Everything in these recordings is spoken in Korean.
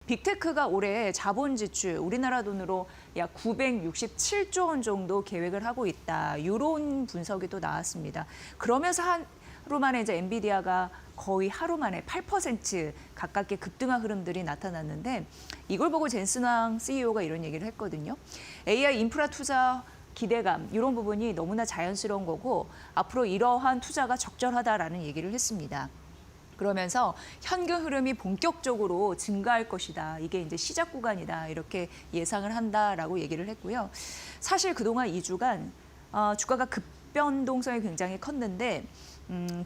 빅테크가 올해 자본 지출 우리나라 돈으로 약 967조 원 정도 계획을 하고 있다. 이런 분석이 또 나왔습니다. 그러면서 하루 만에 이제 엔비디아가 거의 하루 만에 8% 가깝게 급등한 흐름들이 나타났는데 이걸 보고 젠슨 황 CEO가 이런 얘기를 했거든요. AI 인프라 투자 기대감 이런 부분이 너무나 자연스러운 거고 앞으로 이러한 투자가 적절하다라는 얘기를 했습니다. 그러면서 현금 흐름이 본격적으로 증가할 것이다. 이게 이제 시작 구간이다. 이렇게 예상을 한다라고 얘기를 했고요. 사실 그동안 2주간 주가가 급변동성이 굉장히 컸는데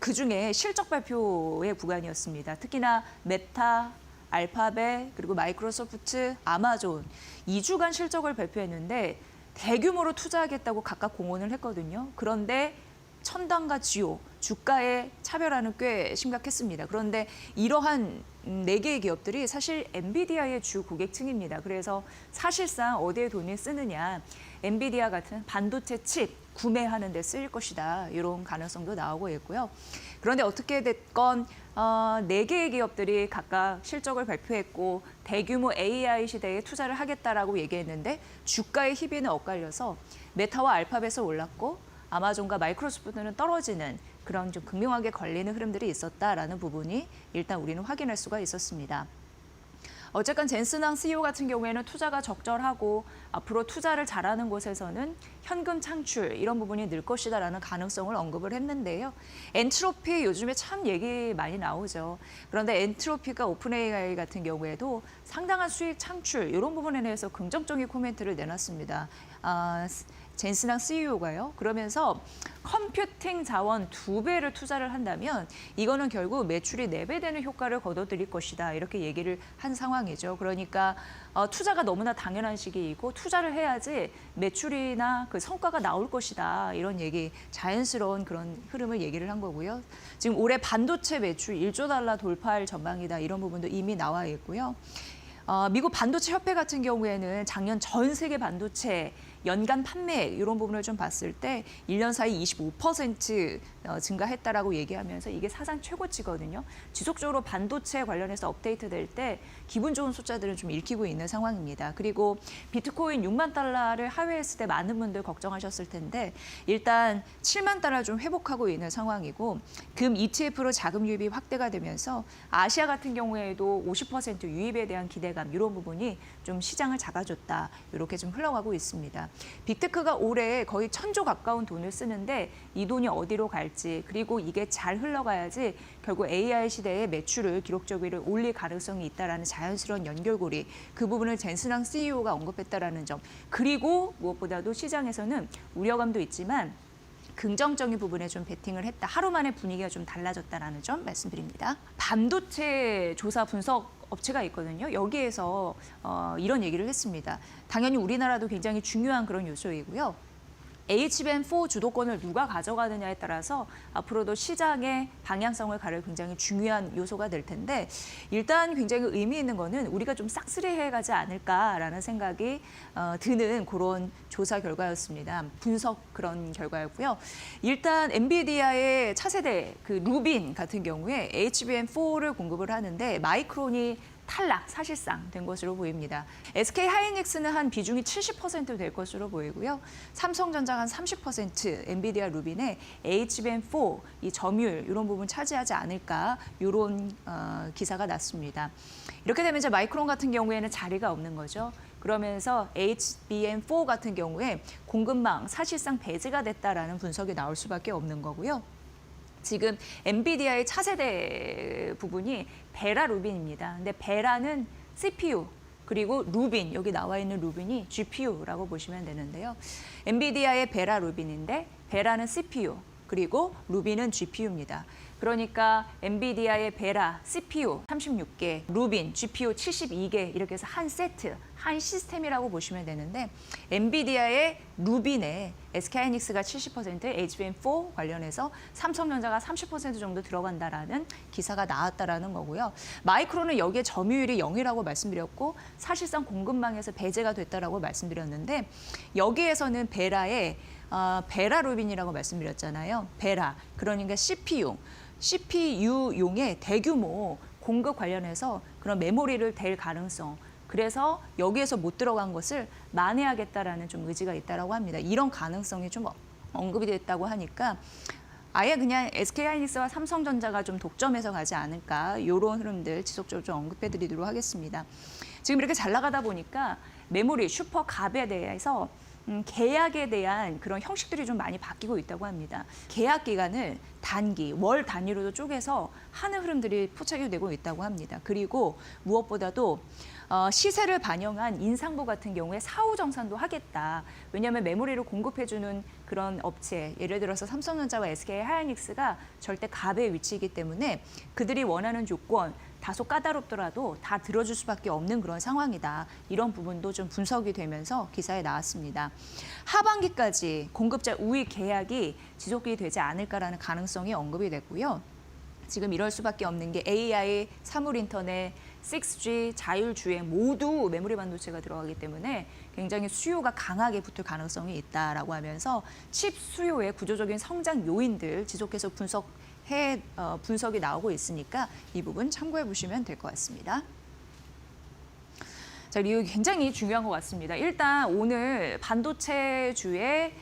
그중에 실적 발표의 구간이었습니다. 특히나 메타, 알파벳, 그리고 마이크로소프트, 아마존 2주간 실적을 발표했는데 대규모로 투자하겠다고 각각 공언을 했거든요. 그런데 천당과 지옥, 주가의 차별화는 꽤 심각했습니다. 그런데 이러한 4개의 기업들이 사실 엔비디아의 주 고객층입니다. 그래서 사실상 어디에 돈을 쓰느냐, 엔비디아 같은 반도체 칩 구매하는 데 쓰일 것이다. 이런 가능성도 나오고 있고요. 그런데 어떻게 됐건 4개의 기업들이 각각 실적을 발표했고 대규모 AI 시대에 투자를 하겠다라고 얘기했는데 주가의 희비는 엇갈려서 메타와 알파벳은 올랐고 아마존과 마이크로소프트는 떨어지는 그런 좀 극명하게 걸리는 흐름들이 있었다라는 부분이 일단 우리는 확인할 수가 있었습니다. 어쨌건 젠슨 황 CEO 같은 경우에는 투자가 적절하고 앞으로 투자를 잘하는 곳에서는 현금 창출 이런 부분이 늘 것이다라는 가능성을 언급을 했는데요. 엔트로피 요즘에 참 얘기 많이 나오죠. 그런데 엔트로피가 오픈 AI 같은 경우에도 상당한 수익 창출 이런 부분에 대해서 긍정적인 코멘트를 내놨습니다. 젠슨 황 CEO가요. 그러면서 컴퓨팅 자원 2배를 투자를 한다면 이거는 결국 매출이 4배 되는 효과를 거둬들일 것이다. 이렇게 얘기를 한 상황이죠. 그러니까 투자가 너무나 당연한 시기이고 투자를 해야지 매출이나 그 성과가 나올 것이다. 이런 얘기, 자연스러운 그런 흐름을 얘기를 한 거고요. 지금 올해 반도체 매출 1조 달러 돌파할 전망이다. 이런 부분도 이미 나와 있고요. 미국 반도체 협회 같은 경우에는 작년 전 세계 반도체 연간 판매 이런 부분을 좀 봤을 때 1년 사이 25% 증가했다라고 얘기하면서 이게 사상 최고치거든요. 지속적으로 반도체 관련해서 업데이트될 때 기분 좋은 숫자들은 좀 읽히고 있는 상황입니다. 그리고 비트코인 6만 달러를 하회했을 때 많은 분들 걱정하셨을 텐데 일단 7만 달러 좀 회복하고 있는 상황이고 금 ETF로 자금 유입이 확대가 되면서 아시아 같은 경우에도 50% 유입에 대한 기대감 이런 부분이 좀 시장을 잡아줬다. 이렇게 좀 흘러가고 있습니다. 빅테크가 올해 거의 1,000조 가까운 돈을 쓰는데 이 돈이 어디로 갈지 그리고 이게 잘 흘러가야지 결국 AI 시대의 매출을 기록적으로 올릴 가능성이 있다라는 자연스러운 연결고리 그 부분을 젠슨 황 CEO가 언급했다라는 점 그리고 무엇보다도 시장에서는 우려감도 있지만 긍정적인 부분에 좀 베팅을 했다. 하루 만에 분위기가 좀 달라졌다라는 점 말씀드립니다. 반도체 조사 분석 업체가 있거든요. 여기에서 이런 얘기를 했습니다. 당연히 우리나라도 굉장히 중요한 그런 요소이고요. HBM4 주도권을 누가 가져가느냐에 따라서 앞으로도 시장의 방향성을 가를 굉장히 중요한 요소가 될 텐데 일단 굉장히 의미 있는 거는 우리가 좀 싹쓸이해 가지 않을까라는 생각이 드는 그런 조사 결과였습니다. 분석 그런 결과였고요. 일단 엔비디아의 차세대 그 루빈 같은 경우에 HBM4를 공급을 하는데 마이크론이 탈락 사실상 된 것으로 보입니다. SK 하이닉스는 한 비중이 70% 될 것으로 보이고요. 삼성전자가 한 30%, 엔비디아 루빈의 HBM4 이 점유율 이런 부분 차지하지 않을까 이런 기사가 났습니다. 이렇게 되면 이제 마이크론 같은 경우에는 자리가 없는 거죠. 그러면서 HBM4 같은 경우에 공급망 사실상 배제가 됐다라는 분석이 나올 수밖에 없는 거고요. 지금 엔비디아의 차세대 부분이 베라 루빈입니다. 근데 베라는 CPU 그리고 루빈 여기 나와 있는 루빈이 GPU라고 보시면 되는데요. 엔비디아의 베라 루빈인데 베라는 CPU 그리고 루빈은 GPU입니다. 그러니까 엔비디아의 베라 CPU 36개, 루빈 GPU 72개 이렇게 해서 한 세트, 한 시스템이라고 보시면 되는데 엔비디아의 루빈에 SK하이닉스가 70%, HBM4 관련해서 삼성전자가 30% 정도 들어간다라는 기사가 나왔다라는 거고요. 마이크론은 여기에 점유율이 0이라고 말씀드렸고 사실상 공급망에서 배제가 됐다라고 말씀드렸는데 여기에서는 베라의 베라 루빈이라고 말씀드렸잖아요. 베라 그러니까 CPU용의 대규모 공급 관련해서 그런 메모리를 댈 가능성, 그래서 여기에서 못 들어간 것을 만회하겠다라는 좀 의지가 있다라고 합니다. 이런 가능성이 좀 언급이 됐다고 하니까 아예 그냥 SK하이닉스와 삼성전자가 좀 독점해서 가지 않을까, 이런 흐름들 지속적으로 좀 언급해드리도록 하겠습니다. 지금 이렇게 잘 나가다 보니까 메모리 슈퍼갑에 대해서 계약에 대한 그런 형식들이 좀 많이 바뀌고 있다고 합니다. 계약 기간을 단기, 월 단위로도 쪼개서 하는 흐름들이 포착이 되고 있다고 합니다. 그리고 무엇보다도 시세를 반영한 인상부 같은 경우에 사후 정산도 하겠다. 왜냐하면 메모리를 공급해주는 그런 업체, 예를 들어서 삼성전자와 SK하이닉스가 절대 갑의 위치이기 때문에 그들이 원하는 조건, 다소 까다롭더라도 다 들어줄 수밖에 없는 그런 상황이다. 이런 부분도 좀 분석이 되면서 기사에 나왔습니다. 하반기까지 공급자 우위 계약이 지속이 되지 않을까라는 가능성이 언급이 됐고요. 지금 이럴 수밖에 없는 게 AI, 사물인터넷, 6G, 자율주행 모두 메모리 반도체가 들어가기 때문에 굉장히 수요가 강하게 붙을 가능성이 있다라고 하면서 칩 수요의 구조적인 성장 요인들 지속해서 분석이 나오고 있으니까 이 부분 참고해 보시면 될 것 같습니다. 자, 그리고 굉장히 중요한 것 같습니다. 일단 오늘 반도체주의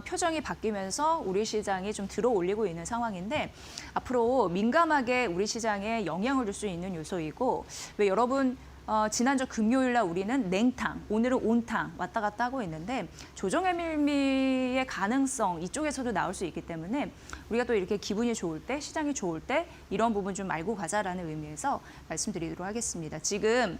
표정이 바뀌면서 우리 시장이 좀 들어올리고 있는 상황인데 앞으로 민감하게 우리 시장에 영향을 줄 수 있는 요소이고, 왜 여러분 지난주 금요일 날 우리는 냉탕, 오늘은 온탕 왔다 갔다 하고 있는데 조정의 밀미의 가능성 이쪽에서도 나올 수 있기 때문에 우리가 또 이렇게 기분이 좋을 때, 시장이 좋을 때 이런 부분 좀 알고 가자라는 의미에서 말씀드리도록 하겠습니다. 지금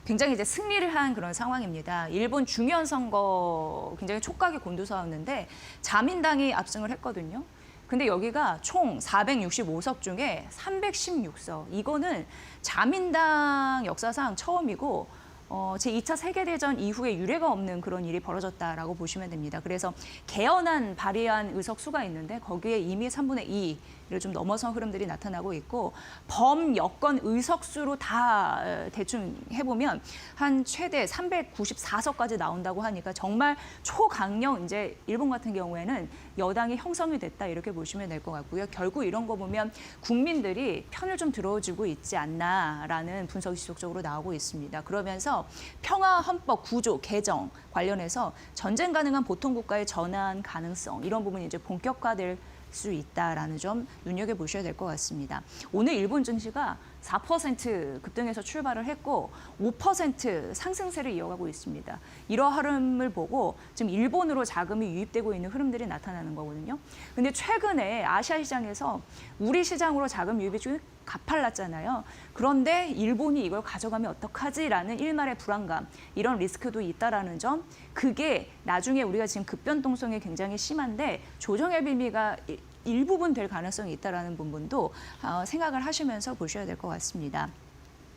굉장히 이제 승리를 한 그런 상황입니다. 일본 중의원 선거 굉장히 촉각이 곤두서었는데 자민당이 압승을 했거든요. 근데 여기가 총 465석 중에 316석. 이거는 자민당 역사상 처음이고 제2차 세계대전 이후에 유례가 없는 그런 일이 벌어졌다라고 보시면 됩니다. 그래서 개헌안 발의한 의석 수가 있는데 거기에 이미 3분의 2를 좀 넘어선 흐름들이 나타나고 있고, 범여권 의석수로 다 대충 해보면 한 최대 394석까지 나온다고 하니까 정말 초강력, 이제 일본 같은 경우에는 여당이 형성이 됐다 이렇게 보시면 될 것 같고요. 결국 이런 거 보면 국민들이 편을 좀 들어주고 있지 않나라는 분석이 지속적으로 나오고 있습니다. 그러면서 평화 헌법 구조 개정 관련해서 전쟁 가능한 보통 국가의 전환 가능성, 이런 부분이 이제 본격화될 수 있다라는 점 눈여겨보셔야 될 것 같습니다. 오늘 일본 증시가 4% 급등해서 출발을 했고 5% 상승세를 이어가고 있습니다. 이러한 흐름을 보고 지금 일본으로 자금이 유입되고 있는 흐름들이 나타나는 거거든요. 근데 최근에 아시아 시장에서 우리 시장으로 자금 유입이 좀 가팔랐잖아요. 그런데 일본이 이걸 가져가면 어떡하지라는 일말의 불안감, 이런 리스크도 있다라는 점, 그게 나중에 우리가 지금 급변동성이 굉장히 심한데 조정의 빌미가 일부분 될 가능성이 있다라는 부분도 생각을 하시면서 보셔야 될 것 같습니다.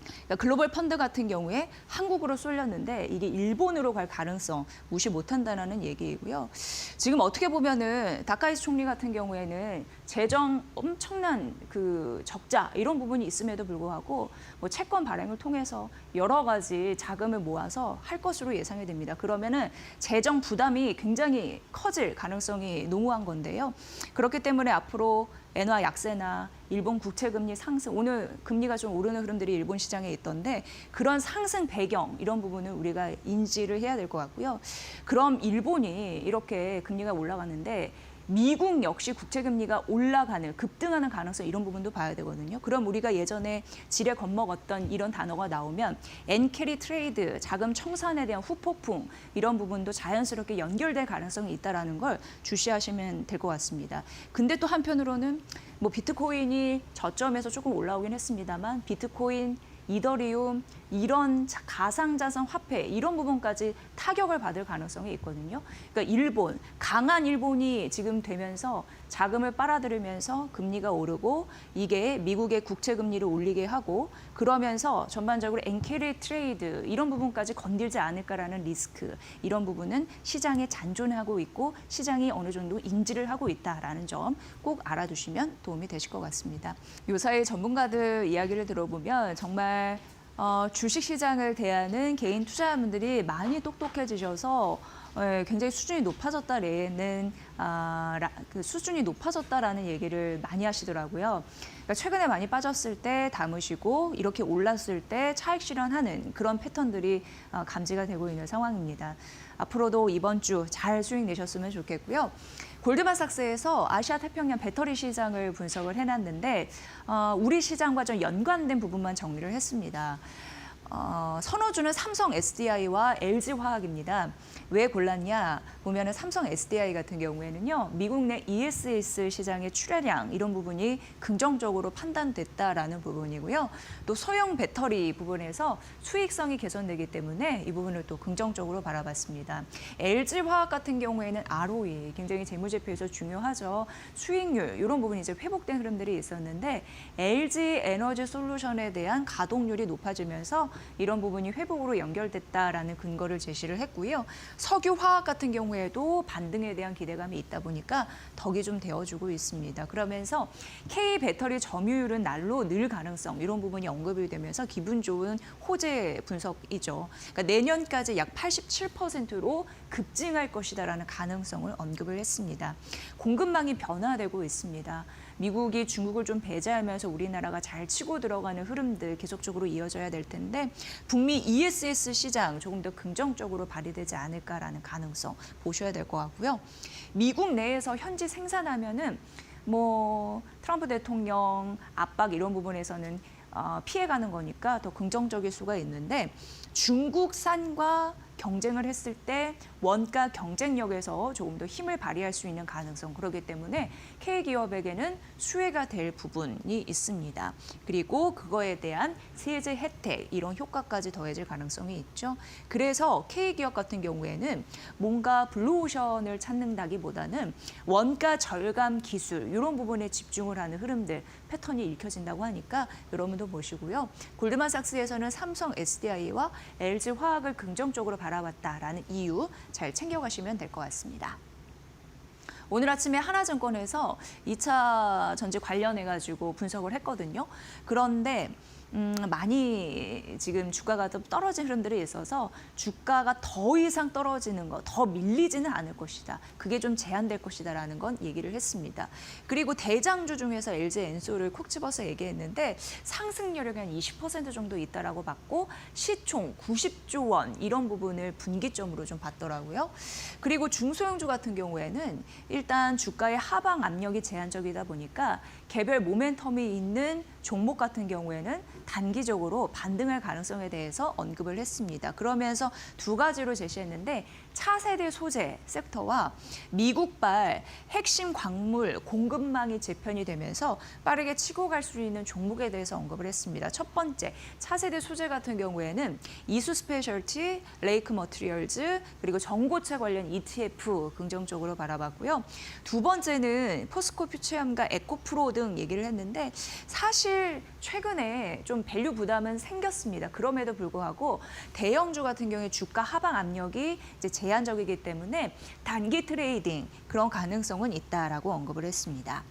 그러니까 글로벌 펀드 같은 경우에 한국으로 쏠렸는데 이게 일본으로 갈 가능성 무시 못한다는 얘기이고요. 지금 어떻게 보면은 다카이스 총리 같은 경우에는 재정 엄청난 그 적자 이런 부분이 있음에도 불구하고 뭐 채권 발행을 통해서 여러 가지 자금을 모아서 할 것으로 예상이 됩니다. 그러면은 재정 부담이 굉장히 커질 가능성이 농후한 건데요. 그렇기 때문에 앞으로 엔화 약세나 일본 국채금리 상승, 오늘 금리가 좀 오르는 흐름들이 일본 시장에 있던데 그런 상승 배경, 이런 부분을 우리가 인지를 해야 될 것 같고요. 그럼 일본이 이렇게 금리가 올라가는데 미국 역시 국채금리가 올라가는, 급등하는 가능성, 이런 부분도 봐야 되거든요. 그럼 우리가 예전에 지레 겁먹었던 이런 단어가 나오면 엔캐리 트레이드, 자금 청산에 대한 후폭풍, 이런 부분도 자연스럽게 연결될 가능성이 있다는 걸 주시하시면 될 것 같습니다. 근데 또 한편으로는 뭐 비트코인이 저점에서 조금 올라오긴 했습니다만 비트코인, 이더리움, 이런 가상자산 화폐, 이런 부분까지 타격을 받을 가능성이 있거든요. 그러니까 일본, 강한 일본이 지금 되면서 자금을 빨아들이면서 금리가 오르고 이게 미국의 국채 금리를 올리게 하고 그러면서 전반적으로 엔캐리 트레이드 이런 부분까지 건들지 않을까라는 리스크, 이런 부분은 시장에 잔존하고 있고 시장이 어느 정도 인지를 하고 있다라는 점 꼭 알아두시면 도움이 되실 것 같습니다. 요사이 전문가들 이야기를 들어보면 정말 주식시장을 대하는 개인 투자자분들이 많이 똑똑해지셔서 굉장히 수준이 높아졌다라는 그 수준이 높아졌다라는 얘기를 많이 하시더라고요. 그러니까 최근에 많이 빠졌을 때 담으시고 이렇게 올랐을 때 차익 실현하는 그런 패턴들이 감지가 되고 있는 상황입니다. 앞으로도 이번 주 잘 수익 내셨으면 좋겠고요. 골드만삭스에서 아시아 태평양 배터리 시장을 분석을 해놨는데 우리 시장과 좀 연관된 부분만 정리를 했습니다. 선호주는 삼성 SDI와 LG화학입니다. 왜 골랐냐? 보면은 삼성 SDI 같은 경우에는요, 미국 내 ESS 시장의 출하량 이런 부분이 긍정적으로 판단됐다라는 부분이고요. 또 소형 배터리 부분에서 수익성이 개선되기 때문에 이 부분을 또 긍정적으로 바라봤습니다. LG화학 같은 경우에는 ROE 굉장히 재무제표에서 중요하죠. 수익률 이런 부분이 이제 회복된 흐름들이 있었는데 LG 에너지 솔루션에 대한 가동률이 높아지면서 이런 부분이 회복으로 연결됐다라는 근거를 제시를 했고요. 석유화학 같은 경우에도 반등에 대한 기대감이 있다 보니까 덕이 좀 되어주고 있습니다. 그러면서 K 배터리 점유율은 날로 늘 가능성 이런 부분이 언급이 되면서 기분 좋은 호재 분석이죠. 그러니까 내년까지 약 87%로 급증할 것이다라는 가능성을 언급을 했습니다. 공급망이 변화되고 있습니다. 미국이 중국을 좀 배제하면서 우리나라가 잘 치고 들어가는 흐름들 계속적으로 이어져야 될 텐데 북미 ESS 시장 조금 더 긍정적으로 발휘되지 않을까라는 가능성 보셔야 될 것 같고요. 미국 내에서 현지 생산하면은 트럼프 대통령 압박 이런 부분에서는 피해가는 거니까 더 긍정적일 수가 있는데 중국산과 경쟁을 했을 때 원가 경쟁력에서 조금 더 힘을 발휘할 수 있는 가능성 그렇기 때문에 K기업에게는 수혜가 될 부분이 있습니다. 그리고 그거에 대한 세제 혜택 이런 효과까지 더해질 가능성이 있죠. 그래서 K기업 같은 경우에는 뭔가 블루오션을 찾는다기보다는 원가 절감 기술 이런 부분에 집중을 하는 흐름들 패턴이 읽혀진다고 하니까 여러분도 보시고요. 골드만삭스에서는 삼성 SDI와 LG화학을 긍정적으로 바라봤다라는 이유 잘 챙겨가시면 될 것 같습니다. 오늘 아침에 하나증권에서 2차 전지 관련해가지고 분석을 했거든요. 그런데 많이 지금 주가가 좀 떨어진 흐름들이 있어서 주가가 더 이상 떨어지는 거, 더 밀리지는 않을 것이다. 그게 좀 제한될 것이다라는 건 얘기를 했습니다. 그리고 대장주 중에서 LG 엔솔을 콕 집어서 얘기했는데 상승 여력이 한 20% 정도 있다라고 봤고 시총 90조 원 이런 부분을 분기점으로 좀 봤더라고요. 그리고 중소형주 같은 경우에는 일단 주가의 하방 압력이 제한적이다 보니까 개별 모멘텀이 있는 종목 같은 경우에는 단기적으로 반등할 가능성에 대해서 언급을 했습니다. 그러면서 두 가지로 제시했는데 차세대 소재 섹터와 미국발 핵심 광물 공급망이 재편이 되면서 빠르게 치고 갈 수 있는 종목에 대해서 언급을 했습니다. 첫 번째, 차세대 소재 같은 경우에는 이수 스페셜티, 레이크 머티리얼즈, 그리고 전고체 관련 ETF 긍정적으로 바라봤고요. 두 번째는 포스코 퓨처엠과 에코프로 등 얘기를 했는데 사실 최근에 좀 밸류 부담은 생겼습니다. 그럼에도 불구하고 대형주 같은 경우에 주가 하방 압력이 이제 제한적이기 때문에 단기 트레이딩 그런 가능성은 있다라고 언급을 했습니다.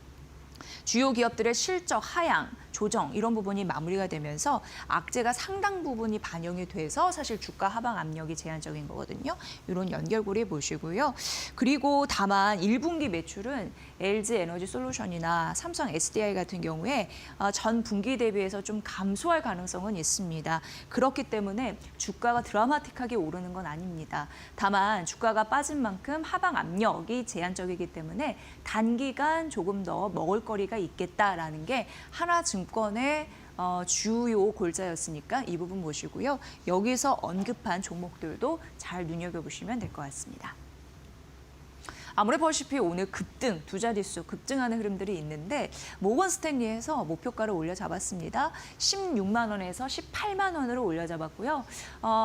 주요 기업들의 실적 하향, 조정 이런 부분이 마무리가 되면서 악재가 상당 부분이 반영이 돼서 사실 주가 하방 압력이 제한적인 거거든요. 이런 연결고리 보시고요. 그리고 다만 1분기 매출은 LG 에너지 솔루션이나 삼성 SDI 같은 경우에 전 분기 대비해서 좀 감소할 가능성은 있습니다. 그렇기 때문에 주가가 드라마틱하게 오르는 건 아닙니다. 다만 주가가 빠진 만큼 하방 압력이 제한적이기 때문에 단기간 조금 더 먹을거리가 있겠다라는 게 하나증권의 주요 골자였으니까 이 부분 보시고요. 여기서 언급한 종목들도 잘 눈여겨보시면 될 것 같습니다. 아무래 보시피 오늘 급등, 두 자릿수 급증하는 흐름들이 있는데 모건 스탠리에서 목표가를 올려잡았습니다. 16만 원에서 18만 원으로 올려잡았고요.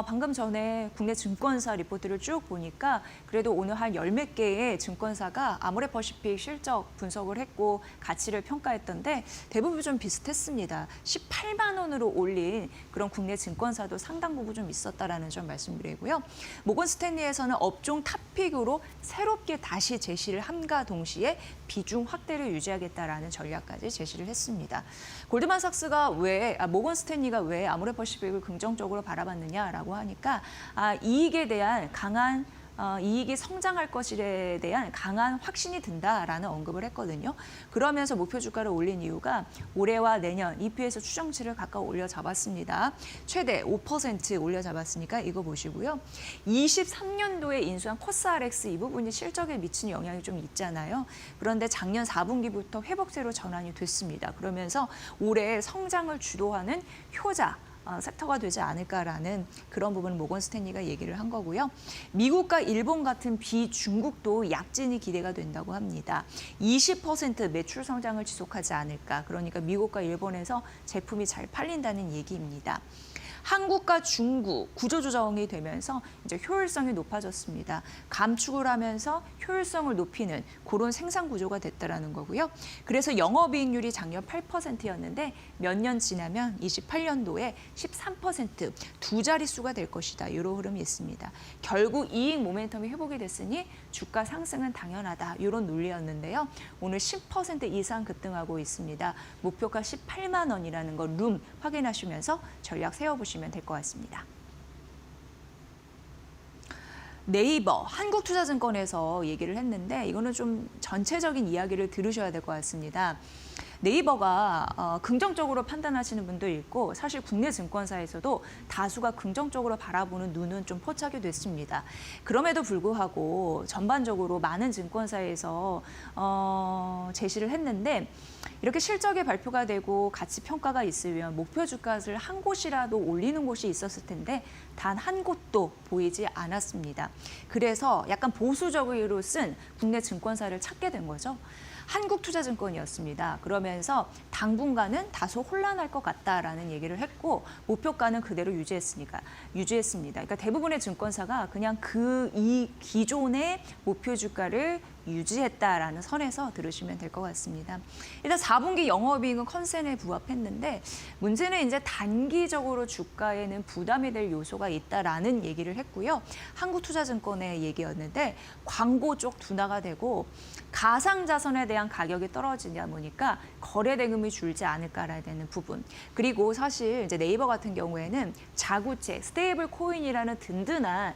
방금 전에 국내 증권사 리포트를 쭉 보니까 그래도 오늘 한 열 몇 개의 증권사가 아무래 보시피 실적 분석을 했고 가치를 평가했던데 대부분 좀 비슷했습니다. 18만 원으로 올린 그런 국내 증권사도 상당 부분 좀 있었다라는 점 말씀드리고요. 모건 스탠리에서는 업종 탑픽으로 새롭게 다시 제시를 함과 동시에 비중 확대를 유지하겠다라는 전략까지 제시를 했습니다. 골드만삭스가 모건 스탠리가 왜 아모레 퍼시픽을 긍정적으로 바라봤느냐라고 하니까 이익에 대한 강한 이익이 성장할 것에 대한 강한 확신이 든다라는 언급을 했거든요. 그러면서 목표 주가를 올린 이유가 올해와 내년 EPS 추정치를 각각 올려 잡았습니다. 최대 5% 올려 잡았으니까 이거 보시고요. 23년도에 인수한 코스RX 이 부분이 실적에 미치는 영향이 좀 있잖아요. 그런데 작년 4분기부터 회복세로 전환이 됐습니다. 그러면서 올해 성장을 주도하는 효자 섹터가 되지 않을까라는 그런 부분을 모건 스탠리가 얘기를 한 거고요. 미국과 일본 같은 비중국도 약진이 기대가 된다고 합니다. 20% 매출 성장을 지속하지 않을까. 그러니까 미국과 일본에서 제품이 잘 팔린다는 얘기입니다. 한국과 중국 구조조정이 되면서 이제 효율성이 높아졌습니다. 감축을 하면서 효율성을 높이는 그런 생산 구조가 됐다라는 거고요. 그래서 영업이익률이 작년 8%였는데 몇 년 지나면 28년도에 13% 두 자릿수가 될 것이다. 이런 흐름이 있습니다. 결국 이익 모멘텀이 회복이 됐으니 주가 상승은 당연하다. 이런 논리였는데요. 오늘 10% 이상 급등하고 있습니다. 목표가 18만 원이라는 거 룸 확인하시면서 전략 세워보시면 될 것 같습니다. 네이버, 한국투자증권에서 얘기를 했는데 이거는 좀 전체적인 이야기를 들으셔야 될 것 같습니다. 네이버가 긍정적으로 판단하시는 분도 있고 사실 국내 증권사에서도 다수가 긍정적으로 바라보는 눈은 좀 포착이 됐습니다. 그럼에도 불구하고 전반적으로 많은 증권사에서 제시를 했는데 이렇게 실적의 발표가 되고 가치 평가가 있으면 목표 주가를 한 곳이라도 올리는 곳이 있었을 텐데 단 한 곳도 보이지 않았습니다. 그래서 약간 보수적으로 쓴 국내 증권사를 찾게 된 거죠. 한국투자증권이었습니다. 그러면서 당분간은 다소 혼란할 것 같다라는 얘기를 했고 목표가는 그대로 유지했습니다. 그러니까 대부분의 증권사가 그냥 이 기존의 목표 주가를 유지했다라는 선에서 들으시면 될 것 같습니다. 일단 4분기 영업이익은 컨센에 부합했는데 문제는 이제 단기적으로 주가에는 부담이 될 요소가 있다라는 얘기를 했고요. 한국투자증권의 얘기였는데 광고 쪽 둔화가 되고 가상자산에 대한 가격이 떨어지냐 보니까 거래 대금이 줄지 않을까라는 부분. 그리고 사실 이제 네이버 같은 경우에는 자구책, 스테이블 코인이라는 든든한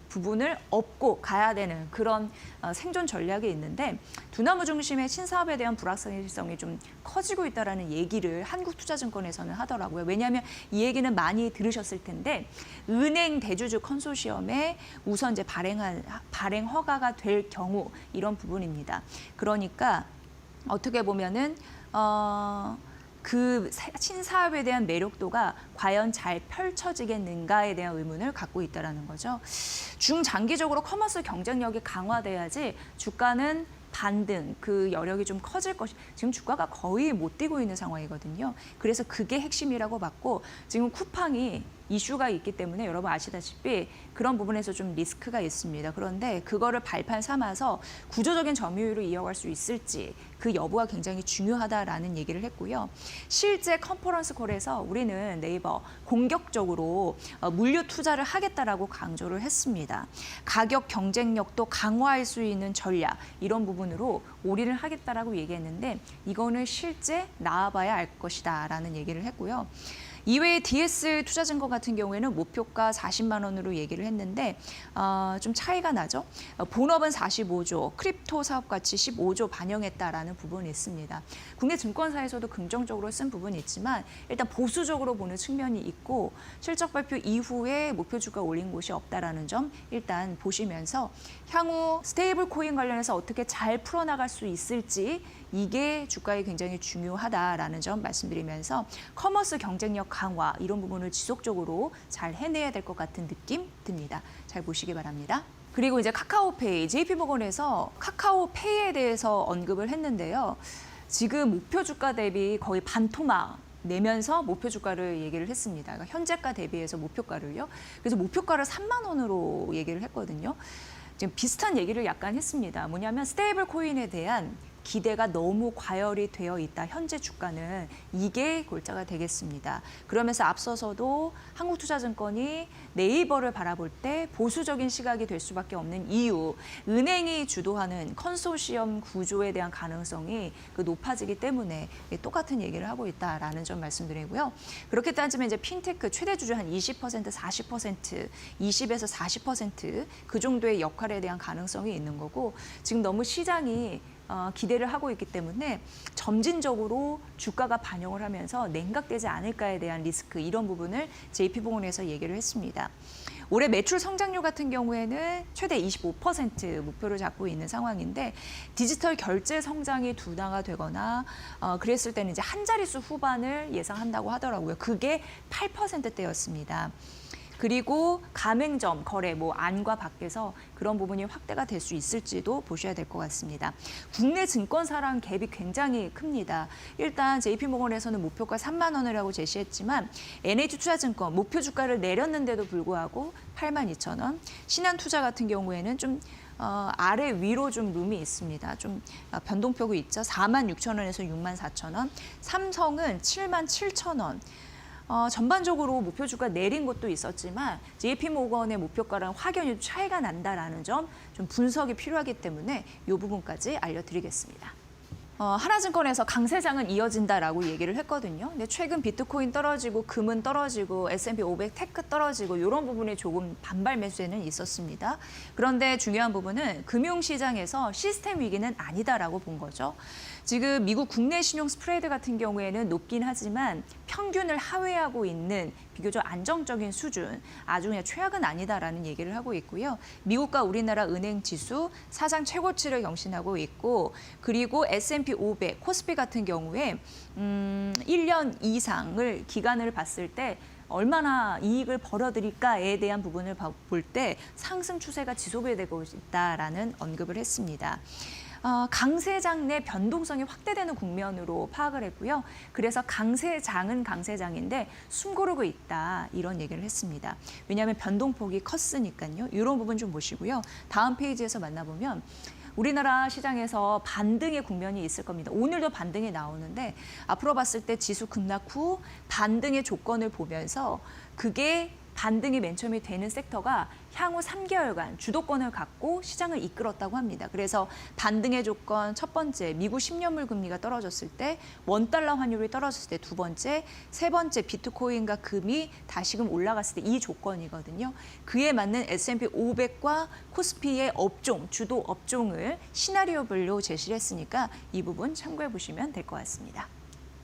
부분을 업고 가야 되는 그런 생존 전략이 있는데 두나무 중심의 신사업에 대한 불확실성이 좀 커지고 있다라는 얘기를 한국투자증권에서는 하더라고요. 왜냐하면 이 얘기는 많이 들으셨을 텐데 은행 대주주 컨소시엄에 우선 이제 발행 허가가 될 경우 이런 부분입니다. 그러니까 어떻게 보면은 그 신사업에 대한 매력도가 과연 잘 펼쳐지겠는가에 대한 의문을 갖고 있다는 거죠. 중장기적으로 커머스 경쟁력이 강화돼야지 주가는 반등, 그 여력이 좀 커질 것이 지금 주가가 거의 못 뛰고 있는 상황이거든요. 그래서 그게 핵심이라고 봤고 지금 쿠팡이 이슈가 있기 때문에 여러분 아시다시피 그런 부분에서 좀 리스크가 있습니다. 그런데 그거를 발판 삼아서 구조적인 점유율을 이어갈 수 있을지 그 여부가 굉장히 중요하다라는 얘기를 했고요. 실제 컨퍼런스 콜에서 우리는 네이버 공격적으로 물류 투자를 하겠다라고 강조를 했습니다. 가격 경쟁력도 강화할 수 있는 전략 이런 부분으로 올인을 하겠다라고 얘기했는데 이거는 실제 나와봐야 알 것이다라는 얘기를 했고요. 이외에 DS 투자증권 같은 경우에는 목표가 40만 원으로 얘기를 했는데 좀 차이가 나죠. 본업은 45조, 크립토 사업 가치 15조 반영했다라는 부분이 있습니다. 국내 증권사에서도 긍정적으로 쓴 부분이 있지만 일단 보수적으로 보는 측면이 있고 실적 발표 이후에 목표 주가 올린 곳이 없다라는 점 일단 보시면서 향후 스테이블 코인 관련해서 어떻게 잘 풀어나갈 수 있을지 이게 주가에 굉장히 중요하다라는 점 말씀드리면서 커머스 경쟁력 강화 이런 부분을 지속적으로 잘 해내야 될 것 같은 느낌 듭니다. 잘 보시기 바랍니다. 그리고 이제 카카오페이, JP모건에서 카카오페이에 대해서 언급을 했는데요. 지금 목표 주가 대비 거의 반토막 내면서 목표 주가를 얘기를 했습니다. 그러니까 현재가 대비해서 목표가를요. 그래서 목표가를 3만 원으로 얘기를 했거든요. 지금 비슷한 얘기를 약간 했습니다. 뭐냐면 스테이블 코인에 대한 기대가 너무 과열이 되어 있다. 현재 주가는 이게 골자가 되겠습니다. 그러면서 앞서서도 한국투자증권이 네이버를 바라볼 때 보수적인 시각이 될 수밖에 없는 이유, 은행이 주도하는 컨소시엄 구조에 대한 가능성이 높아지기 때문에 똑같은 얘기를 하고 있다라는 점 말씀드리고요. 그렇게 따지면 이제 핀테크 최대 주주 한 20%, 40%, 20에서 40%그 정도의 역할에 대한 가능성이 있는 거고 지금 너무 시장이 기대를 하고 있기 때문에 점진적으로 주가가 반영을 하면서 냉각되지 않을까에 대한 리스크 이런 부분을 JP모건에서 얘기를 했습니다. 올해 매출 성장률 같은 경우에는 최대 25% 목표를 잡고 있는 상황인데 디지털 결제 성장이 둔화가 되거나 그랬을 때는 이제 한 자릿수 후반을 예상한다고 하더라고요. 그게 8%대였습니다. 그리고 가맹점 거래 안과 밖에서 그런 부분이 확대가 될 수 있을지도 보셔야 될 것 같습니다. 국내 증권사랑 갭이 굉장히 큽니다. 일단 JP모건에서는 목표가 3만 원이라고 제시했지만 NH투자증권 목표 주가를 내렸는데도 불구하고 82,000원. 신한투자 같은 경우에는 좀 아래 위로 좀 룸이 있습니다. 좀 변동폭이 있죠. 46,000원에서 64,000원. 삼성은 77,000원. 전반적으로 목표 주가 내린 것도 있었지만 JP모건의 목표가랑 확연히 차이가 난다라는 점 좀 분석이 필요하기 때문에 이 부분까지 알려드리겠습니다. 하나증권에서 강세장은 이어진다라고 얘기를 했거든요. 근데 최근 비트코인 떨어지고 금은 떨어지고 S&P 500 테크 떨어지고 이런 부분에 조금 반발 매수에는 있었습니다. 그런데 중요한 부분은 금융시장에서 시스템 위기는 아니다라고 본 거죠. 지금 미국 국내 신용 스프레드 같은 경우에는 높긴 하지만 평균을 하회하고 있는 비교적 안정적인 수준, 아주 그냥 최악은 아니다라는 얘기를 하고 있고요. 미국과 우리나라 은행 지수 사상 최고치를 경신하고 있고 그리고 S&P 500, 코스피 같은 경우에 1년 이상을 기간을 봤을 때 얼마나 이익을 벌어들일까에 대한 부분을 볼 때 상승 추세가 지속이 되고 있다라는 언급을 했습니다. 강세장 내 변동성이 확대되는 국면으로 파악을 했고요. 그래서 강세장은 강세장인데 숨고르고 있다 이런 얘기를 했습니다. 왜냐하면 변동폭이 컸으니까요. 이런 부분 좀 보시고요. 다음 페이지에서 만나보면 우리나라 시장에서 반등의 국면이 있을 겁니다. 오늘도 반등이 나오는데 앞으로 봤을 때 지수 급락 후 반등의 조건을 보면서 그게 반등이 맨 처음에 되는 섹터가 향후 3개월간 주도권을 갖고 시장을 이끌었다고 합니다. 그래서 반등의 조건 첫 번째, 미국 10년물 금리가 떨어졌을 때, 원달러 환율이 떨어졌을 때 두 번째, 세 번째 비트코인과 금이 다시금 올라갔을 때 이 조건이거든요. 그에 맞는 S&P 500과 코스피의 업종, 주도 업종을 시나리오별로 제시를 했으니까 이 부분 참고해 보시면 될 것 같습니다.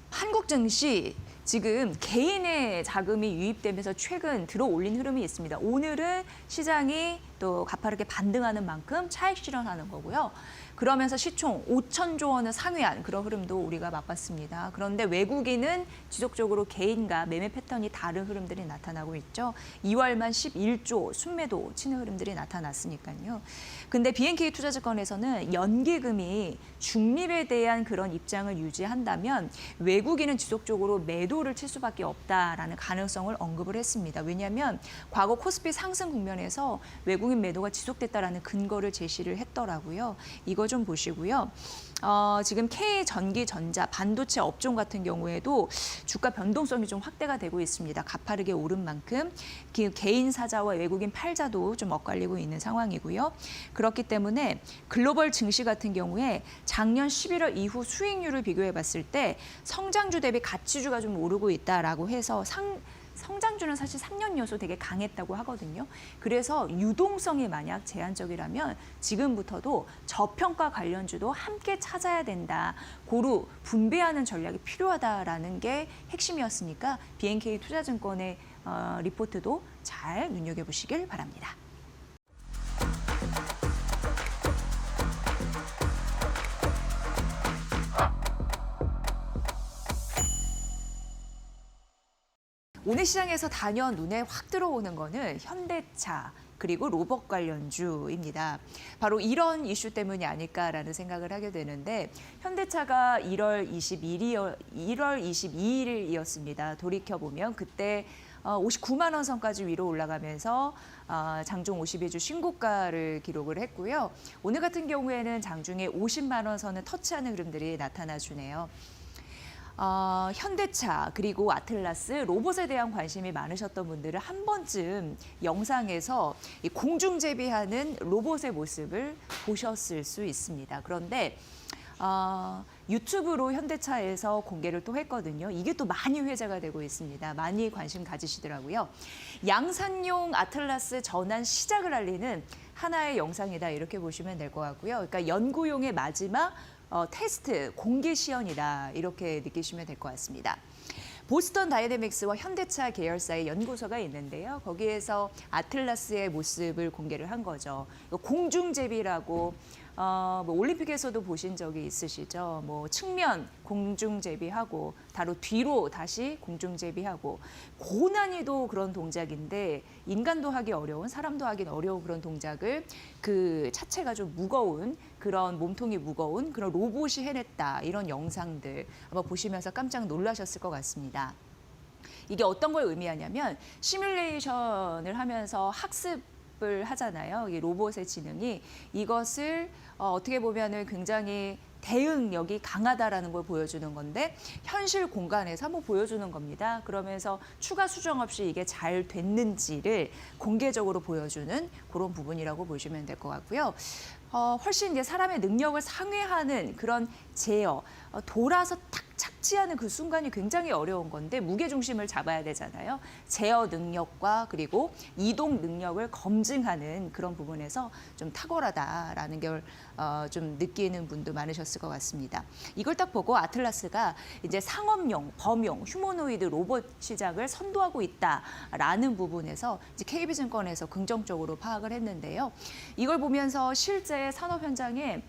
한국 증시 지금 개인의 자금이 유입되면서 최근 들어올린 흐름이 있습니다. 오늘은 시장이 또 가파르게 반등하는 만큼 차익 실현하는 거고요. 그러면서 시총 5천조 원을 상회한 그런 흐름도 우리가 맛봤습니다. 그런데 외국인은 지속적으로 개인과 매매 패턴이 다른 흐름들이 나타나고 있죠. 2월만 11조 순매도 치는 흐름들이 나타났으니까요. 근데 BNK 투자증권에서는 연기금이 중립에 대한 그런 입장을 유지한다면 외국인은 지속적으로 매도를 칠 수밖에 없다라는 가능성을 언급을 했습니다. 왜냐하면 과거 코스피 상승 국면에서 외국인 매도가 지속됐다라는 근거를 제시를 했더라고요. 이거 좀 보시고요. 지금 K전기전자, 반도체 업종 같은 경우에도 주가 변동성이 좀 확대가 되고 있습니다. 가파르게 오른 만큼 개인 사자와 외국인 팔자도 좀 엇갈리고 있는 상황이고요. 그렇기 때문에 글로벌 증시 같은 경우에 작년 11월 이후 수익률을 비교해 봤을 때 성장주 대비 가치주가 좀 오르고 있다라고 해서 성장주는 사실 3년 연속 되게 강했다고 하거든요. 그래서 유동성이 만약 제한적이라면 지금부터도 저평가 관련주도 함께 찾아야 된다. 고루 분배하는 전략이 필요하다라는 게 핵심이었으니까 BNK 투자증권의 리포트도 잘 눈여겨보시길 바랍니다. 오늘 시장에서 단연 눈에 확 들어오는 거는 현대차 그리고 로봇 관련주입니다. 바로 이런 이슈 때문이 아닐까라는 생각을 하게 되는데 현대차가 1월 22일이었습니다. 돌이켜보면 그때 59만 원 선까지 위로 올라가면서 장중 52주 신고가를 기록을 했고요. 오늘 같은 경우에는 장중에 50만 원 선을 터치하는 흐름들이 나타나 주네요. 현대차 그리고 아틀라스 로봇에 대한 관심이 많으셨던 분들은 한 번쯤 영상에서 이 공중제비하는 로봇의 모습을 보셨을 수 있습니다. 그런데 유튜브로 현대차에서 공개를 또 했거든요. 이게 또 많이 회자가 되고 있습니다. 많이 관심 가지시더라고요. 양산용 아틀라스 전환 시작을 알리는 하나의 영상이다 이렇게 보시면 될 것 같고요. 그러니까 연구용의 마지막 테스트, 공개 시연이다 이렇게 느끼시면 될 것 같습니다. 보스턴 다이내믹스와 현대차 계열사의 연구소가 있는데요. 거기에서 아틀라스의 모습을 공개를 한 거죠. 공중제비라고 뭐 올림픽에서도 보신 적이 있으시죠. 뭐 측면 공중제비하고 바로 뒤로 다시 공중제비하고 고난이도 그런 동작인데 인간도 하기 어려운 사람도 하기 어려운 그런 동작을 그 차체가 좀 무거운 그런 몸통이 무거운 그런 로봇이 해냈다 이런 영상들 아마 보시면서 깜짝 놀라셨을 것 같습니다. 이게 어떤 걸 의미하냐면 시뮬레이션을 하면서 학습을 하잖아요. 이 로봇의 지능이 이것을 어떻게 보면은 굉장히 대응력이 강하다라는 걸 보여주는 건데 현실 공간에서 한번 보여주는 겁니다. 그러면서 추가 수정 없이 이게 잘 됐는지를 공개적으로 보여주는 그런 부분이라고 보시면 될 것 같고요. 훨씬 이제 사람의 능력을 상회하는 그런 제어, 돌아서 탁 착지하는 그 순간이 굉장히 어려운 건데 무게중심을 잡아야 되잖아요. 제어 능력과 그리고 이동 능력을 검증하는 그런 부분에서 좀 탁월하다라는 걸 좀 느끼는 분도 많으셨을 것 같습니다. 이걸 딱 보고 아틀라스가 이제 상업용, 범용, 휴머노이드 로봇 시장을 선도하고 있다라는 부분에서 이제 KB증권에서 긍정적으로 파악을 했는데요. 이걸 보면서 실제 산업 현장에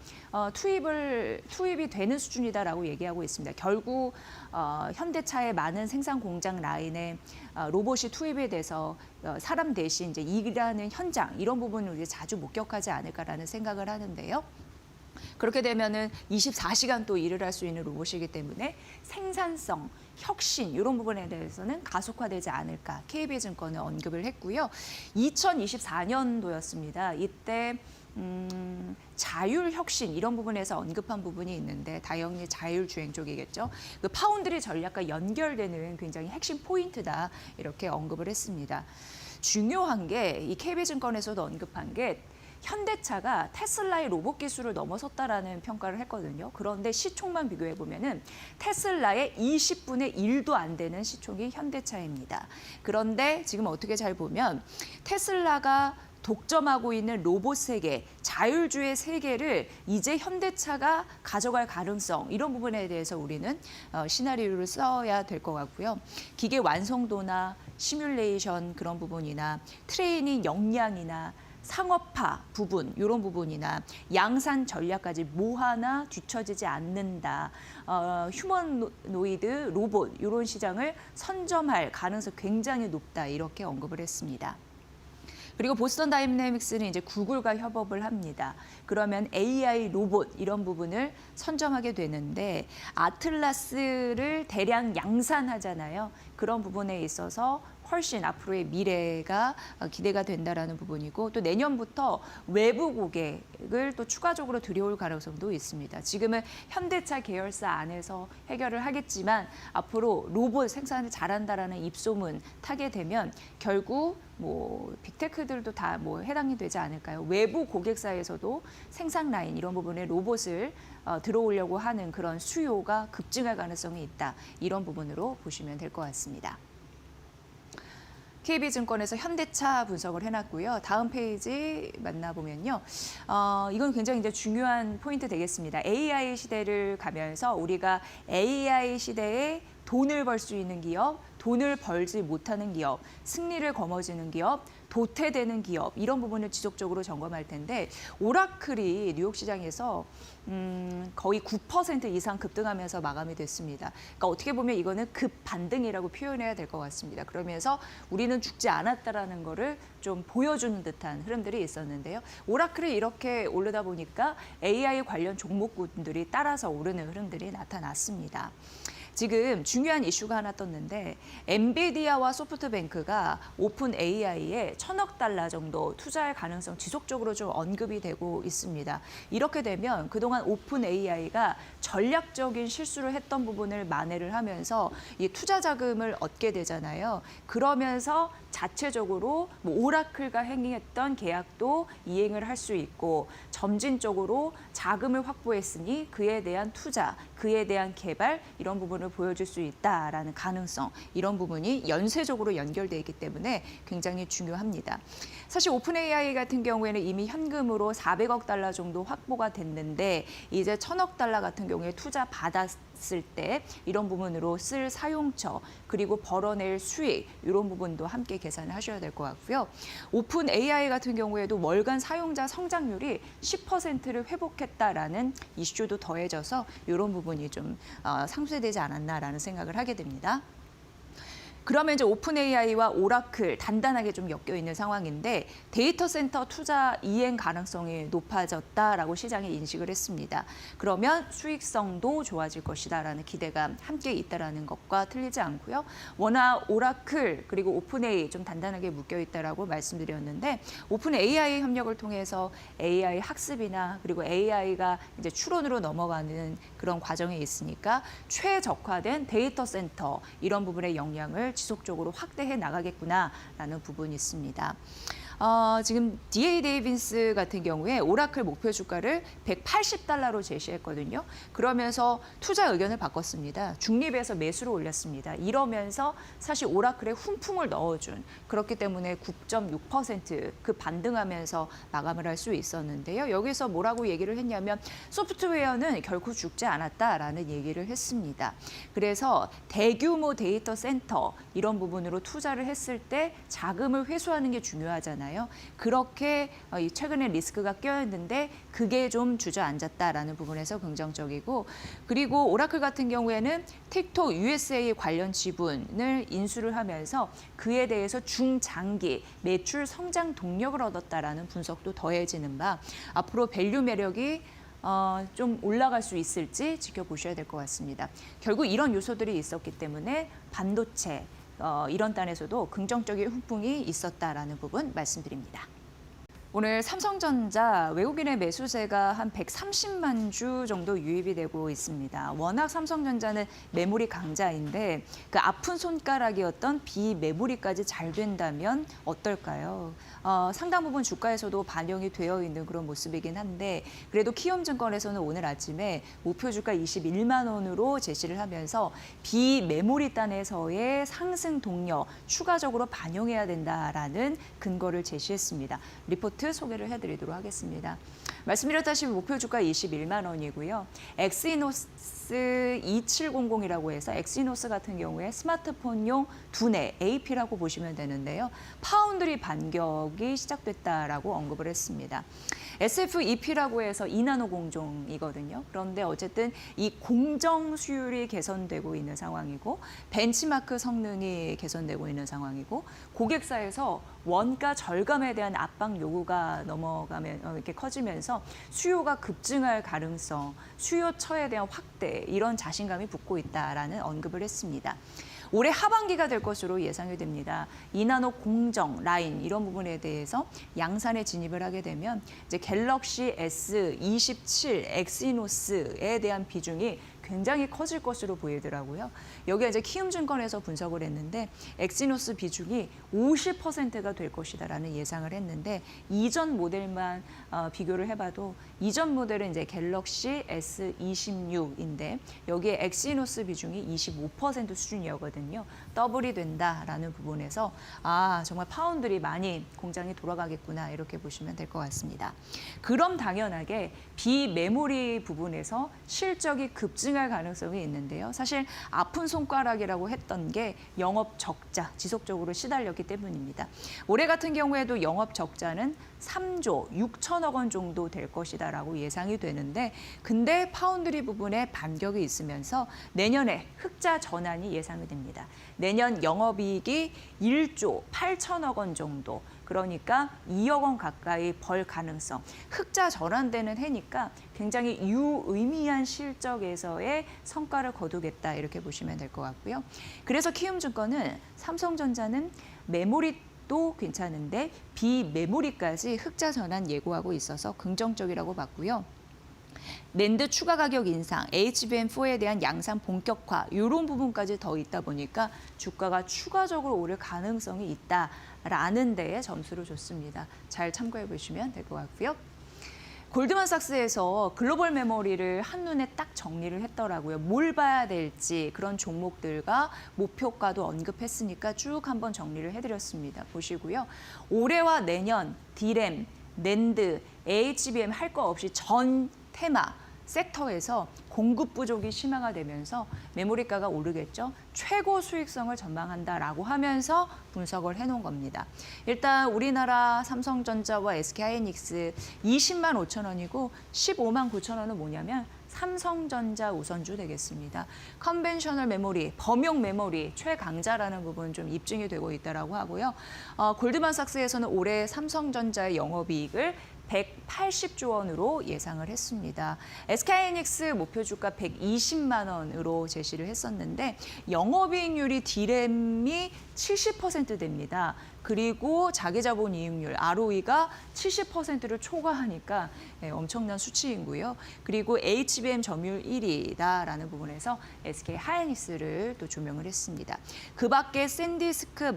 투입이 되는 수준이다라고 얘기하고 있습니다. 결국 현대차의 많은 생산 공장 라인에 로봇이 투입이 돼서 사람 대신 이제 일하는 현장 이런 부분을 이제 자주 목격하지 않을까라는 생각을 하는데요. 그렇게 되면은 24시간 또 일을 할 수 있는 로봇이기 때문에 생산성, 혁신 이런 부분에 대해서는 가속화되지 않을까 KB증권은 언급을 했고요. 2024년도였습니다. 이때 자율혁신 이런 부분에서 언급한 부분이 있는데 당연히 자율주행 쪽이겠죠. 그 파운드리 전략과 연결되는 굉장히 핵심 포인트다 이렇게 언급을 했습니다. 중요한 게 이 KB증권에서도 언급한 게 현대차가 테슬라의 로봇 기술을 넘어섰다라는 평가를 했거든요. 그런데 시총만 비교해 보면은 테슬라의 20분의 1도 안 되는 시총이 현대차입니다. 그런데 지금 어떻게 잘 보면 테슬라가 독점하고 있는 로봇 세계, 자율주의 세계를 이제 현대차가 가져갈 가능성 이런 부분에 대해서 우리는 시나리오를 써야 될 것 같고요. 기계 완성도나 시뮬레이션 그런 부분이나 트레이닝 역량이나 상업화 부분 이런 부분이나 양산 전략까지 뭐 하나 뒤처지지 않는다. 휴머노이드 로봇 이런 시장을 선점할 가능성이 굉장히 높다 이렇게 언급을 했습니다. 그리고 보스턴 다이내믹스는 이제 구글과 협업을 합니다. 그러면 AI 로봇 이런 부분을 선점하게 되는데 아틀라스를 대량 양산하잖아요. 그런 부분에 있어서 훨씬 앞으로의 미래가 기대가 된다라는 부분이고 또 내년부터 외부 고객을 또 추가적으로 들여올 가능성도 있습니다. 지금은 현대차 계열사 안에서 해결을 하겠지만 앞으로 로봇 생산을 잘한다라는 입소문 타게 되면 결국 뭐 빅테크들도 다 뭐 해당이 되지 않을까요? 외부 고객사에서도 생산 라인 이런 부분에 로봇을 들어오려고 하는 그런 수요가 급증할 가능성이 있다. 이런 부분으로 보시면 될 것 같습니다. KB증권에서 현대차 분석을 해놨고요. 다음 페이지 만나보면요. 이건 굉장히 이제 중요한 포인트 되겠습니다. AI 시대를 가면서 우리가 AI 시대에 돈을 벌 수 있는 기업, 돈을 벌지 못하는 기업, 승리를 거머쥐는 기업, 도태되는 기업 이런 부분을 지속적으로 점검할 텐데 오라클이 뉴욕 시장에서 거의 9% 이상 급등하면서 마감이 됐습니다. 그러니까 어떻게 보면 이거는 급반등이라고 표현해야 될 것 같습니다. 그러면서 우리는 죽지 않았다라는 거를 좀 보여주는 듯한 흐름들이 있었는데요. 오라클이 이렇게 오르다 보니까 AI 관련 종목군들이 따라서 오르는 흐름들이 나타났습니다. 지금 중요한 이슈가 하나 떴는데 엔비디아와 소프트뱅크가 오픈 AI에 1,000억 달러 정도 투자할 가능성 지속적으로 좀 언급이 되고 있습니다. 이렇게 되면 그동안 오픈 AI가 전략적인 실수를 했던 부분을 만회를 하면서 이 투자 자금을 얻게 되잖아요. 그러면서 자체적으로 오라클과 행했던 계약도 이행을 할 수 있고 점진적으로 자금을 확보했으니 그에 대한 투자, 그에 대한 개발 이런 부분을 보여줄 수 있다라는 가능성 이런 부분이 연쇄적으로 연결돼 있기 때문에 굉장히 중요합니다. 사실 오픈 AI 같은 경우에는 이미 현금으로 400억 달러 정도 확보가 됐는데 이제 1,000억 달러 같은 경우에 투자 받았을 때 이런 부분으로 쓸 사용처 그리고 벌어낼 수익 이런 부분도 함께 계산을 하셔야 될 것 같고요. 오픈 AI 같은 경우에도 월간 사용자 성장률이 10%를 회복했다라는 이슈도 더해져서 이런 부분이 좀 상쇄되지 않았나라는 생각을 하게 됩니다. 그러면 이제 오픈 AI와 오라클 단단하게 좀 엮여 있는 상황인데 데이터 센터 투자 이행 가능성이 높아졌다라고 시장이 인식을 했습니다. 그러면 수익성도 좋아질 것이다라는 기대가 함께 있다라는 것과 틀리지 않고요. 워낙 오라클 그리고 오픈 AI 좀 단단하게 묶여 있다라고 말씀드렸는데 오픈 AI 협력을 통해서 AI 학습이나 그리고 AI가 이제 추론으로 넘어가는 그런 과정이 있으니까 최적화된 데이터 센터 이런 부분의 역량을 지속적으로 확대해 나가겠구나라는 부분이 있습니다. 지금 DA 데이빈스 같은 경우에 오라클 목표 주가를 180달러로 제시했거든요. 그러면서 투자 의견을 바꿨습니다. 중립에서 매수를 올렸습니다. 이러면서 사실 오라클에 훈풍을 넣어준 그렇기 때문에 9.6% 반등하면서 마감을 할 수 있었는데요. 여기서 뭐라고 얘기를 했냐면 소프트웨어는 결코 죽지 않았다라는 얘기를 했습니다. 그래서 대규모 데이터 센터 이런 부분으로 투자를 했을 때 자금을 회수하는 게 중요하잖아요. 그렇게 최근에 리스크가 껴있는데 그게 좀 주저앉았다라는 부분에서 긍정적이고 그리고 오라클 같은 경우에는 틱톡 USA 관련 지분을 인수를 하면서 그에 대해서 중장기 매출 성장 동력을 얻었다라는 분석도 더해지는 바 앞으로 밸류 매력이 좀 올라갈 수 있을지 지켜보셔야 될 것 같습니다. 결국 이런 요소들이 있었기 때문에 반도체 이런 단에서도 긍정적인 훈풍이 있었다라는 부분 말씀드립니다. 오늘 삼성전자 외국인의 매수세가 한 130만 주 정도 유입이 되고 있습니다. 워낙 삼성전자는 메모리 강자인데 그 아픈 손가락이었던 비메모리까지 잘 된다면 어떨까요? 상당 부분 주가에서도 반영이 되어 있는 그런 모습이긴 한데 그래도 키움증권에서는 오늘 아침에 목표 주가 21만 원으로 제시를 하면서 비메모리 단에서의 상승 동력 추가적으로 반영해야 된다라는 근거를 제시했습니다. 리포트 소개를 해드리도록 하겠습니다. 말씀드렸다시피 목표 주가 21만 원이고요. 엑시노스 2700이라고 해서 엑시노스 같은 경우에 스마트폰용 두뇌 AP라고 보시면 되는데요. 파운드리 반격이 시작됐다라고 언급을 했습니다. SFEP라고 해서 2나노 공정이거든요. 그런데 어쨌든 이 공정 수율이 개선되고 있는 상황이고 벤치마크 성능이 개선되고 있는 상황이고 고객사에서 원가 절감에 대한 압박 요구가 넘어가면 이렇게 커지면서 수요가 급증할 가능성, 수요처에 대한 확대 이런 자신감이 붙고 있다라는 언급을 했습니다. 올해 하반기가 될 것으로 예상이 됩니다. 2나노 공정, 라인 이런 부분에 대해서 양산에 진입을 하게 되면 이제 갤럭시 S27 엑시노스에 대한 비중이 굉장히 커질 것으로 보이더라고요. 여기에 이제 키움증권에서 분석을 했는데 엑시노스 비중이 50%가 될 것이다라는 예상을 했는데 이전 모델만 비교를 해봐도 이전 모델은 이제 갤럭시 S26인데 여기에 엑시노스 비중이 25% 수준이었거든요. 더블이 된다라는 부분에서 정말 파운드리 많이 공장이 돌아가겠구나 이렇게 보시면 될 것 같습니다. 그럼 당연하게 비메모리 부분에서 실적이 급증할 가능성이 있는데요. 사실 아픈 손가락이라고 했던 게 영업 적자 지속적으로 시달렸기 때문입니다. 올해 같은 경우에도 영업 적자는 3조 6천억 원 정도 될 것이다라고 예상이 되는데 근데 파운드리 부분에 반격이 있으면서 내년에 흑자 전환이 예상이 됩니다. 내년 영업이익이 1조 8천억 원 정도 그러니까 2억 원 가까이 벌 가능성. 흑자 전환되는 해니까 굉장히 유의미한 실적에서의 성과를 거두겠다 이렇게 보시면 될 것 같고요. 그래서 키움증권은 삼성전자는 메모리도 괜찮은데 비메모리까지 흑자 전환 예고하고 있어서 긍정적이라고 봤고요. 낸드 추가 가격 인상, HBM4에 대한 양산 본격화 이런 부분까지 더 있다 보니까 주가가 추가적으로 오를 가능성이 있다라는 데에 점수를 줬습니다. 잘 참고해 보시면 될 것 같고요. 골드만삭스에서 글로벌 메모리를 한눈에 딱 정리를 했더라고요. 뭘 봐야 될지 그런 종목들과 목표가도 언급했으니까 쭉 한번 정리를 해드렸습니다. 보시고요. 올해와 내년 디램, 낸드, HBM 할 거 없이 전 테마 섹터에서 공급 부족이 심화가 되면서 메모리가가 오르겠죠. 최고 수익성을 전망한다라고 하면서 분석을 해놓은 겁니다. 일단 우리나라 삼성전자와 SK하이닉스 20만 5천 원이고 15만 9천 원은 뭐냐면 삼성전자 우선주 되겠습니다. 컨벤셔널 메모리, 범용 메모리 최강자라는 부분 좀 입증이 되고 있다라고 하고요. 골드만삭스에서는 올해 삼성전자의 영업이익을 180조 원으로 예상을 했습니다. SK하이닉스 목표 주가 120만 원으로 제시를 했었는데 영업이익률이 디램이 70% 됩니다. 그리고 자기자본 이익률, ROE가 70%를 초과하니까 엄청난 수치이고요. 그리고 HBM 점유율 1위다라는 부분에서 SK하이닉스를 또 조명을 했습니다. 그 밖에 샌디스크,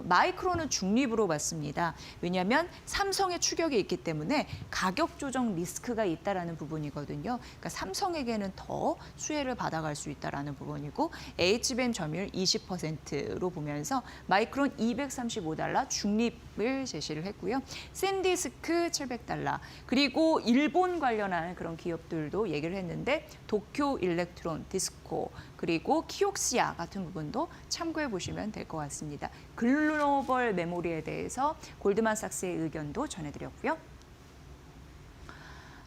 마이크론은 중립으로 봤습니다. 왜냐하면 삼성의 추격이 있기 때문에 가격 조정 리스크가 있다라는 부분이거든요. 그러니까 삼성에게는 더 수혜를 받아갈 수 있다라는 부분이고 HBM 점유율 20%로 보면서 마이크론 235달러 중립을 제시를 했고요. 샌디스크 700달러 그리고 일본 관련한 그런 기업들도 얘기를 했는데 도쿄 일렉트론, 디스코 그리고 키옥시아 같은 부분도 참고해 보시면 될 것 같습니다. 글로벌 메모리에 대해서 골드만삭스의 의견도 전해드렸고요.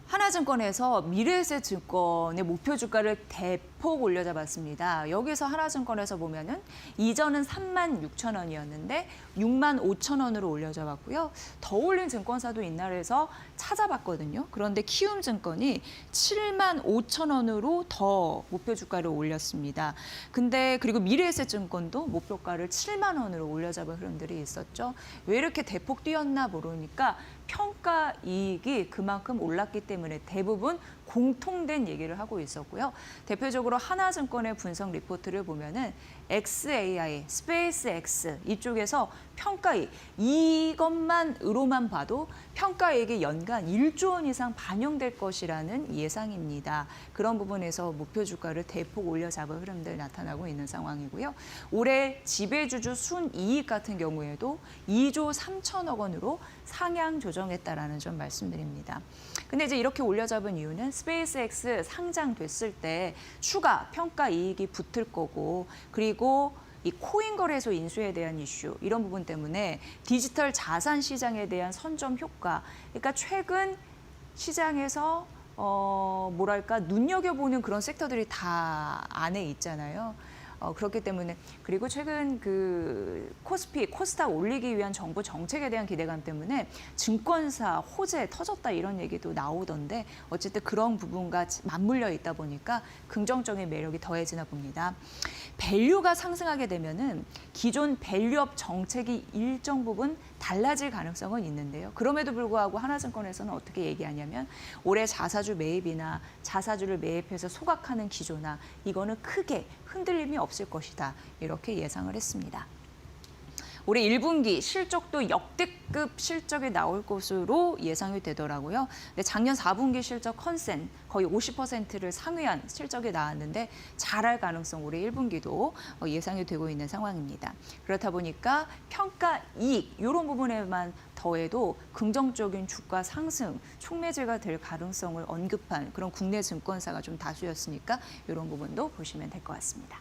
하나증권에서 미래에셋증권의 목표 주가를 대폭 올려잡았습니다. 여기서 하나증권에서 보면은 이전은 3만 6천 원이었는데 6만 5천 원으로 올려잡았고요. 더 올린 증권사도 있나 해서 찾아봤거든요. 그런데 키움증권이 7만 5천 원으로 더 목표 주가를 올렸습니다. 근데 그리고 미래에셋증권도 목표가를 7만 원으로 올려잡은 흐름들이 있었죠. 왜 이렇게 대폭 뛰었나 모르니까 평가 이익이 그만큼 올랐기 때문에 대부분 공통된 얘기를 하고 있었고요. 대표적으로 하나증권의 분석 리포트를 보면은 XAI, 스페이스X 이쪽에서 평가이익 이것만으로만 봐도 평가이익이 연간 1조 원 이상 반영될 것이라는 예상입니다. 그런 부분에서 목표 주가를 대폭 올려잡은 흐름들 나타나고 있는 상황이고요. 올해 지배주주 순이익 같은 경우에도 2조 3천억 원으로 상향 조정했다라는 점 말씀드립니다. 근데 이제 이렇게 올려잡은 이유는 스페이스X 상장됐을 때 추가 평가 이익이 붙을 거고 그리고 이 코인 거래소 인수에 대한 이슈 이런 부분 때문에 디지털 자산 시장에 대한 선점 효과 그러니까 최근 시장에서 뭐랄까 눈여겨보는 그런 섹터들이 다 안에 있잖아요. 그렇기 때문에 그리고 최근 그 코스닥 올리기 위한 정부 정책에 대한 기대감 때문에 증권사 호재 터졌다 이런 얘기도 나오던데 어쨌든 그런 부분과 맞물려 있다 보니까 긍정적인 매력이 더해지나 봅니다. 밸류가 상승하게 되면은 기존 밸류업 정책이 일정 부분 달라질 가능성은 있는데요. 그럼에도 불구하고 하나증권에서는 어떻게 얘기하냐면 올해 자사주 매입이나 자사주를 매입해서 소각하는 기조나 이거는 크게 흔들림이 없을 것이다. 이렇게 예상을 했습니다. 올해 1분기 실적도 역대급 실적이 나올 것으로 예상이 되더라고요. 근데 작년 4분기 실적 컨센 거의 50%를 상회한 실적이 나왔는데 잘할 가능성 올해 1분기도 예상이 되고 있는 상황입니다. 그렇다 보니까 평가 이익 이런 부분에만 더해도 긍정적인 주가 상승, 촉매제가 될 가능성을 언급한 그런 국내 증권사가 좀 다수였으니까 이런 부분도 보시면 될 것 같습니다.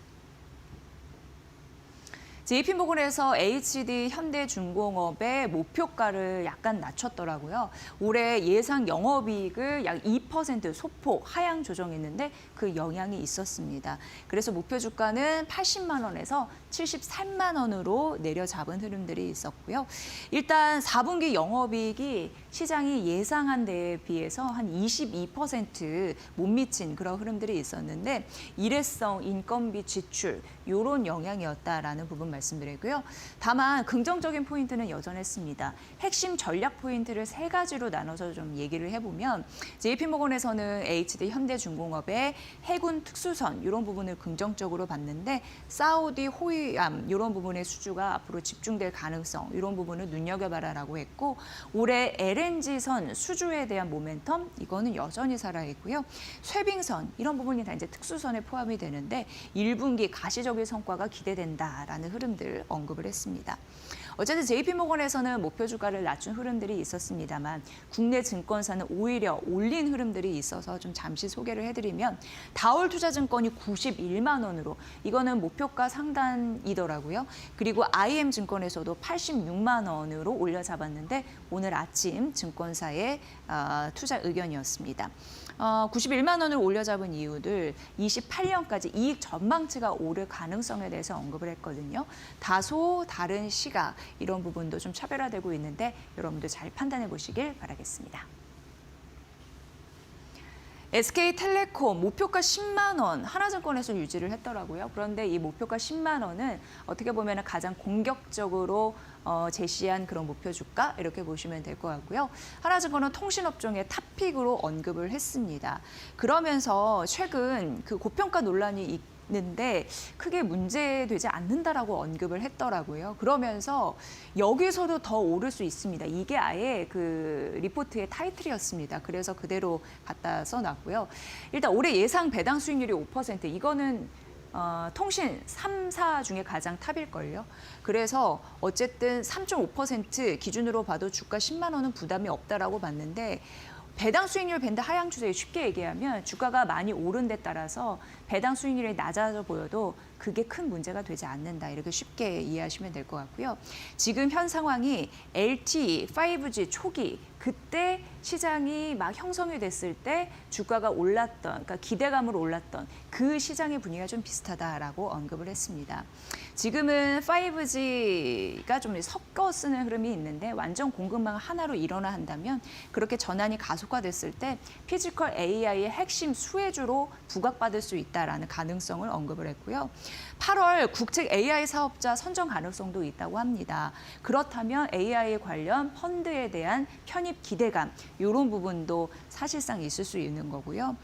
JP모건에서 HD 현대중공업의 목표가를 약간 낮췄더라고요. 올해 예상 영업이익을 약 2% 소폭 하향 조정했는데 그 영향이 있었습니다. 그래서 목표 주가는 80만 원에서 73만 원으로 내려잡은 흐름들이 있었고요. 일단 4분기 영업이익이 시장이 예상한 데에 비해서 한 22% 못 미친 그런 흐름들이 있었는데 일회성 인건비 지출 이런 영향이었다라는 부분 말씀드리고요. 다만 긍정적인 포인트는 여전했습니다. 핵심 전략 포인트를 세 가지로 나눠서 좀 얘기를 해보면 JP모건에서는 HD 현대중공업의 해군 특수선 이런 부분을 긍정적으로 봤는데 사우디 호위함 이런 부분의 수주가 앞으로 집중될 가능성 이런 부분을 눈여겨봐라라고 했고 올해 LNG선 수주에 대한 모멘텀 이거는 여전히 살아있고요. 쇠빙선 이런 부분이 다 이제 특수선에 포함이 되는데 1분기 가시적인 성과가 기대된다라는 흐름들 언급을 했습니다. 어쨌든 JP모건에서는 목표 주가를 낮춘 흐름들이 있었습니다만 국내 증권사는 오히려 올린 흐름들이 있어서 좀 잠시 소개를 해드리면 다올투자증권이 91만 원으로 이거는 목표가 상단이더라고요. 그리고 IM증권에서도 86만 원으로 올려잡았는데 오늘 아침 증권사의 투자 의견이었습니다. 91만 원을 올려잡은 이유들 28년까지 이익 전망치가 오를 가능성에 대해서 언급을 했거든요. 다소 다른 시각 이런 부분도 좀 차별화되고 있는데 여러분들 잘 판단해 보시길 바라겠습니다. SK텔레콤 목표가 10만 원 하나증권에서 유지를 했더라고요. 그런데 이 목표가 10만 원은 어떻게 보면 가장 공격적으로 제시한 그런 목표 주가 이렇게 보시면 될 것 같고요. 하나증권은 통신업종의 탑픽으로 언급을 했습니다. 그러면서 최근 그 고평가 논란이 있는데 크게 문제되지 않는다라고 언급을 했더라고요. 그러면서 여기서도 더 오를 수 있습니다. 이게 아예 그 리포트의 타이틀이었습니다. 그래서 그대로 갖다 써놨고요. 일단 올해 예상 배당 수익률이 5% 이거는 통신 3사 중에 가장 탑일걸요. 그래서 어쨌든 3.5% 기준으로 봐도 주가 10만 원은 부담이 없다라고 봤는데 배당 수익률 밴드 하향 추세 쉽게 얘기하면 주가가 많이 오른 데 따라서 배당 수익률이 낮아져 보여도 그게 큰 문제가 되지 않는다. 이렇게 쉽게 이해하시면 될 것 같고요. 지금 현 상황이 LTE, 5G 초기 그때 시장이 막 형성이 됐을 때 주가가 올랐던, 그러니까 기대감으로 올랐던 그 시장의 분위기가 좀 비슷하다라고 언급을 했습니다. 지금은 5G가 좀 섞어 쓰는 흐름이 있는데 완전 공급망 하나로 일어나 한다면 그렇게 전환이 가속화됐을 때 피지컬 AI의 핵심 수혜주로 부각받을 수 있다라는 가능성을 언급을 했고요. 8월 국책 AI 사업자 선정 가능성도 있다고 합니다. 그렇다면 AI 관련 펀드에 대한 편입 기대감 이런 부분도 사실상 있을 수 있는 거고요.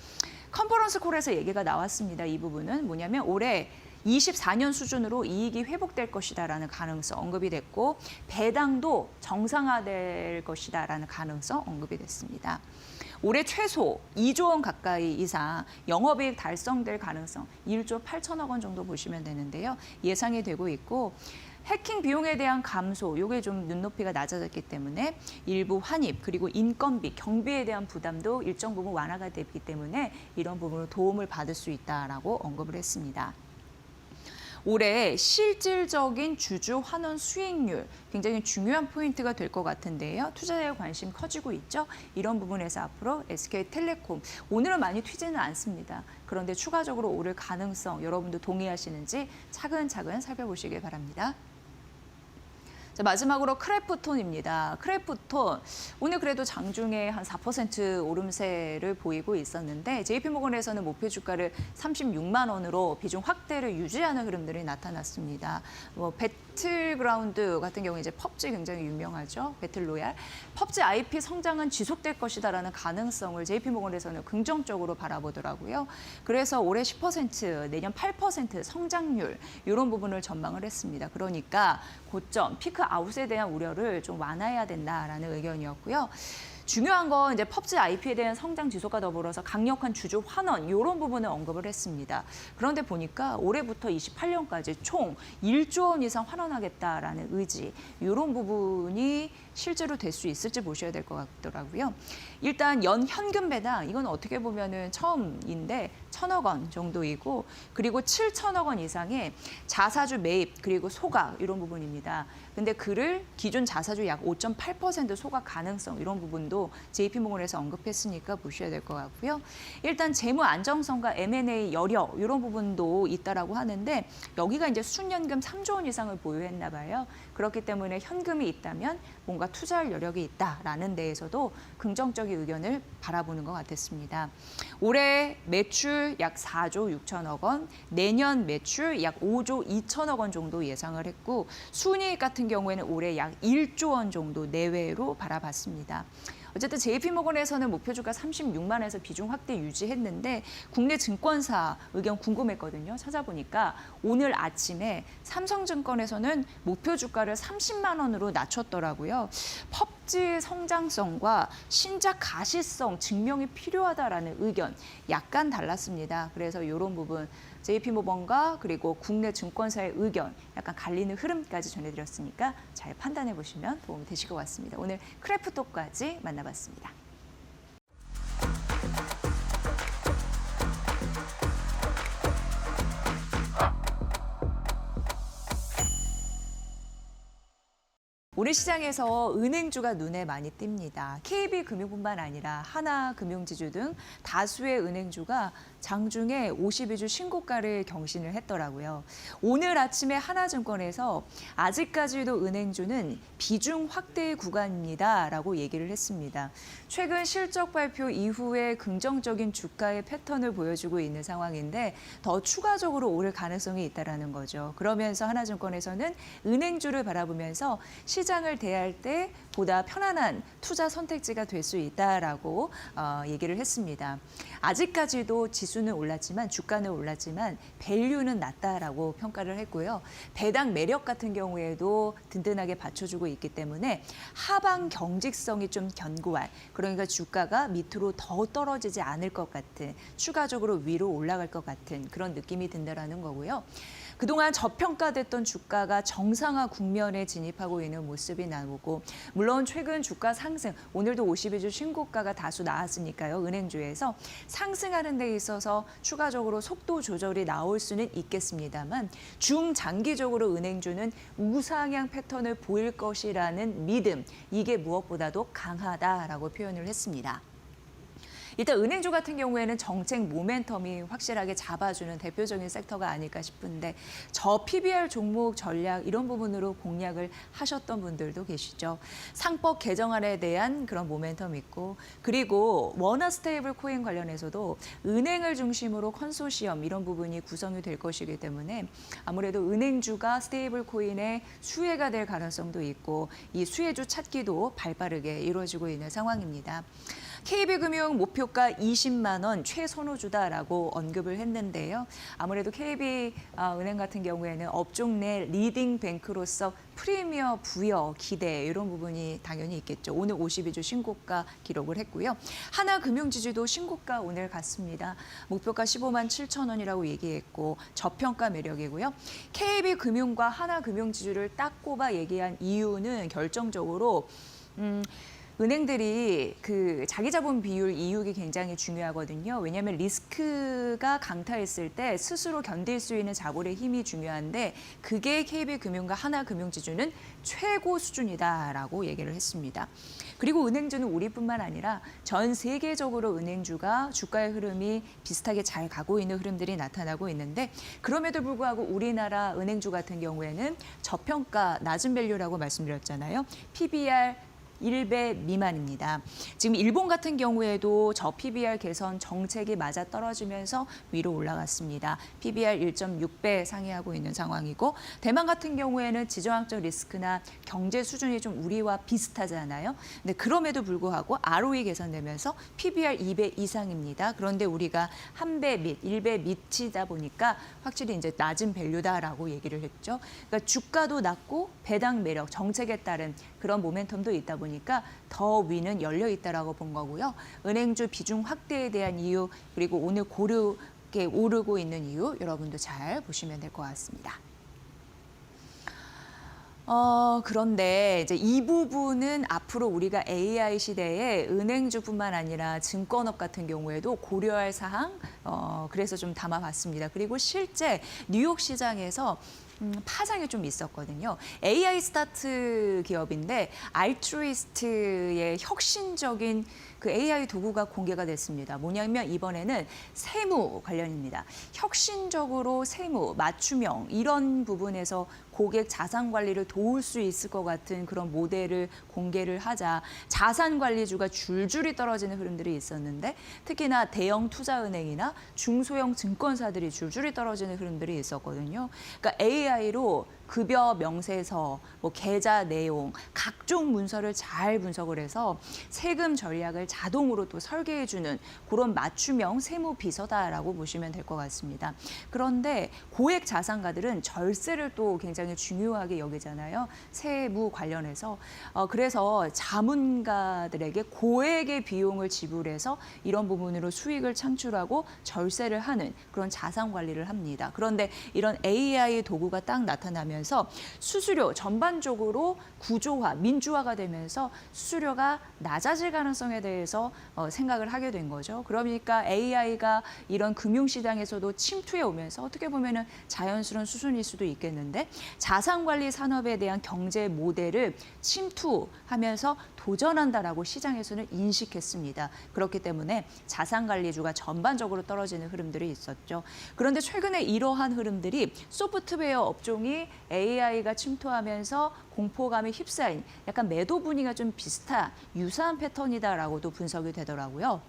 컨퍼런스 콜에서 얘기가 나왔습니다. 이 부분은 뭐냐면 올해 24년 수준으로 이익이 회복될 것이다라는 가능성 언급이 됐고 배당도 정상화될 것이다라는 가능성 언급이 됐습니다. 올해 최소 2조 원 가까이 이상 영업이익 달성될 가능성 1조 8천억 원 정도 보시면 되는데요. 예상이 되고 있고 해킹 비용에 대한 감소, 이게 좀 눈높이가 낮아졌기 때문에 일부 환입 그리고 인건비, 경비에 대한 부담도 일정 부분 완화가 되기 때문에 이런 부분으로 도움을 받을 수 있다라고 언급을 했습니다. 올해 실질적인 주주 환원 수익률 굉장히 중요한 포인트가 될 것 같은데요. 투자자의 관심 커지고 있죠. 이런 부분에서 앞으로 SK텔레콤 오늘은 많이 튀지는 않습니다. 그런데 추가적으로 오를 가능성 여러분도 동의하시는지 차근차근 살펴보시길 바랍니다. 자, 마지막으로 크래프톤입니다. 크래프톤 오늘 그래도 장중에 한 4% 오름세를 보이고 있었는데 JP모건에서는 목표 주가를 36만 원으로 비중 확대를 유지하는 흐름들이 나타났습니다. 배틀그라운드 같은 경우에 이제 펍지 굉장히 유명하죠. 배틀로얄. 펍지 IP 성장은 지속될 것이다라는 가능성을 JP모건에서는 긍정적으로 바라보더라고요. 그래서 올해 10%, 내년 8% 성장률 이런 부분을 전망을 했습니다. 그러니까 고점, 피크 아웃에 대한 우려를 좀 완화해야 된다라는 의견이었고요. 중요한 건 이제 펍지 IP에 대한 성장 지속과 더불어서 강력한 주주 환원 이런 부분을 언급을 했습니다. 그런데 보니까 올해부터 28년까지 총 1조 원 이상 환원하겠다라는 의지 이런 부분이 실제로 될 수 있을지 보셔야 될 것 같더라고요. 일단 연 현금 배당 이건 어떻게 보면은 처음인데 1,000억 원 정도이고 그리고 7천억 원 이상의 자사주 매입 그리고 소각 이런 부분입니다. 근데 그를 기존 자사주 약 5.8% 소각 가능성 이런 부분도 JP모건에서 언급했으니까 보셔야 될 것 같고요. 일단 재무 안정성과 M&A 여력 이런 부분도 있다라고 하는데 여기가 이제 순연금 3조 원 이상을 보유했나 봐요. 그렇기 때문에 현금이 있다면 뭔가 투자할 여력이 있다라는 데에서도 긍정적인 의견을 바라보는 것 같았습니다. 올해 매출 약 4조 6천억 원, 내년 매출 약 5조 2천억 원 정도 예상을 했고 순이익 같은 경우에는 올해 약 1조 원 정도 내외로 바라봤습니다. 어쨌든 JP모건에서는 목표 주가 36만에서 비중 확대 유지했는데 국내 증권사 의견 궁금했거든요. 찾아보니까 오늘 아침에 삼성증권에서는 목표 주가를 30만 원으로 낮췄더라고요. 펍지 성장성과 신작 가시성 증명이 필요하다라는 의견 약간 달랐습니다. 그래서 이런 부분 JP모건과 그리고 국내 증권사의 의견 약간 갈리는 흐름까지 전해드렸으니까 잘 판단해 보시면 도움이 되실 것 같습니다. 오늘 크래프톡까지 만나봤습니다. 우리 시장에서 은행주가 눈에 많이 띕니다. KB금융뿐만 아니라 하나금융지주 등 다수의 은행주가 장중에 52주 신고가를 경신을 했더라고요. 오늘 아침에 하나증권에서 아직까지도 은행주는 비중 확대 구간입니다라고 얘기를 했습니다. 최근 실적 발표 이후에 긍정적인 주가의 패턴을 보여주고 있는 상황인데 더 추가적으로 오를 가능성이 있다는 거죠. 그러면서 하나증권에서는 은행주를 바라보면서 시장을 대할 때 보다 편안한 투자 선택지가 될 수 있다라고 얘기를 했습니다. 아직까지도 지수는 올랐지만 주가는 올랐지만 밸류는 낮다라고 평가를 했고요. 배당 매력 같은 경우에도 든든하게 받쳐주고 있기 때문에 하방 경직성이 좀 견고한 그러니까 주가가 밑으로 더 떨어지지 않을 것 같은 추가적으로 위로 올라갈 것 같은 그런 느낌이 든다라는 거고요. 그동안 저평가됐던 주가가 정상화 국면에 진입하고 있는 모습이 나오고 물론 최근 주가 상승, 오늘도 52주 신고가가 다수 나왔으니까요. 은행주에서 상승하는 데 있어서 추가적으로 속도 조절이 나올 수는 있겠습니다만 중장기적으로 은행주는 우상향 패턴을 보일 것이라는 믿음, 이게 무엇보다도 강하다라고 표현을 했습니다. 일단 은행주 같은 경우에는 정책 모멘텀이 확실하게 잡아주는 대표적인 섹터가 아닐까 싶은데 저 PBR 종목 전략 이런 부분으로 공략을 하셨던 분들도 계시죠. 상법 개정안에 대한 그런 모멘텀이 있고 그리고 원화 스테이블 코인 관련해서도 은행을 중심으로 컨소시엄 이런 부분이 구성이 될 것이기 때문에 아무래도 은행주가 스테이블 코인의 수혜가 될 가능성도 있고 이 수혜주 찾기도 발빠르게 이루어지고 있는 상황입니다. KB금융 목표가 20만 원 최선호주다라고 언급을 했는데요. 아무래도 KB은행 같은 경우에는 업종 내 리딩 뱅크로서 프리미어 부여 기대 이런 부분이 당연히 있겠죠. 오늘 52주 신고가 기록을 했고요. 하나금융지주도 신고가 오늘 갔습니다. 목표가 15만 7천 원이라고 얘기했고 저평가 매력이고요. KB금융과 하나금융지주를 딱 꼽아 얘기한 이유는 결정적으로 은행들이 그 자기 자본 비율 이익이 굉장히 중요하거든요. 왜냐하면 리스크가 강타했을 때 스스로 견딜 수 있는 자본의 힘이 중요한데 그게 KB금융과 하나금융지주는 최고 수준이다라고 얘기를 했습니다. 그리고 은행주는 우리뿐만 아니라 전 세계적으로 은행주가 주가의 흐름이 비슷하게 잘 가고 있는 흐름들이 나타나고 있는데 그럼에도 불구하고 우리나라 은행주 같은 경우에는 저평가 낮은 밸류라고 말씀드렸잖아요. PBR 1배 미만입니다. 지금 일본 같은 경우에도 저 PBR 개선 정책이 맞아 떨어지면서 위로 올라갔습니다. PBR 1.6배 상회하고 있는 상황이고 대만 같은 경우에는 지정학적 리스크나 경제 수준이 좀 우리와 비슷하잖아요. 근데 그럼에도 불구하고 ROE 개선되면서 PBR 2배 이상입니다. 그런데 우리가 1배 밑, 1배 밑이다 보니까 확실히 이제 낮은 밸류다라고 얘기를 했죠. 그러니까 주가도 낮고 배당 매력, 정책에 따른 그런 모멘텀도 있다 보니까 보니까 더 위는 열려 있다라고 본 거고요. 은행주 비중 확대에 대한 이유 그리고 오늘 고르게 오르고 있는 이유 여러분도 잘 보시면 될 것 같습니다. 그런데 이제 이 부분은 앞으로 우리가 AI 시대에 은행주뿐만 아니라 증권업 같은 경우에도 고려할 사항, 그래서 좀 담아봤습니다. 그리고 실제 뉴욕 시장에서 파장이 좀 있었거든요. AI 스타트 기업인데 알트루이스트의 혁신적인 그 AI 도구가 공개가 됐습니다. 뭐냐면 이번에는 세무 관련입니다. 혁신적으로 세무, 맞춤형 이런 부분에서 고객 자산 관리를 도울 수 있을 것 같은 그런 모델을 공개를 하자 자산 관리주가 줄줄이 떨어지는 흐름들이 있었는데 특히나 대형 투자은행이나 중소형 증권사들이 줄줄이 떨어지는 흐름들이 있었거든요. 그러니까 AI로 급여 명세서, 뭐 계좌 내용, 각종 문서를 잘 분석을 해서 세금 전략을 자동으로 또 설계해주는 그런 맞춤형 세무 비서다라고 보시면 될 것 같습니다. 그런데 고액 자산가들은 절세를 또 굉장히 중요하게 여기잖아요. 세무 관련해서. 그래서 자문가들에게 고액의 비용을 지불해서 이런 부분으로 수익을 창출하고 절세를 하는 그런 자산 관리를 합니다. 그런데 이런 AI 도구가 딱 나타나면서 수수료 전반적으로 구조화, 민주화가 되면서 수수료가 낮아질 가능성에 대해서 생각을 하게 된 거죠. 그러니까 AI가 이런 금융시장에서도 침투해 오면서 어떻게 보면은 자연스러운 수순일 수도 있겠는데 자산관리 산업에 대한 경제 모델을 침투하면서 도전한다라고 시장에서는 인식했습니다. 그렇기 때문에 자산관리주가 전반적으로 떨어지는 흐름들이 있었죠. 그런데 최근에 이러한 흐름들이 소프트웨어 업종이 AI가 침투하면서 공포감에 휩싸인 약간 매도 분위기가 좀 유사한 패턴이다라고도 분석이 되더라고요.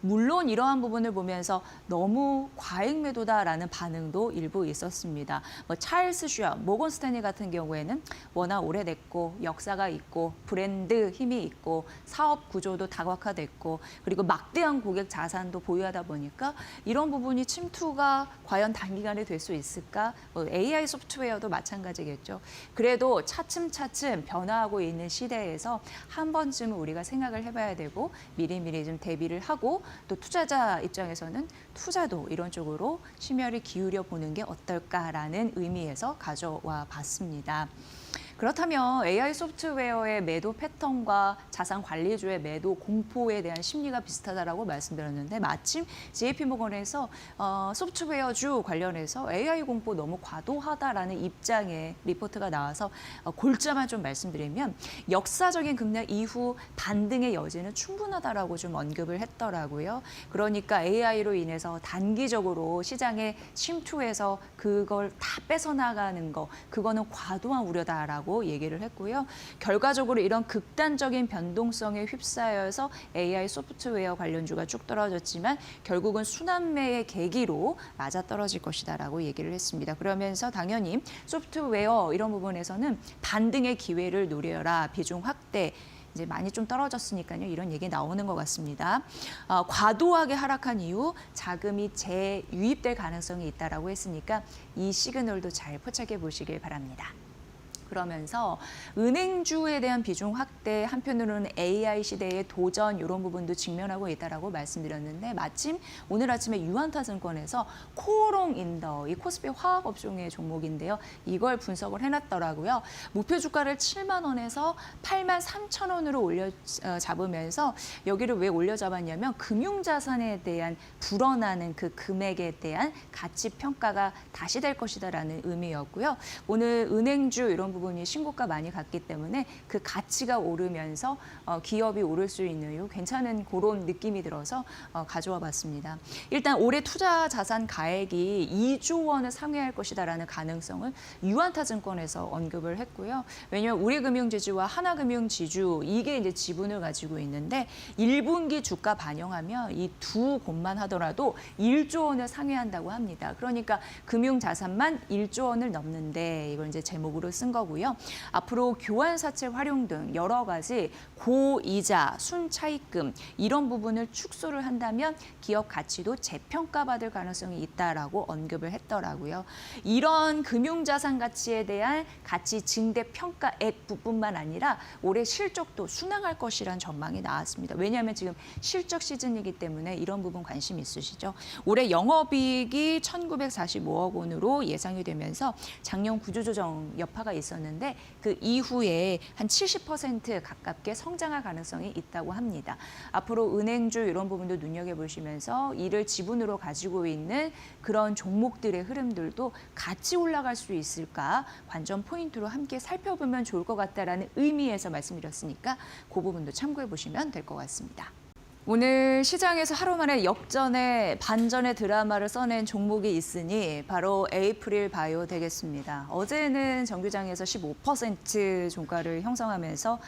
물론 이러한 부분을 보면서 너무 과잉 매도다라는 반응도 일부 있었습니다. 찰스 슈왑, 모건 스탠리 같은 경우에는 워낙 오래됐고 역사가 있고 브랜드 힘이 있고 사업 구조도 다각화됐고 그리고 막대한 고객 자산도 보유하다 보니까 이런 부분이 침투가 과연 단기간에 될 수 있을까? AI 소프트웨어도 마찬가지겠죠. 그래도 차츰차츰 변화하고 있는 시대에서 한 번쯤은 우리가 생각을 해봐야 되고 미리미리 좀 대비를 하고 또 투자자 입장에서는 투자도 이런 쪽으로 심혈을 기울여 보는 게 어떨까라는 의미에서 가져와 봤습니다. 그렇다면 AI 소프트웨어의 매도 패턴과 자산 관리주의 매도 공포에 대한 심리가 비슷하다라고 말씀드렸는데 마침 JP모건에서 소프트웨어주 관련해서 AI 공포 너무 과도하다라는 입장의 리포트가 나와서 골자만 좀 말씀드리면 역사적인 급락 이후 반등의 여지는 충분하다라고 좀 언급을 했더라고요. 그러니까 AI로 인해서 단기적으로 시장에 침투해서 그걸 다 뺏어나가는 거 그거는 과도한 우려다라고 얘기를 했고요. 결과적으로 이런 극단적인 변동성에 휩싸여서 AI 소프트웨어 관련주가 쭉 떨어졌지만 결국은 순환매의 계기로 맞아떨어질 것이다라고 얘기를 했습니다. 그러면서 당연히 소프트웨어 이런 부분에서는 반등의 기회를 노려라. 비중 확대. 이제 많이 좀 떨어졌으니까요. 이런 얘기 나오는 것 같습니다. 과도하게 하락한 이후 자금이 재유입될 가능성이 있다라고 했으니까 이 시그널도 잘 포착해 보시길 바랍니다. 그러면서 은행주에 대한 비중 확대, 한편으로는 AI 시대의 도전 이런 부분도 직면하고 있다라고 말씀드렸는데 마침 오늘 아침에 유한타증권에서 코오롱 인더, 이 코스피 화학 업종의 종목인데요. 이걸 분석을 해놨더라고요. 목표 주가를 7만 원에서 8만 3천 원으로 올려 잡으면서 여기를 왜 올려 잡았냐면 금융자산에 대한 불어나는 그 금액에 대한 가치 평가가 다시 될 것이다라는 의미였고요. 오늘 은행주 이런 부분이 신고가 많이 갔기 때문에 그 가치가 오르면서 기업이 오를 수 있는 괜찮은 그런 느낌이 들어서 가져와 봤습니다. 일단 올해 투자 자산 가액이 2조 원을 상회할 것이다라는 가능성을 유한타증권에서 언급을 했고요. 왜냐하면 우리금융지주와 하나금융지주 이게 이제 지분을 가지고 있는데 1분기 주가 반영하면 이 두 곳만 하더라도 1조 원을 상회한다고 합니다. 그러니까 금융자산만 1조 원을 넘는데 이걸 이제 제목으로 쓴 거고. 거고요. 앞으로 교환사채 활용 등 여러 가지 고이자, 순차입금 이런 부분을 축소를 한다면 기업 가치도 재평가받을 가능성이 있다라고 언급을 했더라고요. 이런 금융자산 가치에 대한 가치 증대 평가액 부분만 아니라 올해 실적도 순항할 것이란 전망이 나왔습니다. 왜냐하면 지금 실적 시즌이기 때문에 이런 부분 관심 있으시죠? 올해 영업이익이 1,945억 원으로 예상이 되면서 작년 구조조정 여파가 있었는데 그 이후에 한 70% 가깝게 성장할 가능성이 있다고 합니다. 앞으로 은행주 이런 부분도 눈여겨보시면서 이를 지분으로 가지고 있는 그런 종목들의 흐름들도 같이 올라갈 수 있을까 관전 포인트로 함께 살펴보면 좋을 것 같다라는 의미에서 말씀드렸으니까 그 부분도 참고해 보시면 될 것 같습니다. 오늘 시장에서 하루 만에 역전의 반전의 드라마를 써낸 종목이 있으니 바로 에이프릴 바이오 되겠습니다. 어제는 정규장에서 15% 종가를 형성하면서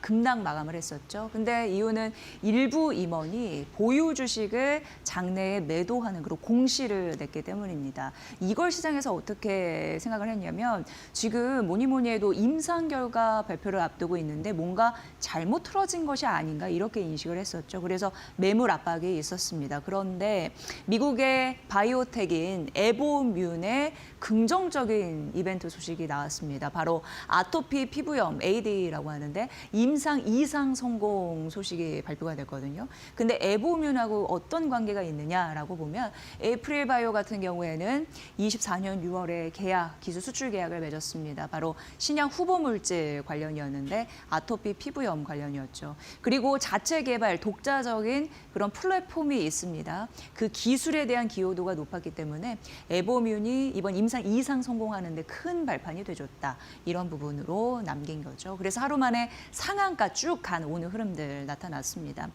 급락 마감을 했었죠. 근데 이유는 일부 임원이 보유 주식을 장내에 매도하는 그런 공시를 냈기 때문입니다. 이걸 시장에서 어떻게 생각을 했냐면 지금 뭐니 해도 임상 결과 발표를 앞두고 있는데 뭔가 잘못 틀어진 것이 아닌가 이렇게 인식을 했었죠. 그래서 매물 압박이 있었습니다. 그런데 미국의 바이오텍인 에보뮤의 긍정적인 이벤트 소식이 나왔습니다. 바로 아토피 피부염 AD라고 하는데 임상 2상 성공 소식이 발표가 됐거든요. 근데 에보뮤하고 어떤 관계가 있느냐라고 보면 에이프릴 바이오 같은 경우에는 24년 6월에 기술 수출 계약을 맺었습니다. 바로 신약 후보 물질 관련이었는데 아토피 피부염 관련이었죠. 그리고 자체 개발 독자적인 그런 플랫폼이 있습니다. 그 기술에 대한 기여도가 높았기 때문에 에보뮤이 이번 임상 2상 성공하는데 큰 발판이 돼줬다. 이런 부분으로 남긴 거죠. 그래서 하루 만에 상한가 쭉 간 오늘 흐름들 나타났습니다.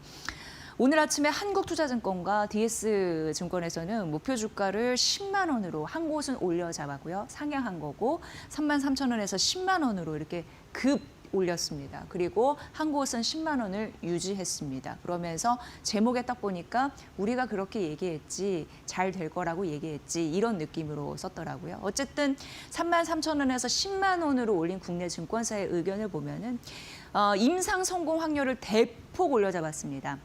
오늘 아침에 한국투자증권과 DS증권에서는 목표 주가를 10만 원으로 한 곳은 올려 잡았고요. 상향한 거고 33,000원에서 10만 원으로 이렇게 급 올렸습니다. 그리고 한 곳은 10만 원을 유지했습니다. 그러면서 제목에 딱 보니까 우리가 그렇게 얘기했지, 잘 될 거라고 얘기했지 이런 느낌으로 썼더라고요. 어쨌든 33,000원에서 10만 원으로 올린 국내 증권사의 의견을 보면은 임상 성공 확률을 대폭 올려잡았습니다.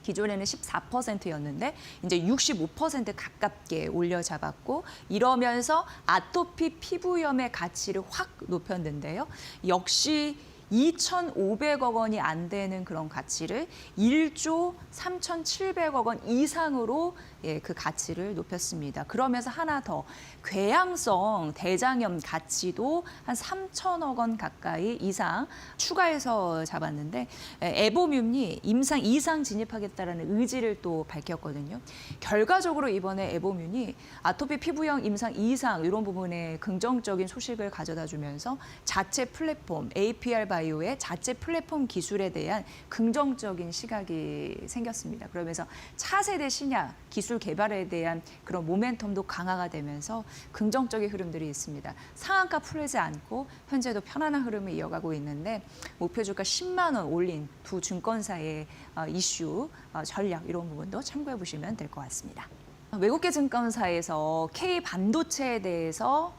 기존에는 14%였는데 이제 65% 가깝게 올려잡았고 이러면서 아토피 피부염의 가치를 확 높였는데요. 역시 2,500억 원이 안 되는 그런 가치를 1조 3,700억 원 이상으로 그 가치를 높였습니다. 그러면서 하나 더 궤양성 대장염 가치도 한 3,000억 원 가까이 이상 추가해서 잡았는데 에보뮤이 임상 2상 진입하겠다라는 의지를 또 밝혔거든요. 결과적으로 이번에 에보뮤이 아토피 피부염 임상 2상 이런 부분에 긍정적인 소식을 가져다 주면서 자체 플랫폼 APR 바이오의 자체 플랫폼 기술에 대한 긍정적인 시각이 생겼습니다. 그러면서 차세대 신약 기술 개발에 대한 그런 모멘텀도 강화가 되면서 긍정적인 흐름들이 있습니다. 상한가 풀리지 않고 현재도 편안한 흐름을 이어가고 있는데 목표 주가 10만 원 올린 두 증권사의 이슈, 전략 이런 부분도 참고해 보시면 될 것 같습니다. 외국계 증권사에서 K 반도체에 대해서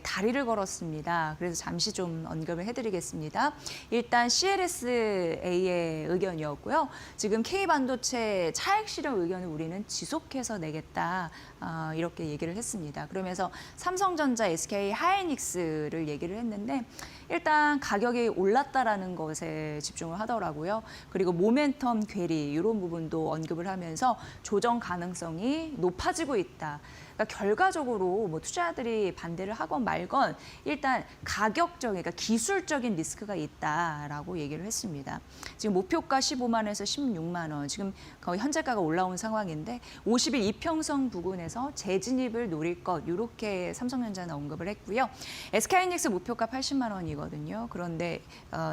다리를 걸었습니다. 그래서 잠시 좀 언급을 해드리겠습니다. 일단 CLSA의 의견이었고요. 지금 K반도체 차익 실현 의견을 우리는 지속해서 내겠다. 이렇게 얘기를 했습니다. 그러면서 삼성전자, SK 하이닉스를 얘기를 했는데 일단 가격이 올랐다라는 것에 집중을 하더라고요. 그리고 모멘텀 괴리 이런 부분도 언급을 하면서 조정 가능성이 높아지고 있다. 그러니까 결과적으로 뭐 투자자들이 반대를 하건 말건 일단 가격적인, 그러니까 기술적인 리스크가 있다라고 얘기를 했습니다. 지금 목표가 15만 원에서 16만 원, 지금 거의 현재가가 올라온 상황인데 50일 이평선 부근에서 재진입을 노릴 것 이렇게 삼성전자는 언급을 했고요. SK하이닉스 목표가 80만 원이고 원이거든요. 그런데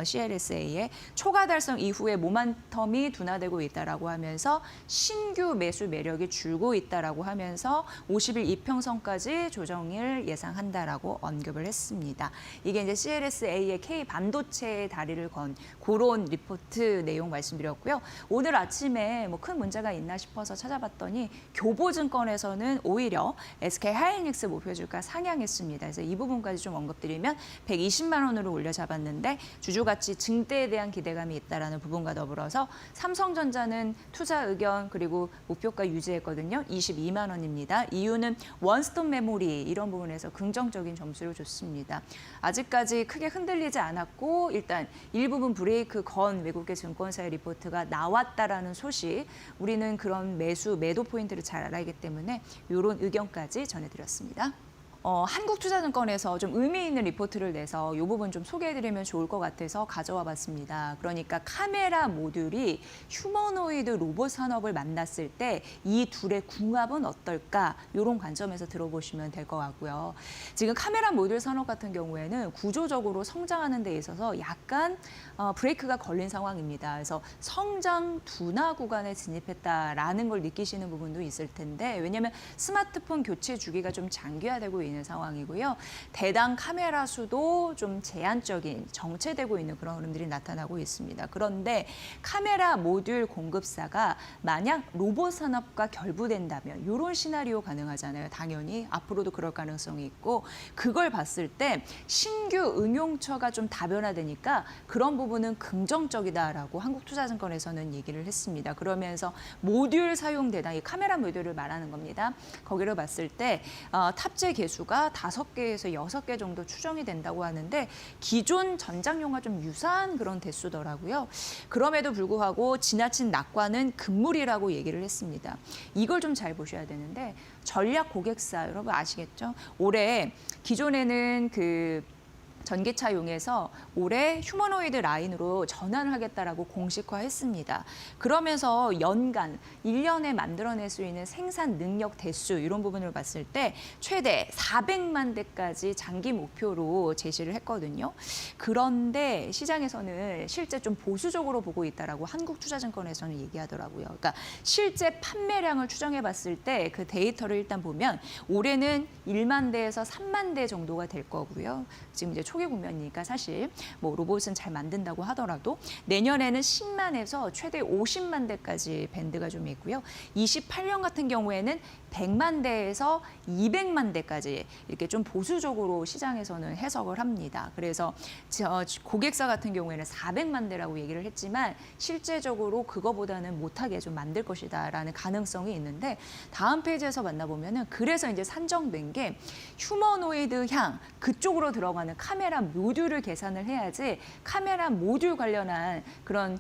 CLSA의 초과 달성 이후에 모멘텀이 둔화되고 있다라고 하면서 신규 매수 매력이 줄고 있다라고 하면서 50일 이평선까지 조정을 예상한다라고 언급을 했습니다. 이게 이제 CLSA의 K 반도체의 다리를 건 그런 리포트 내용 말씀드렸고요. 오늘 아침에 뭐 큰 문제가 있나 싶어서 찾아봤더니 교보증권에서는 오히려 SK 하이닉스 목표 주가 상향했습니다. 그래서 이 부분까지 좀 언급드리면 120만 원으로 올려 잡았는데 주주가치 증대에 대한 기대감이 있다라는 부분과 더불어서 삼성전자는 투자 의견 그리고 목표가 유지했거든요. 22만 원입니다. 이유는 원스톱 메모리 이런 부분에서 긍정적인 점수를 줬습니다. 아직까지 크게 흔들리지 않았고 일단 일부분 브레이크 건 외국계 증권사의 리포트가 나왔다라는 소식 우리는 그런 매도 포인트를 잘 알기 때문에 이런 의견까지 전해드렸습니다. 한국투자증권에서 좀 의미 있는 리포트를 내서 이 부분 좀 소개해드리면 좋을 것 같아서 가져와 봤습니다. 그러니까 카메라 모듈이 휴머노이드 로봇 산업을 만났을 때 이 둘의 궁합은 어떨까? 이런 관점에서 들어보시면 될 것 같고요. 지금 카메라 모듈 산업 같은 경우에는 구조적으로 성장하는 데 있어서 약간 브레이크가 걸린 상황입니다. 그래서 성장 둔화 구간에 진입했다라는 걸 느끼시는 부분도 있을 텐데 왜냐하면 스마트폰 교체 주기가 좀 장기화되고 있는 상황이고요. 대당 카메라 수도 좀 제한적인 정체되고 있는 그런 흐름들이 나타나고 있습니다. 그런데 카메라 모듈 공급사가 만약 로봇 산업과 결부된다면 이런 시나리오 가능하잖아요. 당연히 앞으로도 그럴 가능성이 있고 그걸 봤을 때 신규 응용처가 좀 다변화되니까 그런 부분은 긍정적이다라고 한국투자증권에서는 얘기를 했습니다. 그러면서 모듈 사용 대당, 이 카메라 모듈을 말하는 겁니다. 거기를 봤을 때 탑재 개수가 5개에서 6개 정도 추정이 된다고 하는데 기존 전장용과 좀 유사한 그런 대수더라고요. 그럼에도 불구하고 지나친 낙관은 금물이라고 얘기를 했습니다. 이걸 좀 잘 보셔야 되는데 전략 고객사 여러분 아시겠죠? 올해 기존에는 그 전기차용에서 올해 휴머노이드 라인으로 전환을 하겠다라고 공식화했습니다. 그러면서 연간 1년에 만들어낼 수 있는 생산 능력 대수 이런 부분을 봤을 때 최대 400만 대까지 장기 목표로 제시를 했거든요. 그런데 시장에서는 실제 좀 보수적으로 보고 있다라고 한국투자증권에서는 얘기하더라고요. 그러니까 실제 판매량을 추정해 봤을 때 그 데이터를 일단 보면 올해는 1만 대에서 3만 대 정도가 될 거고요. 지금 이제 초기 국면이니까 사실 뭐 로봇은 잘 만든다고 하더라도 내년에는 10만에서 최대 50만 대까지 밴드가 좀 있고요. 28년 같은 경우에는 100만 대에서 200만 대까지 이렇게 좀 보수적으로 시장에서는 해석을 합니다. 그래서 고객사 같은 경우에는 400만 대라고 얘기를 했지만 실제적으로 그거보다는 못하게 좀 만들 것이다라는 가능성이 있는데 다음 페이지에서 만나보면은 그래서 이제 산정된 게 휴머노이드 향 그쪽으로 들어가는 카메라 모듈을 계산을 해야지 카메라 모듈 관련한 그런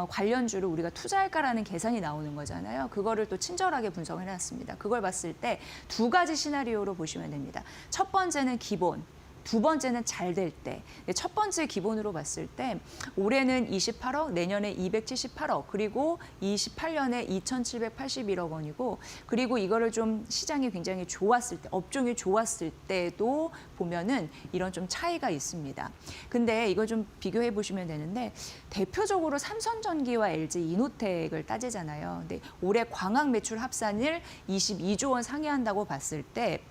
관련주를 우리가 투자할까라는 계산이 나오는 거잖아요. 그거를 또 친절하게 분석을 해놨습니다. 그걸 봤을 때 두 가지 시나리오로 보시면 됩니다. 첫 번째는 기본. 두 번째는 잘 될 때. 첫 번째 기본으로 봤을 때 올해는 28억, 내년에 278억, 그리고 28년에 2,781억 원이고 그리고 이거를 좀 시장이 굉장히 좋았을 때, 업종이 좋았을 때도 보면은 이런 좀 차이가 있습니다. 근데 이거 좀 비교해 보시면 되는데 대표적으로 삼성전기와 LG 이노텍을 따지잖아요. 근데 올해 광학 매출 합산을 22조 원 상회한다고 봤을 때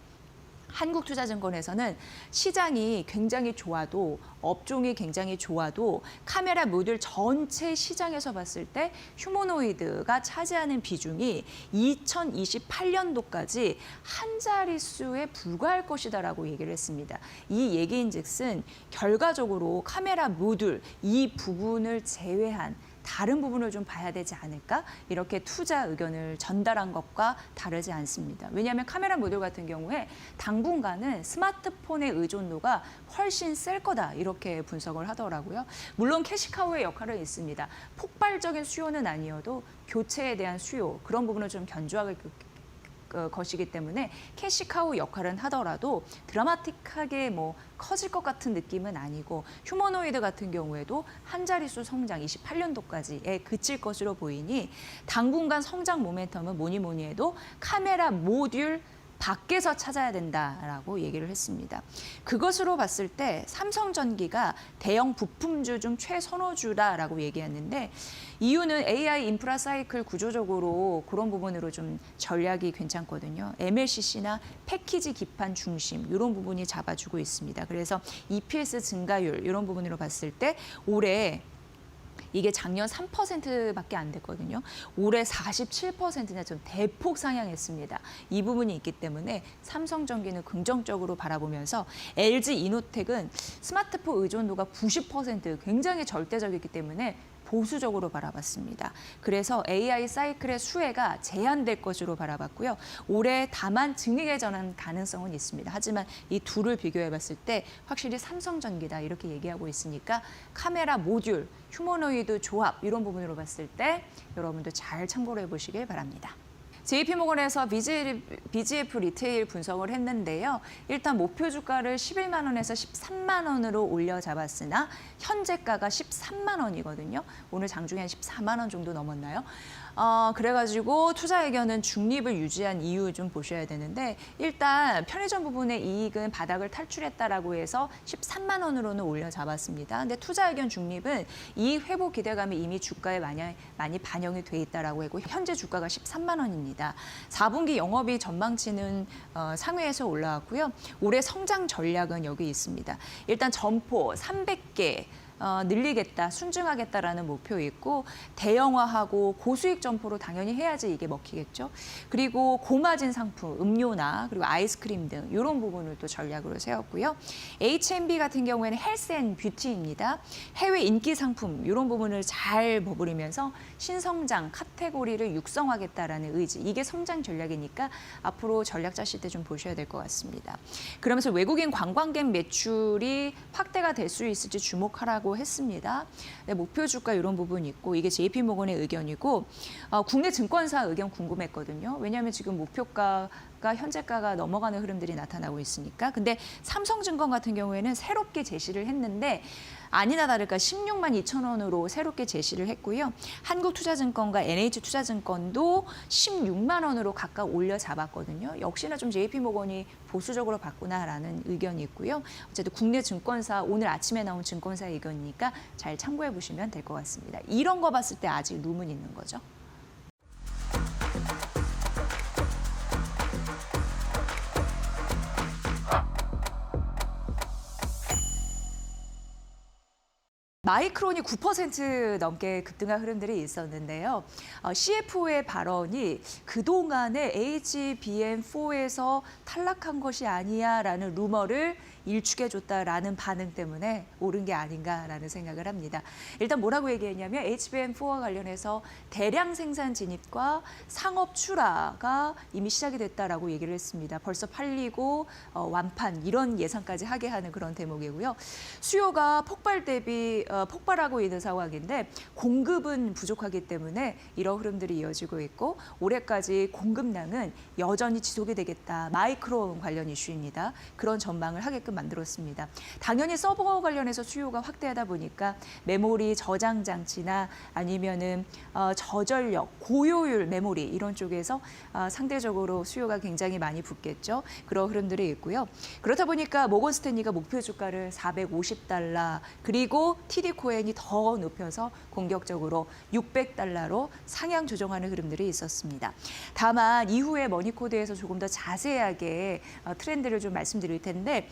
한국투자증권에서는 시장이 굉장히 좋아도 업종이 굉장히 좋아도 카메라 모듈 전체 시장에서 봤을 때 휴머노이드가 차지하는 비중이 2028년도까지 한 자릿수에 불과할 것이다라고 얘기를 했습니다. 이 얘기인즉슨 결과적으로 카메라 모듈 이 부분을 제외한 다른 부분을 좀 봐야 되지 않을까? 이렇게 투자 의견을 전달한 것과 다르지 않습니다. 왜냐하면 카메라 모듈 같은 경우에 당분간은 스마트폰의 의존도가 훨씬 셀 거다 이렇게 분석을 하더라고요. 물론 캐시카우의 역할은 있습니다. 폭발적인 수요는 아니어도 교체에 대한 수요 그런 부분을 좀 견조하게 것이기 때문에 캐시카우 역할은 하더라도 드라마틱하게 뭐 커질 것 같은 느낌은 아니고 휴머노이드 같은 경우에도 한 자릿수 성장 28년도까지에 그칠 것으로 보이니 당분간 성장 모멘텀은 뭐니 해도 카메라 모듈 밖에서 찾아야 된다라고 얘기를 했습니다. 그것으로 봤을 때 삼성전기가 대형 부품주 중 최선호주다라고 얘기했는데 이유는 AI 인프라 사이클 구조적으로 그런 부분으로 좀 전략이 괜찮거든요. MLCC나 패키지 기판 중심 이런 부분이 잡아주고 있습니다. 그래서 EPS 증가율 이런 부분으로 봤을 때 올해 이게 작년 3%밖에 안 됐거든요. 올해 47%나 좀 대폭 상향했습니다. 이 부분이 있기 때문에 삼성전기는 긍정적으로 바라보면서 LG 이노텍은 스마트폰 의존도가 90% 굉장히 절대적이기 때문에 보수적으로 바라봤습니다. 그래서 AI 사이클의 수혜가 제한될 것으로 바라봤고요. 올해 다만 증액에 전환 가능성은 있습니다. 하지만 이 둘을 비교해봤을 때 확실히 삼성전기다 이렇게 얘기하고 있으니까 카메라 모듈, 휴머노이드 조합 이런 부분으로 봤을 때 여러분도 잘 참고를 해보시길 바랍니다. JP모건에서 BGF 리테일 분석을 했는데요. 일단 목표 주가를 11만 원에서 13만 원으로 올려 잡았으나 현재가가 13만 원이거든요. 오늘 장중에 한 14만 원 정도 넘었나요? 그래가지고 투자 의견은 중립을 유지한 이유 좀 보셔야 되는데 일단 편의점 부분의 이익은 바닥을 탈출했다라고 해서 13만 원으로는 올려 잡았습니다. 근데 투자 의견 중립은 이익 회복 기대감이 이미 주가에 많이 반영이 돼 있다라고 하고 현재 주가가 13만 원입니다. 4분기 영업이 전망치는 상회에서 올라왔고요. 올해 성장 전략은 여기 있습니다. 일단 점포 300개 늘리겠다, 순증하겠다라는 목표 있고 대형화하고 고수익 점포로 당연히 해야지 이게 먹히겠죠. 그리고 고마진 상품, 음료나 그리고 아이스크림 등 이런 부분을 또 전략으로 세웠고요. H&B 같은 경우에는 헬스 앤 뷰티입니다. 해외 인기 상품 이런 부분을 잘 버무리면서 신성장 카테고리를 육성하겠다라는 의지. 이게 성장 전략이니까 앞으로 전략 짜실 때 좀 보셔야 될 것 같습니다. 그러면서 외국인 관광객 매출이 확대가 될 수 있을지 주목하라고 했습니다. 네, 목표 주가 이런 부분이 있고 이게 JP모건의 의견이고 국내 증권사 의견 궁금했거든요. 왜냐하면 지금 목표가가 현재가가 넘어가는 흐름들이 나타나고 있으니까. 근데 삼성증권 같은 경우에는 새롭게 제시를 했는데 아니나 다를까 16만 2천 원으로 새롭게 제시를 했고요. 한국투자증권과 NH투자증권도 16만 원으로 각각 올려 잡았거든요. 역시나 좀 JP모건이 보수적으로 봤구나라는 의견이 있고요. 어쨌든 국내 증권사 오늘 아침에 나온 증권사 의견이니까 잘 참고해 보시면 될 것 같습니다. 이런 거 봤을 때 아직 룸은 있는 거죠. 마이크론이 9% 넘게 급등한 흐름들이 있었는데요. CFO의 발언이 그동안에 HBM4에서 탈락한 것이 아니야라는 루머를 일축해줬다라는 반응 때문에 오른 게 아닌가라는 생각을 합니다. 일단 뭐라고 얘기했냐면 HBM4와 관련해서 대량 생산 진입과 상업 출하가 이미 시작이 됐다라고 얘기를 했습니다. 벌써 팔리고 완판 이런 예상까지 하게 하는 그런 대목이고요. 수요가 폭발하고 있는 상황인데 공급은 부족하기 때문에 이런 흐름들이 이어지고 있고 올해까지 공급량은 여전히 지속이 되겠다. 마이크론 관련 이슈입니다. 그런 전망을 하게끔 만들었습니다. 당연히 서버 관련해서 수요가 확대하다 보니까 메모리 저장 장치나 아니면은 저전력, 고효율 메모리 이런 쪽에서 상대적으로 수요가 굉장히 많이 붙겠죠. 그런 흐름들이 있고요. 그렇다 보니까 모건 스탠리가 목표 주가를 450달러 그리고 TD 코엔이 더 높여서 공격적으로 600달러로 상향 조정하는 흐름들이 있었습니다. 다만 이후에 머니코드에서 조금 더 자세하게 트렌드를 좀 말씀드릴 텐데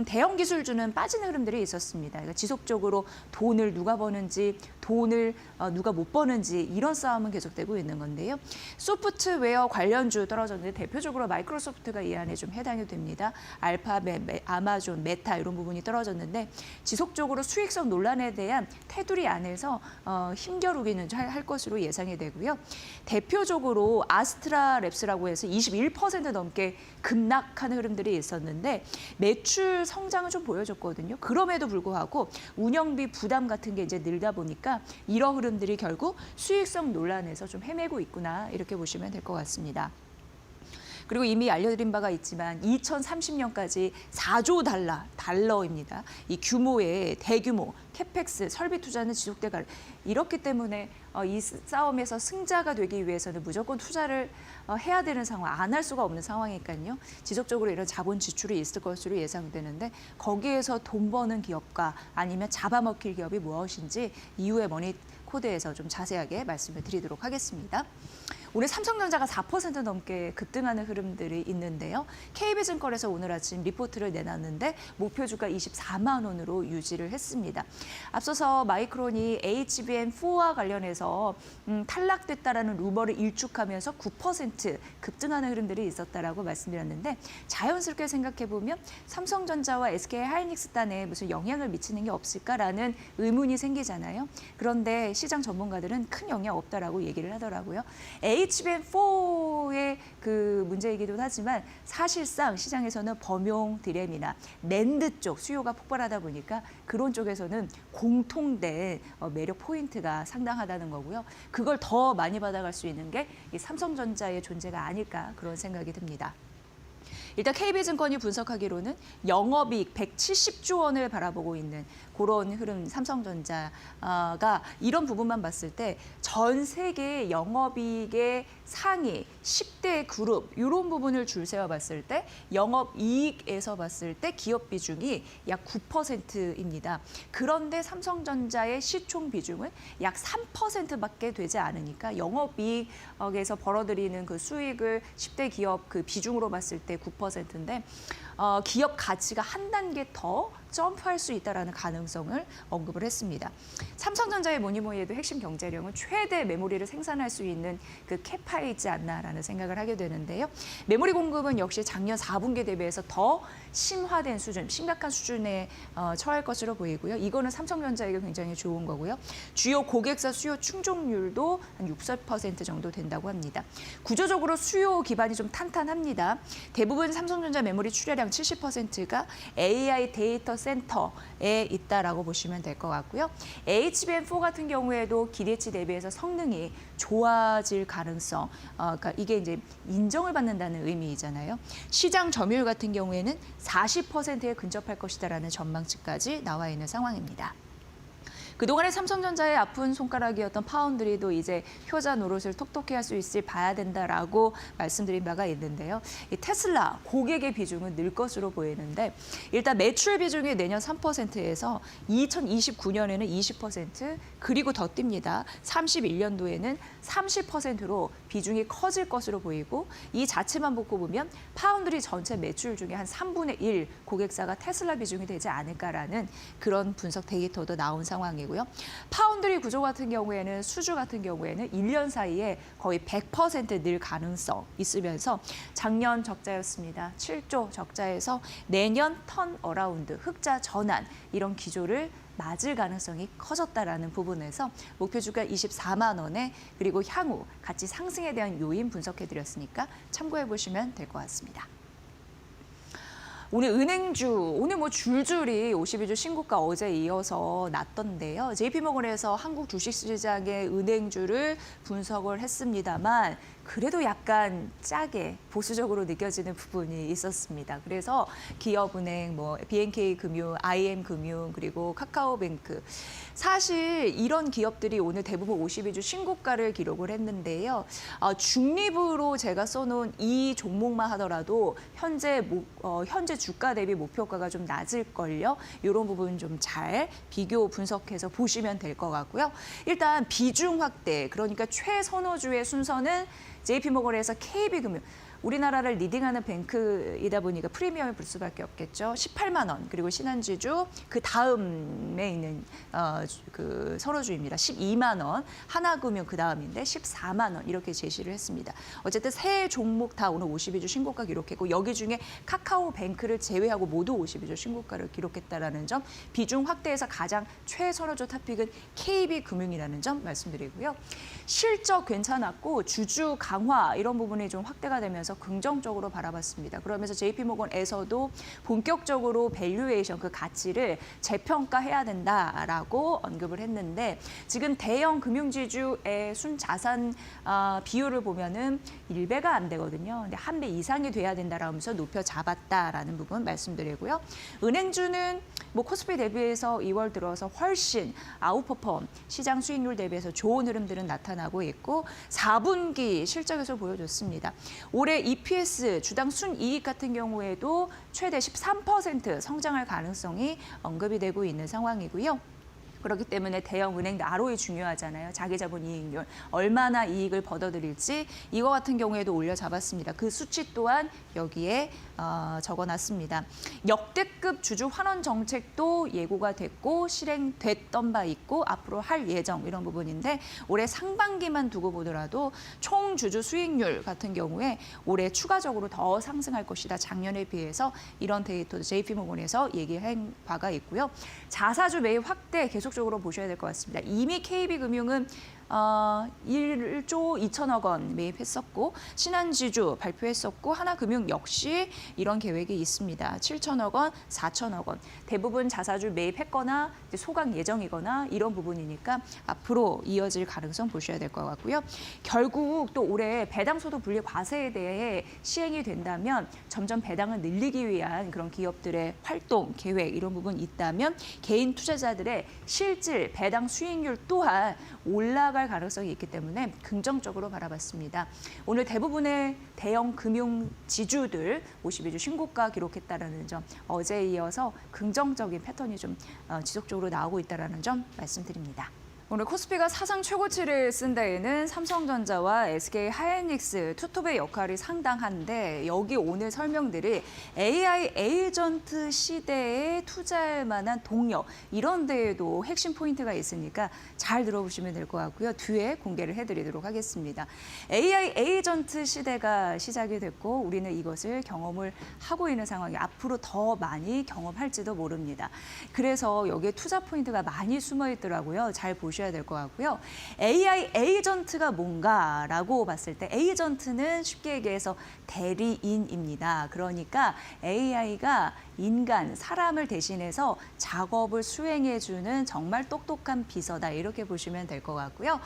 대형 기술주는 빠지는 흐름들이 있었습니다. 그러니까 지속적으로 돈을 누가 버는지, 돈을 누가 못 버는지 이런 싸움은 계속되고 있는 건데요. 소프트웨어 관련주 떨어졌는데 대표적으로 마이크로소프트가 이 안에 좀 해당이 됩니다. 알파벳, 아마존, 메타 이런 부분이 떨어졌는데 지속적으로 수익성 논란에 대한 테두리 안에서 힘겨루기는 할 것으로 예상이 되고요. 대표적으로 아스트라랩스라고 해서 21% 넘게 급락하는 흐름들이 있었는데 매출 성장은 좀 보여줬거든요. 그럼에도 불구하고 운영비 부담 같은 게 이제 늘다 보니까 이런 흐름들이 결국 수익성 논란에서 좀 헤매고 있구나 이렇게 보시면 될 것 같습니다. 그리고 이미 알려드린 바가 있지만 2030년까지 4조 달러입니다. 이 규모의 대규모 캐펙스 설비 투자는 지속될 가능. 이렇기 때문에 이 싸움에서 승자가 되기 위해서는 무조건 투자를 해야 되는 상황, 안 할 수가 없는 상황이니까요. 지속적으로 이런 자본 지출이 있을 것으로 예상되는데 거기에서 돈 버는 기업과 아니면 잡아먹힐 기업이 무엇인지 이후에 머니 코드에서 좀 자세하게 말씀을 드리도록 하겠습니다. 오늘 삼성전자가 4% 넘게 급등하는 흐름들이 있는데요. KB증권에서 오늘 아침 리포트를 내놨는데 목표 주가 24만 원으로 유지를 했습니다. 앞서서 마이크론이 HBM4와 관련해서 탈락됐다라는 루머를 일축하면서 9% 급등하는 흐름들이 있었다라고 말씀드렸는데 자연스럽게 생각해보면 삼성전자와 SK하이닉스단에 무슨 영향을 미치는 게 없을까라는 의문이 생기잖아요. 그런데 시장 전문가들은 큰 영향 없다라고 얘기를 하더라고요. HBM4의 그 문제이기도 하지만 사실상 시장에서는 범용 디램이나 낸드 쪽 수요가 폭발하다 보니까 그런 쪽에서는 공통된 매력 포인트가 상당하다는 거고요. 그걸 더 많이 받아갈 수 있는 게 이 삼성전자의 존재가 아닐까 그런 생각이 듭니다. 일단 KB증권이 분석하기로는 영업이익 170조 원을 바라보고 있는 그런 흐름 삼성전자가 이런 부분만 봤을 때 전 세계 영업이익의 상위 10대 그룹 이런 부분을 줄 세워봤을 때 영업이익에서 봤을 때 기업 비중이 약 9%입니다. 그런데 삼성전자의 시총 비중은 약 3%밖에 되지 않으니까 영업이익에서 벌어들이는 그 수익을 10대 기업 그 비중으로 봤을 때 9%인데 기업 가치가 한 단계 더 점프할 수 있다는 가능성을 언급을 했습니다. 삼성전자의 뭐니 해도 핵심 경제력은 최대 메모리를 생산할 수 있는 그 캐파에 있지 않나라는 생각을 하게 되는데요. 메모리 공급은 역시 작년 4분기 대비해서 더 심화된 수준, 심각한 수준에 처할 것으로 보이고요. 이거는 삼성전자에게 굉장히 좋은 거고요. 주요 고객사 수요 충족률도 한 60% 정도 된다고 합니다. 구조적으로 수요 기반이 좀 탄탄합니다. 대부분 삼성전자 메모리 출하량 70%가 AI 데이터 센터에 있다라고 보시면 될 것 같고요. HBM4 같은 경우에도 기대치 대비해서 성능이 좋아질 가능성, 그러니까 이게 이제 인정을 받는다는 의미이잖아요. 시장 점유율 같은 경우에는 40%에 근접할 것이다라는 전망치까지 나와 있는 상황입니다. 그동안에 삼성전자의 아픈 손가락이었던 파운드리도 이제 효자 노릇을 톡톡히 할 수 있을 봐야 된다라고 말씀드린 바가 있는데요. 이 테슬라 고객의 비중은 늘 것으로 보이는데 일단 매출 비중이 내년 3%에서 2029년에는 20% 그리고 더 뜁니다. 31년도에는 30%로 비중이 커질 것으로 보이고 이 자체만 보고 보면 파운드리 전체 매출 중에 한 3분의 1 고객사가 테슬라 비중이 되지 않을까라는 그런 분석 데이터도 나온 상황이고요. 파운드리 구조 같은 경우에는 수주 같은 경우에는 1년 사이에 거의 100% 늘 가능성 있으면서 작년 적자였습니다. 7조 적자에서 내년 턴 어라운드, 흑자 전환 이런 기조를 맞을 가능성이 커졌다라는 부분에서 목표 주가 24만 원에 그리고 향후 가치 상승에 대한 요인 분석해드렸으니까 참고해 보시면 될 것 같습니다. 오늘 은행주, 오늘 뭐 줄줄이 52주 신고가 어제 이어서 났던데요. JP모건에서 한국 주식시장의 은행주를 분석을 했습니다만 그래도 약간 짜게 보수적으로 느껴지는 부분이 있었습니다. 그래서 기업은행, 뭐 BNK금융, IM금융 그리고 카카오뱅크 사실 이런 기업들이 오늘 대부분 52주 신고가를 기록을 했는데요. 중립으로 제가 써놓은 이 종목만 하더라도 현재 주가 대비 목표가가 좀 낮을걸요. 이런 부분 좀 잘 비교 분석해서 보시면 될 것 같고요. 일단 비중 확대, 그러니까 최선호주의 순서는 JP모건에서 KB금융, 우리나라를 리딩하는 뱅크이다 보니까 프리미엄을 볼 수밖에 없겠죠. 18만 원, 그리고 신한지주 그 다음에 있는 그 선호주입니다. 12만 원, 하나금융 그 다음인데 14만 원 이렇게 제시를 했습니다. 어쨌든 세 종목 다 오늘 52주 신고가 기록했고 여기 중에 카카오뱅크를 제외하고 모두 52주 신고가를 기록했다라는 점, 비중 확대에서 가장 최선호주 탑픽은 KB금융이라는 점 말씀드리고요. 실적 괜찮았고 주주 강 강화 이런 부분이 좀 확대가 되면서 긍정적으로 바라봤습니다. 그러면서 JP모건에서도 본격적으로 밸류에이션 그 가치를 재평가해야 된다라고 언급을 했는데 지금 대형 금융지주의 순자산 비율을 보면은 1배가 안 되거든요. 근데 1배 이상이 돼야 된다라면서 높여 잡았다라는 부분 말씀드리고요. 은행주는 뭐 코스피 대비해서 2월 들어서 훨씬 아웃퍼폼 시장 수익률 대비해서 좋은 흐름들은 나타나고 있고 4분기 실적에서 보여줬습니다. 올해 EPS 주당 순이익 같은 경우에도 최대 13% 성장할 가능성이 언급이 되고 있는 상황이고요. 그렇기 때문에 대형 은행 ROE 중요하잖아요. 자기자본 이익률. 얼마나 이익을 벌어들일지 이거 같은 경우에도 올려잡았습니다. 그 수치 또한 여기에 적어놨습니다. 역대급 주주 환원 정책도 예고가 됐고 실행됐던 바 있고 앞으로 할 예정 이런 부분인데 올해 상반기만 두고 보더라도 총 주주 수익률 같은 경우에 올해 추가적으로 더 상승할 것이다. 작년에 비해서 이런 데이터도 JP모건에서 얘기한 바가 있고요. 자사주 매입 확대 계속적으로 보셔야 될 것 같습니다. 이미 KB금융은 1조 2천억 원 매입했었고 신한지주 발표했었고 하나금융 역시 이런 계획이 있습니다. 7천억 원, 4천억 원. 대부분 자사주 매입했거나 소강 예정이거나 이런 부분이니까 앞으로 이어질 가능성 보셔야 될 것 같고요. 결국 또 올해 배당소득 분리 과세에 대해 시행이 된다면 점점 배당을 늘리기 위한 그런 기업들의 활동, 계획 이런 부분이 있다면 개인 투자자들의 실질 배당 수익률 또한 올라갈 가능성이 있기 때문에 긍정적으로 바라봤습니다. 오늘 대부분의 대형 금융 지주들 52주 신고가 기록했다는 점 어제에 이어서 긍정적인 패턴이 좀 지속적으로 나오고 있다는 점 말씀드립니다. 오늘 코스피가 사상 최고치를 쓴 데에는 삼성전자와 SK 하이닉스 투톱의 역할이 상당한데 여기 오늘 설명들이 AI 에이전트 시대에 투자할 만한 동력 이런 데에도 핵심 포인트가 있으니까 잘 들어보시면 될 것 같고요. 뒤에 공개를 해드리도록 하겠습니다. AI 에이전트 시대가 시작이 됐고 우리는 이것을 경험을 하고 있는 상황이 앞으로 더 많이 경험할지도 모릅니다. 그래서 여기에 투자 포인트가 많이 숨어 있더라고요. 잘 보셔야 될 것 같고요. AI 에이전트가 뭔가라고 봤을 때 에이전트는 쉽게 얘기해서 대리인입니다. 그러니까 AI가 인간, 사람을 대신해서 작업을 수행해주는 정말 똑똑한 비서다. 이렇게 보시면 될 것 같고요.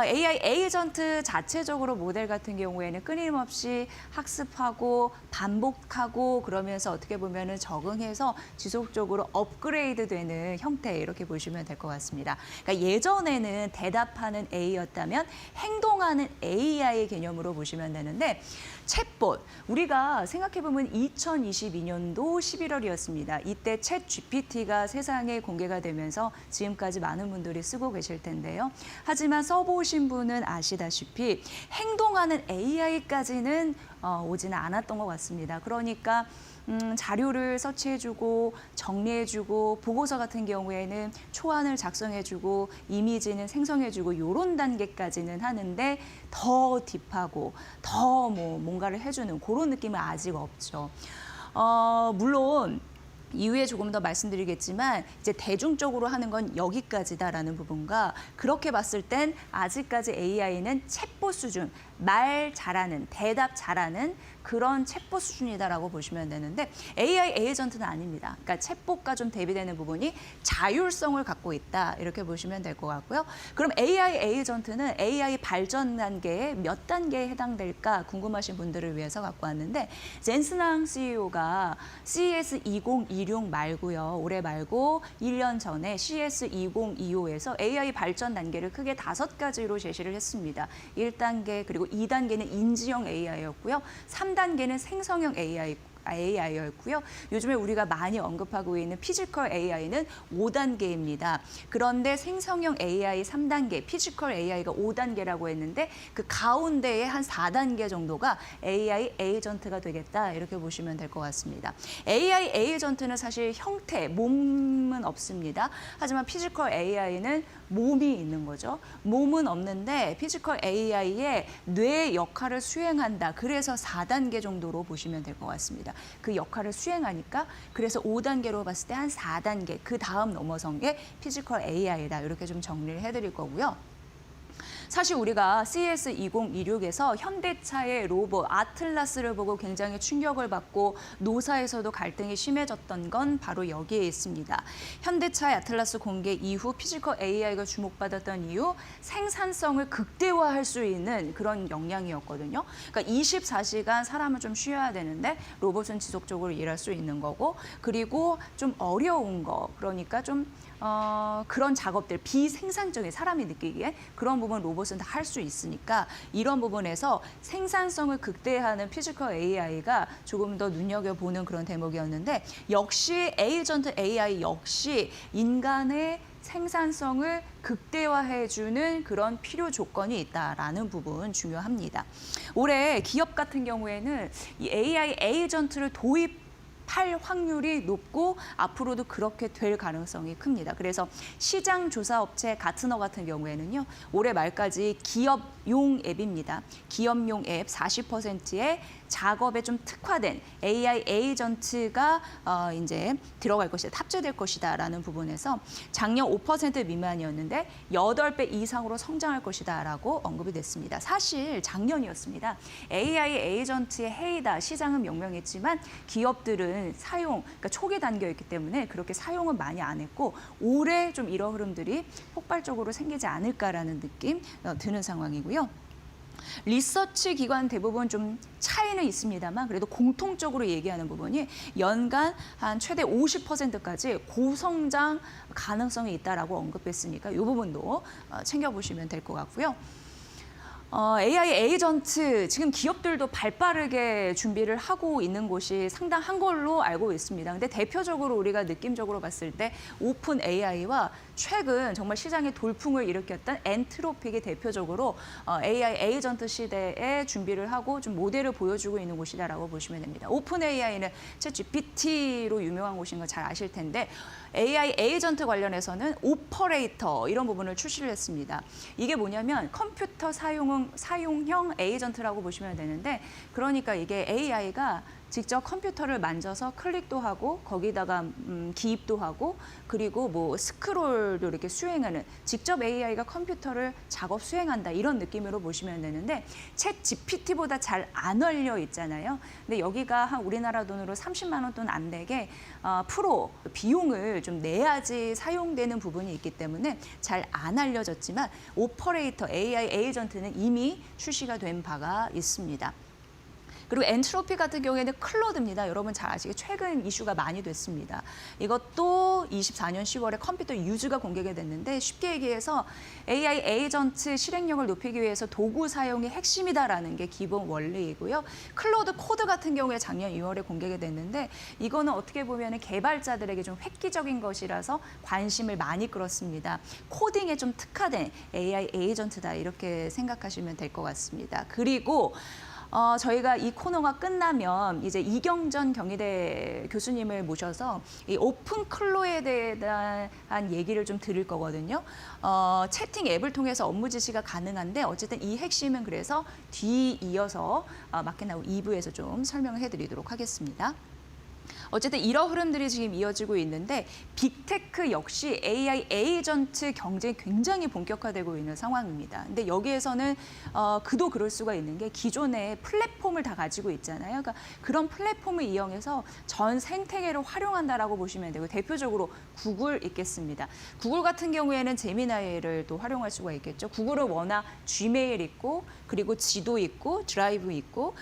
AI 에이전트 자체적으로 모델 같은 경우에는 끊임없이 학습하고 반복하고 그러면서 어떻게 보면은 적응해서 지속적으로 업그레이드 되는 형태 이렇게 보시면 될 것 같습니다. 그러니까 예전에는 대답하는 A였다면 행동하는 AI 개념으로 보시면 되는데 챗봇, 우리가 생각해보면 2022년도 11월이었습니다. 이때 챗 GPT가 세상에 공개가 되면서 지금까지 많은 분들이 쓰고 계실 텐데요. 하지만 써보신 분은 아시다시피 행동하는 AI까지는 오지는 않았던 것 같습니다. 그러니까 자료를 서치해주고 정리해주고 보고서 같은 경우에는 초안을 작성해주고 이미지는 생성해주고 이런 단계까지는 하는데 더 딥하고 더 뭔가를 해주는 그런 느낌은 아직 없죠. 물론 이후에 조금 더 말씀드리겠지만 이제 대중적으로 하는 건 여기까지다라는 부분과 그렇게 봤을 땐 아직까지 AI는 챗봇 수준, 말 잘하는, 대답 잘하는 그런 챗봇 수준이다라고 보시면 되는데 AI 에이전트는 아닙니다. 그러니까 챗봇과 좀 대비되는 부분이 자율성을 갖고 있다 이렇게 보시면 될 것 같고요. 그럼 AI 에이전트는 AI 발전 단계에 몇 단계에 해당될까 궁금하신 분들을 위해서 갖고 왔는데 젠슨항 CEO가 CES 2026 말고요. 올해 말고 1년 전에 CES 2025에서 AI 발전 단계를 크게 5가지로 제시를 했습니다. 1단계 그리고 2단계는 인지형 AI였고요. 3단계는 생성형 AI였고요. 요즘에 우리가 많이 언급하고 있는 피지컬 AI는 5단계입니다. 그런데 생성형 AI 3단계, 피지컬 AI가 5단계라고 했는데 그 가운데에 한 4단계 정도가 AI 에이전트가 되겠다 이렇게 보시면 될 것 같습니다. AI 에이전트는 사실 형태, 몸은 없습니다. 하지만 피지컬 AI는 몸이 있는 거죠. 몸은 없는데 피지컬 AI의 뇌 역할을 수행한다. 그래서 4단계 정도로 보시면 될 것 같습니다. 그 역할을 수행하니까 그래서 5단계로 봤을 때 한 4단계 그 다음 넘어선 게 피지컬 AI다. 이렇게 좀 정리를 해드릴 거고요. 사실 우리가 CES 2026에서 현대차의 로봇 아틀라스를 보고 굉장히 충격을 받고 노사에서도 갈등이 심해졌던 건 바로 여기에 있습니다. 현대차의 아틀라스 공개 이후 피지컬 AI가 주목받았던 이유 생산성을 극대화할 수 있는 그런 역량이었거든요. 그러니까 24시간 사람은 좀 쉬어야 되는데 로봇은 지속적으로 일할 수 있는 거고 그리고 좀 어려운 거 그러니까 좀 그런 작업들 비생산적인 사람이 느끼기에 그런 부분 로봇은 다 할 수 있으니까 이런 부분에서 생산성을 극대화하는 피지컬 AI가 조금 더 눈여겨보는 그런 대목이었는데 역시 에이전트 AI 역시 인간의 생산성을 극대화해주는 그런 필요 조건이 있다라는 부분 중요합니다. 올해 기업 같은 경우에는 이 AI 에이전트를 도입할 확률이 높고 앞으로도 그렇게 될 가능성이 큽니다. 그래서 시장 조사 업체 가트너 같은 경우에는요. 올해 말까지 기업용 앱입니다. 기업용 앱 40%의 작업에 좀 특화된 AI 에이전트가 이제 들어갈 것이다, 탑재될 것이다라는 부분에서 작년 5% 미만이었는데 8배 이상으로 성장할 것이다라고 언급이 됐습니다. 사실 작년이었습니다. AI 에이전트의 해이다. 시장은 명명했지만 기업들은 그러니까 초기 단계였기 때문에 그렇게 사용은 많이 안 했고 올해 좀 이런 흐름들이 폭발적으로 생기지 않을까라는 느낌 드는 상황이고요. 리서치 기관 대부분 좀 차이는 있습니다만 그래도 공통적으로 얘기하는 부분이 연간 한 최대 50%까지 고성장 가능성이 있다라고 언급했으니까 이 부분도 챙겨보시면 될 것 같고요. AI 에이전트 지금 기업들도 발빠르게 준비를 하고 있는 곳이 상당한 걸로 알고 있습니다. 근데 대표적으로 우리가 느낌적으로 봤을 때 오픈 AI와 최근 정말 시장에 돌풍을 일으켰던 엔트로픽이 대표적으로 AI 에이전트 시대에 준비를 하고 좀 모델을 보여주고 있는 곳이다라고 보시면 됩니다. 오픈 AI는 챗 GPT로 유명한 곳인 거 잘 아실 텐데 AI 에이전트 관련해서는 오퍼레이터 이런 부분을 출시를 했습니다. 이게 뭐냐면 컴퓨터 사용형 에이전트라고 보시면 되는데 그러니까 이게 AI가 직접 컴퓨터를 만져서 클릭도 하고 거기다가 기입도 하고 그리고 뭐 스크롤도 이렇게 수행하는 직접 AI가 컴퓨터를 작업 수행한다 이런 느낌으로 보시면 되는데 챗 GPT보다 잘 안 알려 있잖아요. 근데 여기가 한 우리나라 돈으로 30만 원 돈 안 되게 프로 비용을 좀 내야지 사용되는 부분이 있기 때문에 잘 안 알려졌지만 오퍼레이터 AI 에이전트는 이미 출시가 된 바가 있습니다. 그리고 엔트로피 같은 경우에는 클로드입니다. 여러분 잘 아시게 최근 이슈가 많이 됐습니다. 이것도 24년 10월에 컴퓨터 유즈가 공개가 됐는데 쉽게 얘기해서 AI 에이전트 실행력을 높이기 위해서 도구 사용이 핵심이다라는 게 기본 원리이고요. 클로드 코드 같은 경우에 작년 2월에 공개가 됐는데 이거는 어떻게 보면 개발자들에게 좀 획기적인 것이라서 관심을 많이 끌었습니다. 코딩에 좀 특화된 AI 에이전트다 이렇게 생각하시면 될 것 같습니다. 그리고 저희가 이 코너가 끝나면 이제 이경전 경희대 교수님을 모셔서 이 오픈 클로에 대한 얘기를 좀 드릴 거거든요. 채팅 앱을 통해서 업무 지시가 가능한데 어쨌든 이 핵심은 그래서 뒤이어서 마켓 나우 2부에서 좀 설명을 해드리도록 하겠습니다. 어쨌든 이런 흐름들이 지금 이어지고 있는데 빅테크 역시 AI 에이전트 경쟁이 굉장히 본격화되고 있는 상황입니다. 근데 여기에서는 그도 그럴 수가 있는 게 기존의 플랫폼을 다 가지고 있잖아요. 그러니까 그런 플랫폼을 이용해서 전 생태계를 활용한다라고 보시면 되고 대표적으로 구글 있겠습니다. 구글 같은 경우에는 제미나이를 또 활용할 수가 있겠죠. 구글은 워낙 지메일 있고 그리고 지도 있고 드라이브 있고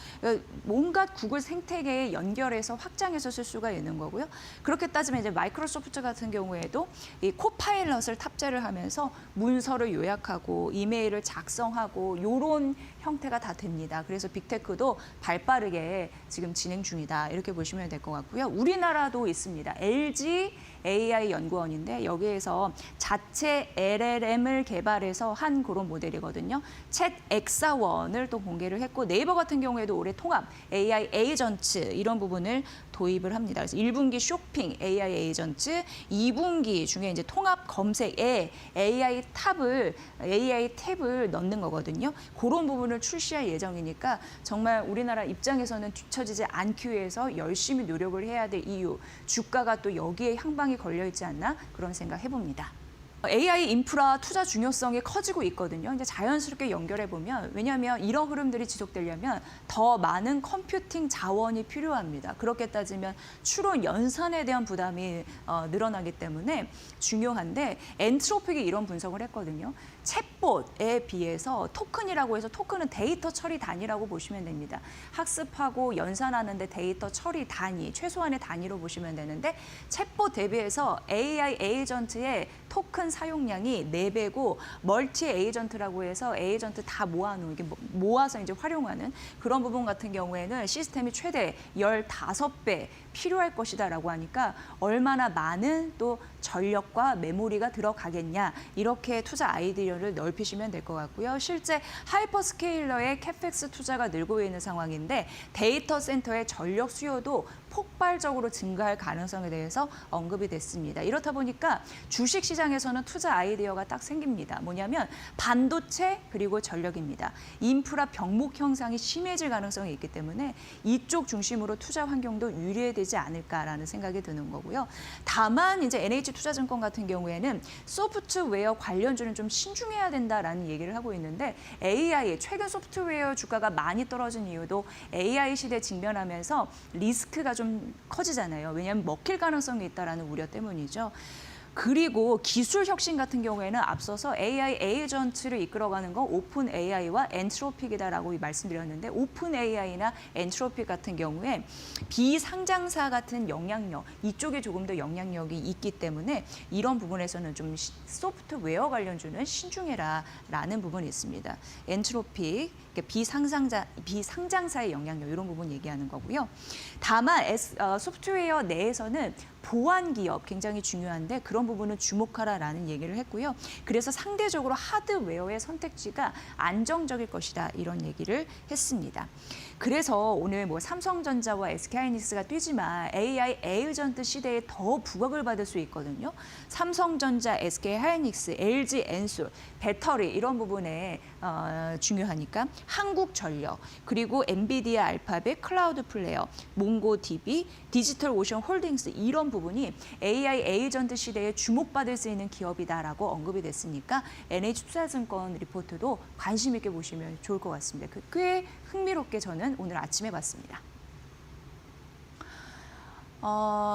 뭔가 구글 생태계에 연결해서 확장해서 쓸 수가 있는 거고요. 그렇게 따지면 이제 마이크로소프트 같은 경우에도 이 코파일럿을 탑재를 하면서 문서를 요약하고 이메일을 작성하고 이런 형태가 다 됩니다. 그래서 빅테크도 발빠르게 지금 진행 중이다. 이렇게 보시면 될 것 같고요. 우리나라도 있습니다. LG AI 연구원인데 여기에서 자체 LLM을 개발해서 한 그런 모델이거든요. 챗 엑사원을 또 공개를 했고 네이버 같은 경우에도 올해 통합 AI 에이전트 이런 부분을 도입을 합니다. 그래서 1분기 쇼핑 AI 에이전트, 2분기 중에 이제 통합 검색에 AI 탭을 넣는 거거든요. 그런 부분을 출시할 예정이니까 정말 우리나라 입장에서는 뒤처지지 않기 위해서 열심히 노력을 해야 될 이유, 주가가 또 여기에 향방이 걸려 있지 않나 그런 생각 해봅니다. AI 인프라 투자 중요성이 커지고 있거든요. 이제 자연스럽게 연결해 보면 왜냐하면 이런 흐름들이 지속되려면 더 많은 컴퓨팅 자원이 필요합니다. 그렇게 따지면 추론 연산에 대한 부담이 늘어나기 때문에 중요한데 엔트로픽이 이런 분석을 했거든요. 챗봇에 비해서 토큰이라고 해서 토큰은 데이터 처리 단위라고 보시면 됩니다. 학습하고 연산하는데 데이터 처리 단위, 최소한의 단위로 보시면 되는데 챗봇 대비해서 AI 에이전트의 토큰 사용량이 4배고 멀티 에이전트라고 해서 에이전트 다 모아놓은 이게 모아서 이제 활용하는 그런 부분 같은 경우에는 시스템이 최대 15배 필요할 것이다라고 하니까 얼마나 많은 또 전력과 메모리가 들어가겠냐 이렇게 투자 아이디어를 넓히시면 될 것 같고요. 실제 하이퍼스케일러의 캐펙스 투자가 늘고 있는 상황인데 데이터 센터의 전력 수요도 폭발적으로 증가할 가능성에 대해서 언급이 됐습니다. 이렇다 보니까 주식시장에서는 투자 아이디어가 딱 생깁니다. 뭐냐면 반도체 그리고 전력입니다. 인프라 병목 형상이 심해질 가능성이 있기 때문에 이쪽 중심으로 투자 환경도 유리해지지 않을까라는 생각이 드는 거고요. 다만 이제 NH투자증권 같은 경우에는 소프트웨어 관련주는 좀 신중해야 된다라는 얘기를 하고 있는데 AI, 최근 소프트웨어 주가가 많이 떨어진 이유도 AI 시대에 직면하면서 리스크가 좀 커지잖아요. 왜냐하면 먹힐 가능성이 있다라는 우려 때문이죠. 그리고 기술 혁신 같은 경우에는 앞서서 AI 에이전트를 이끌어가는 건 오픈 AI와 엔트로픽이다라고 말씀드렸는데 오픈 AI나 엔트로픽 같은 경우에 비상장사 같은 영향력 이쪽에 조금 더 영향력이 있기 때문에 이런 부분에서는 좀 소프트웨어 관련주는 신중해라라는 부분이 있습니다. 엔트로픽 비상장사의 영향력 이런 부분 얘기하는 거고요. 다만 소프트웨어 내에서는 보안 기업 굉장히 중요한데 그런 부분은 주목하라라는 얘기를 했고요. 그래서 상대적으로 하드웨어의 선택지가 안정적일 것이다 이런 얘기를 했습니다. 그래서 오늘 뭐 삼성전자와 SK하이닉스가 뛰지만 AI 에이전트 시대에 더 부각을 받을 수 있거든요. 삼성전자, SK하이닉스, LG 엔솔, 배터리 이런 부분에 중요하니까 한국전력 그리고 엔비디아 알파벳, 클라우드 플레이어, 몽고DB, 디지털오션 홀딩스 이런 부분이 AI 에이전트 시대에 주목받을 수 있는 기업이다라고 언급이 됐으니까 NH투자증권 리포트도 관심 있게 보시면 좋을 것 같습니다. 꽤 흥미롭게 저는 오늘 아침에 봤습니다.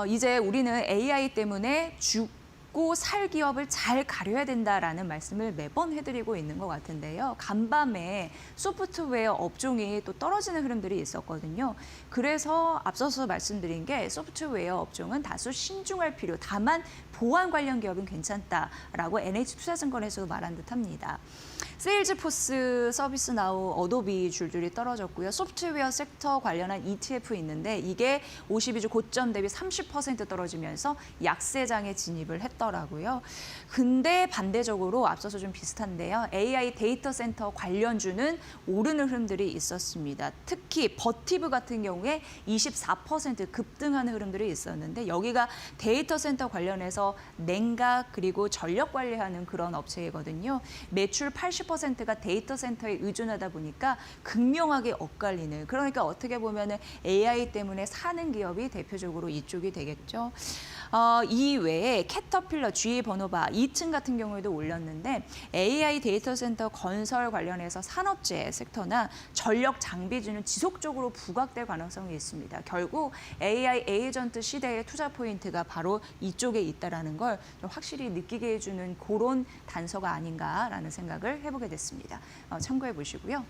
이제 우리는 AI 때문에 죽고 살 기업을 잘 가려야 된다라는 말씀을 매번 해드리고 있는 것 같은데요. 간밤에 소프트웨어 업종이 또 떨어지는 흐름들이 있었거든요. 그래서 앞서서 말씀드린 게 소프트웨어 업종은 다소 신중할 필요, 다만 보안 관련 기업은 괜찮다라고 NH투자증권에서도 말한 듯합니다. 세일즈포스, 서비스나우, 어도비 줄줄이 떨어졌고요. 소프트웨어 섹터 관련한 ETF 있는데 이게 52주 고점 대비 30% 떨어지면서 약세장에 진입을 했더라고요. 근데 반대적으로 앞서서 좀 비슷한데요. AI 데이터 센터 관련주는 오르는 흐름들이 있었습니다. 특히 버티브 같은 경우에 24% 급등하는 흐름들이 있었는데 여기가 데이터 센터 관련해서 냉각 그리고 전력 관리하는 그런 업체이거든요. 매출 80%가 데이터 센터에 의존하다 보니까 극명하게 엇갈리는 그러니까 어떻게 보면은 AI 때문에 사는 기업이 대표적으로 이쪽이 되겠죠. 이 외에 캐터필러, GE 버노바 2층 같은 경우에도 올렸는데 AI 데이터 센터 건설 관련해서 산업재 섹터나 전력 장비주는 지속적으로 부각될 가능성이 있습니다. 결국 AI 에이전트 시대의 투자 포인트가 바로 이쪽에 있다라는 걸 좀 확실히 느끼게 해주는 그런 단서가 아닌가라는 생각을 해보게 됐습니다. 참고해 보시고요.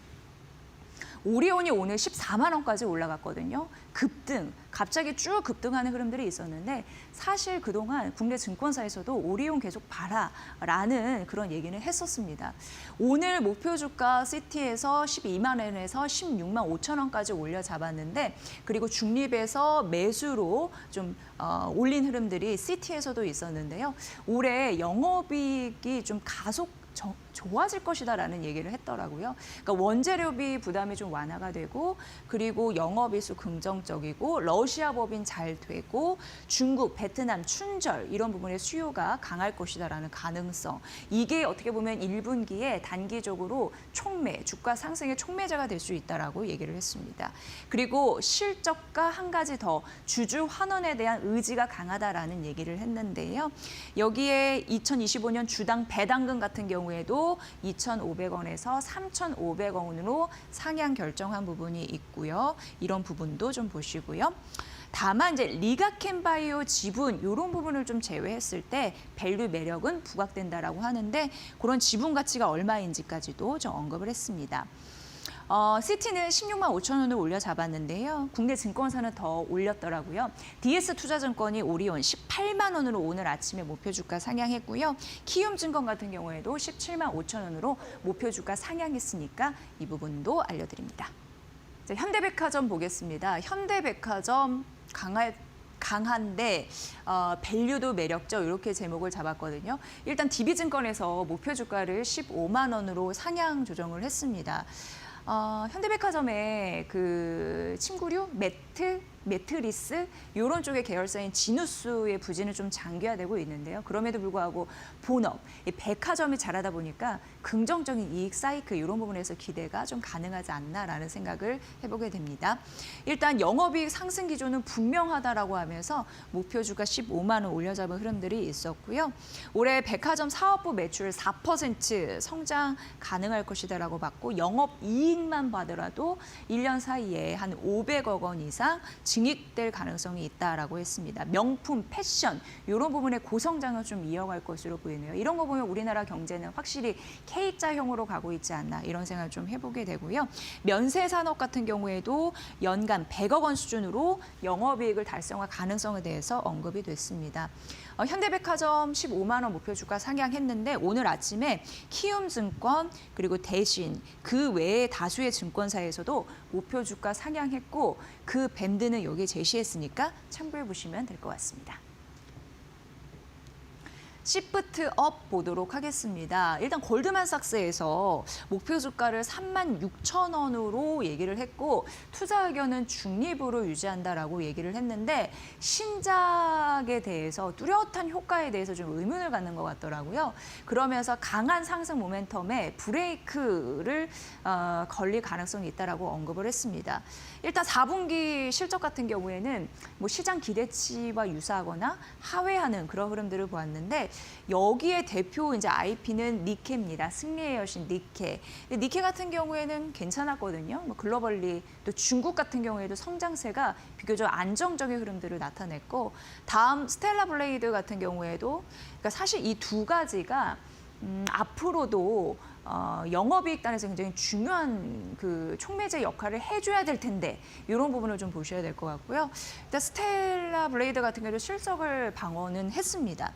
오리온이 오늘 14만 원까지 올라갔거든요. 급등, 갑자기 쭉 급등하는 흐름들이 있었는데 사실 그동안 국내 증권사에서도 오리온 계속 봐라라는 그런 얘기는 했었습니다. 오늘 목표 주가 시티에서 12만 원에서 16만 5천 원까지 올려 잡았는데 그리고 중립에서 매수로 좀 올린 흐름들이 시티에서도 있었는데요. 올해 영업이익이 좀 좋아질 것이다라는 얘기를 했더라고요. 그러니까 원재료비 부담이 좀 완화가 되고 그리고 영업일수 긍정적이고 러시아 법인 잘 되고 중국, 베트남, 춘절 이런 부분의 수요가 강할 것이다라는 가능성. 이게 어떻게 보면 1분기에 단기적으로 촉매, 주가 상승의 촉매자가 될 수 있다라고 얘기를 했습니다. 그리고 실적과 한 가지 더 주주 환원에 대한 의지가 강하다라는 얘기를 했는데요. 여기에 2025년 주당 배당금 같은 경우에도 2,500원에서 3,500원으로 상향 결정한 부분이 있고요. 이런 부분도 좀 보시고요. 다만 이제 리가켄바이오 지분 이런 부분을 좀 제외했을 때 밸류 매력은 부각된다라고 하는데 그런 지분 가치가 얼마인지까지도 좀 언급을 했습니다. 시티는 16만 5천 원을 올려 잡았는데요. 국내 증권사는 더 올렸더라고요. DS투자증권이 오리온 18만 원으로 오늘 아침에 목표 주가 상향했고요. 키움증권 같은 경우에도 17만 5천 원으로 목표 주가 상향했으니까 이 부분도 알려드립니다. 자, 현대백화점 보겠습니다. 현대백화점 강한데 밸류도 매력적 이렇게 제목을 잡았거든요. 일단 DB증권에서 목표 주가를 15만 원으로 상향 조정을 했습니다. 현대백화점의 그 침구류, 매트리스 이런 쪽의 계열사인 지누스의 부진은 좀 장기화되고 있는데요. 그럼에도 불구하고 본업, 백화점이 잘하다 보니까 긍정적인 이익 사이클 이런 부분에서 기대가 좀 가능하지 않나라는 생각을 해보게 됩니다. 일단 영업이익 상승 기조는 분명하다라고 하면서 목표 주가 15만 원 올려잡은 흐름들이 있었고요. 올해 백화점 사업부 매출 4% 성장 가능할 것이다라고 봤고 영업이익만 봐더라도 1년 사이에 한 500억 원 이상 증액될 가능성이 있다라고 했습니다. 명품, 패션 이런 부분의 고성장을 좀 이어갈 것으로 보이네요. 이런 거 보면 우리나라 경제는 확실히 K자형으로 가고 있지 않나 이런 생각을 좀 해보게 되고요. 면세 산업 같은 경우에도 연간 100억 원 수준으로 영업이익을 달성할 가능성에 대해서 언급이 됐습니다. 현대백화점 15만 원 목표 주가 상향했는데 오늘 아침에 키움증권 그리고 대신 그 외에 다수의 증권사에서도 목표 주가 상향했고 그 밴드는 여기에 제시했으니까 참고해 보시면 될 것 같습니다. 시프트 업 보도록 하겠습니다. 일단 골드만삭스에서 목표 주가를 36,000원으로 얘기를 했고 투자 의견은 중립으로 유지한다라고 얘기를 했는데 신작에 대해서 뚜렷한 효과에 대해서 좀 의문을 갖는 것 같더라고요. 그러면서 강한 상승 모멘텀에 브레이크를 걸릴 가능성이 있다라고 언급을 했습니다. 일단 4분기 실적 같은 경우에는 뭐 시장 기대치와 유사하거나 하회하는 그런 흐름들을 보았는데 여기에 대표 이제 IP는 니케입니다. 승리의 여신 니케. 니케 같은 경우에는 괜찮았거든요. 뭐 글로벌리 또 중국 같은 경우에도 성장세가 비교적 안정적인 흐름들을 나타냈고 다음 스텔라 블레이드 같은 경우에도 그러니까 사실 이 두 가지가 앞으로도 영업이익 단에서 굉장히 중요한 그 촉매제 역할을 해줘야 될 텐데 이런 부분을 좀 보셔야 될 것 같고요. 일단 스텔라 블레이드 같은 경우도 실적을 방어는 했습니다.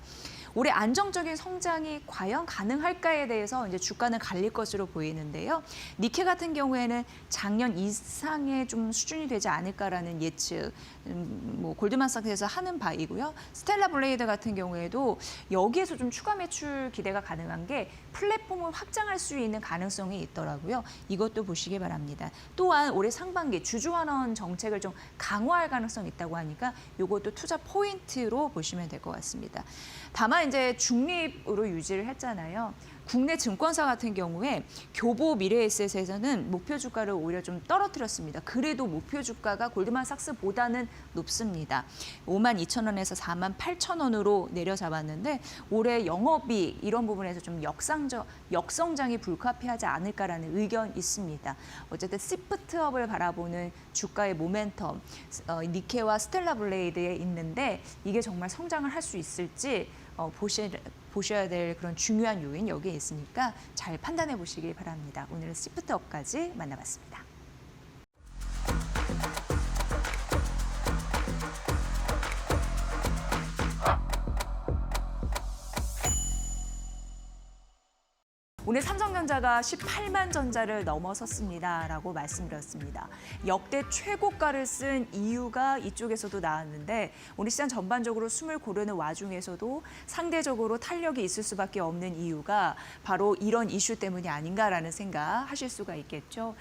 올해 안정적인 성장이 과연 가능할까에 대해서 이제 주가는 갈릴 것으로 보이는데요. 니케 같은 경우에는 작년 이상의 좀 수준이 되지 않을까라는 예측, 뭐 골드만삭스에서 하는 바이고요. 스텔라 블레이드 같은 경우에도 여기에서 좀 추가 매출 기대가 가능한 게 플랫폼을 확장할 수 있는 가능성이 있더라고요. 이것도 보시기 바랍니다. 또한 올해 상반기 주주환원 정책을 좀 강화할 가능성이 있다고 하니까 이것도 투자 포인트로 보시면 될 것 같습니다. 다만 이제 중립으로 유지를 했잖아요. 국내 증권사 같은 경우에 교보 미래에셋에서는 목표 주가를 오히려 좀 떨어뜨렸습니다. 그래도 목표 주가가 골드만삭스보다는 높습니다. 52,000원에서 48,000원으로 내려잡았는데 올해 영업이 이런 부분에서 좀 역성장이 불가피하지 않을까라는 의견이 있습니다. 어쨌든 시프트업을 바라보는 주가의 모멘텀, 니케와 스텔라 블레이드에 있는데 이게 정말 성장을 할 수 있을지 보셔야 될 그런 중요한 요인 여기에 있으니까 잘 판단해 보시기 바랍니다. 오늘은 시프트업까지 만나봤습니다. 오늘 삼성전자가 18만 전자를 넘어섰습니다라고 말씀드렸습니다. 역대 최고가를 쓴 이유가 이쪽에서도 나왔는데 오늘 시장 전반적으로 숨을 고르는 와중에서도 상대적으로 탄력이 있을 수밖에 없는 이유가 바로 이런 이슈 때문이 아닌가라는 생각 하실 수가 있겠죠.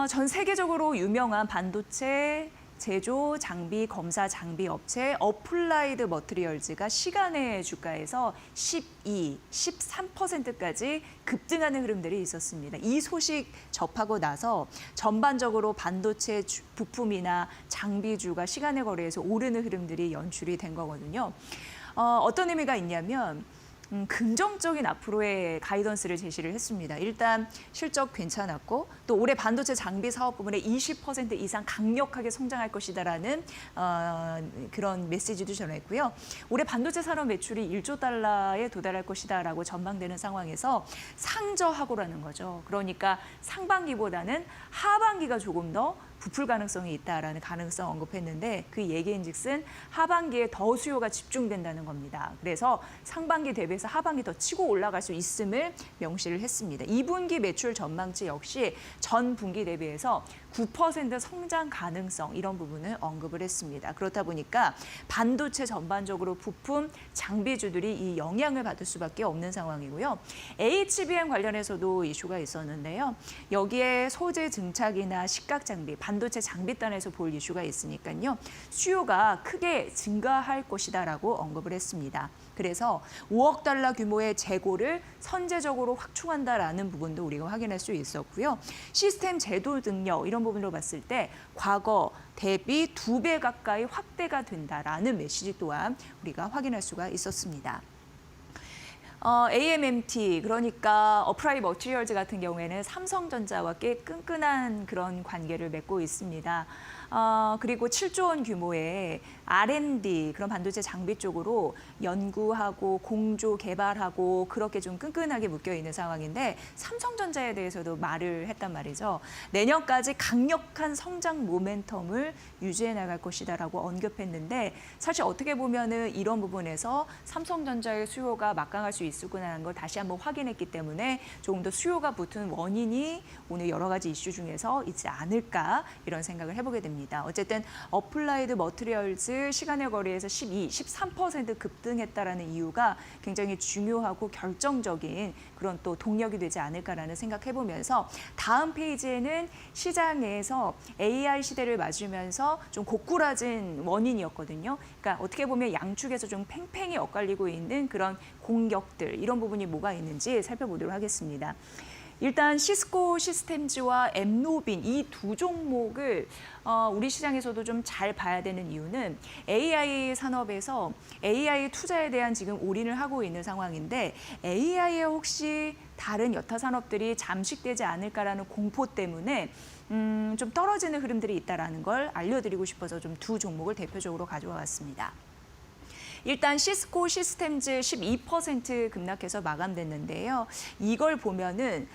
전 세계적으로 유명한 반도체 제조, 장비, 검사 장비 업체 어플라이드 머티리얼즈가 시간의 주가에서 12, 13%까지 급등하는 흐름들이 있었습니다. 이 소식 접하고 나서 전반적으로 반도체 부품이나 장비주가 시간의 거래에서 오르는 흐름들이 연출이 된 거거든요. 어떤 의미가 있냐면 긍정적인 앞으로의 가이던스를 제시를 했습니다. 일단 실적 괜찮았고 또 올해 반도체 장비 사업 부분에 20% 이상 강력하게 성장할 것이다라는 그런 메시지도 전했고요. 올해 반도체 산업 매출이 1조 달러에 도달할 것이다라고 전망되는 상황에서 상저하고라는 거죠. 그러니까 상반기보다는 하반기가 조금 더 부풀 가능성이 있다라는 가능성 언급했는데 그 얘기인즉슨 하반기에 더 수요가 집중된다는 겁니다. 그래서 상반기 대비해서 하반기 더 치고 올라갈 수 있음을 명시를 했습니다. 2분기 매출 전망치 역시 전 분기 대비해서 9% 성장 가능성 이런 부분을 언급을 했습니다. 그렇다 보니까 반도체 전반적으로 부품 장비주들이 이 영향을 받을 수밖에 없는 상황이고요. HBM 관련해서도 이슈가 있었는데요. 여기에 소재 증착이나 식각 장비, 반도체 장비단에서 볼 이슈가 있으니까요. 수요가 크게 증가할 것이다라고 언급을 했습니다. 그래서 5억 달러 규모의 재고를 선제적으로 확충한다라는 부분도 우리가 확인할 수 있었고요. 시스템 제도 능력 이런 부분으로 봤을 때 과거 대비 2배 가까이 확대가 된다라는 메시지 또한 우리가 확인할 수가 있었습니다. AMMT 그러니까 어플라이드 머티리얼즈 같은 경우에는 삼성전자와 꽤 끈끈한 그런 관계를 맺고 있습니다. 그리고 7조 원 규모의 R&D 그런 반도체 장비 쪽으로 연구하고 공조 개발하고 그렇게 좀 끈끈하게 묶여 있는 상황인데 삼성전자에 대해서도 말을 했단 말이죠. 내년까지 강력한 성장 모멘텀을 유지해 나갈 것이다라고 언급했는데 사실 어떻게 보면은 이런 부분에서 삼성전자의 수요가 막강할 수 있을구나라는 걸 다시 한번 확인했기 때문에 조금 더 수요가 붙은 원인이 오늘 여러 가지 이슈 중에서 있지 않을까 이런 생각을 해보게 됩니다. 어쨌든 어플라이드 머티리얼즈 시간의 거래에서 12, 13% 급등했다라는 이유가 굉장히 중요하고 결정적인 그런 또 동력이 되지 않을까라는 생각해보면서 다음 페이지에는 시장에서 AI 시대를 맞으면서 좀 고꾸라진 원인이었거든요. 그러니까 어떻게 보면 양축에서 좀 팽팽히 엇갈리고 있는 그런 공격들 이런 부분이 뭐가 있는지 살펴보도록 하겠습니다. 일단 시스코 시스템즈와 엠노빈 이 두 종목을 우리 시장에서도 좀 잘 봐야 되는 이유는 AI 산업에서 AI 투자에 대한 지금 올인을 하고 있는 상황인데 AI에 혹시 다른 여타 산업들이 잠식되지 않을까라는 공포 때문에 좀 떨어지는 흐름들이 있다는 걸 알려드리고 싶어서 좀 두 종목을 대표적으로 가져와 봤습니다. 일단 시스코 시스템즈 12% 급락해서 마감됐는데요. 이걸 보면은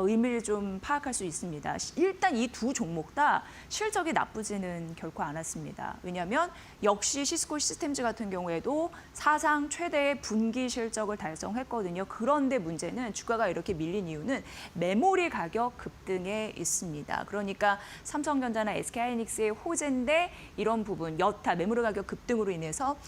의미를 좀 파악할 수 있습니다. 일단 이 두 종목 다 실적이 나쁘지는 결코 않았습니다. 왜냐하면 역시 시스코 시스템즈 같은 경우에도 사상 최대의 분기 실적을 달성했거든요. 그런데 문제는 주가가 이렇게 밀린 이유는 메모리 가격 급등에 있습니다. 그러니까 삼성전자나 SK하이닉스의 호재인데 이런 부분 여타 메모리 가격 급등으로 인해서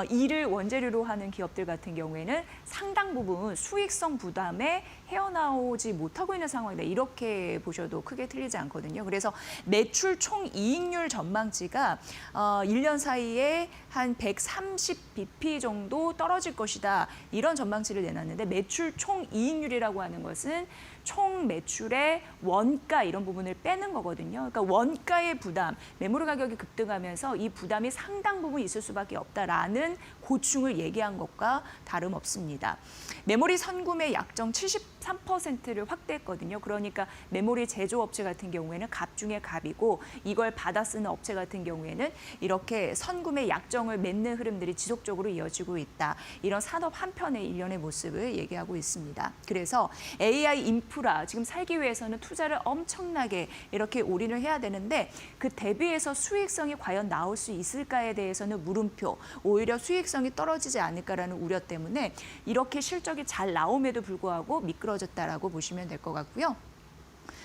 이를 원재료로 하는 기업들 같은 경우에는 상당 부분 수익성 부담에 헤어나오지 못하고 있는 상황이다. 이렇게 보셔도 크게 틀리지 않거든요. 그래서 매출 총 이익률 전망치가 1년 사이에 한 130bp 정도 떨어질 것이다. 이런 전망치를 내놨는데 매출 총 이익률이라고 하는 것은 총 매출의 원가 이런 부분을 빼는 거거든요. 그러니까 원가의 부담, 메모리 가격이 급등하면서 이 부담이 상당 부분 있을 수밖에 없다라는 고충을 얘기한 것과 다름없습니다. 메모리 선구매 약정 73%를 확대했거든요. 그러니까 메모리 제조업체 같은 경우에는 갑 중에 갑이고 이걸 받아 쓰는 업체 같은 경우에는 이렇게 선구매 약정을 맺는 흐름들이 지속적으로 이어지고 있다. 이런 산업 한편의 일련의 모습을 얘기하고 있습니다. 그래서 AI 인프 인프라, 지금 살기 위해서는 투자를 엄청나게 이렇게 올인을 해야 되는데 그 대비해서 수익성이 과연 나올 수 있을까에 대해서는 물음표, 오히려 수익성이 떨어지지 않을까라는 우려 때문에 이렇게 실적이 잘 나옴에도 불구하고 미끄러졌다라고 보시면 될 것 같고요.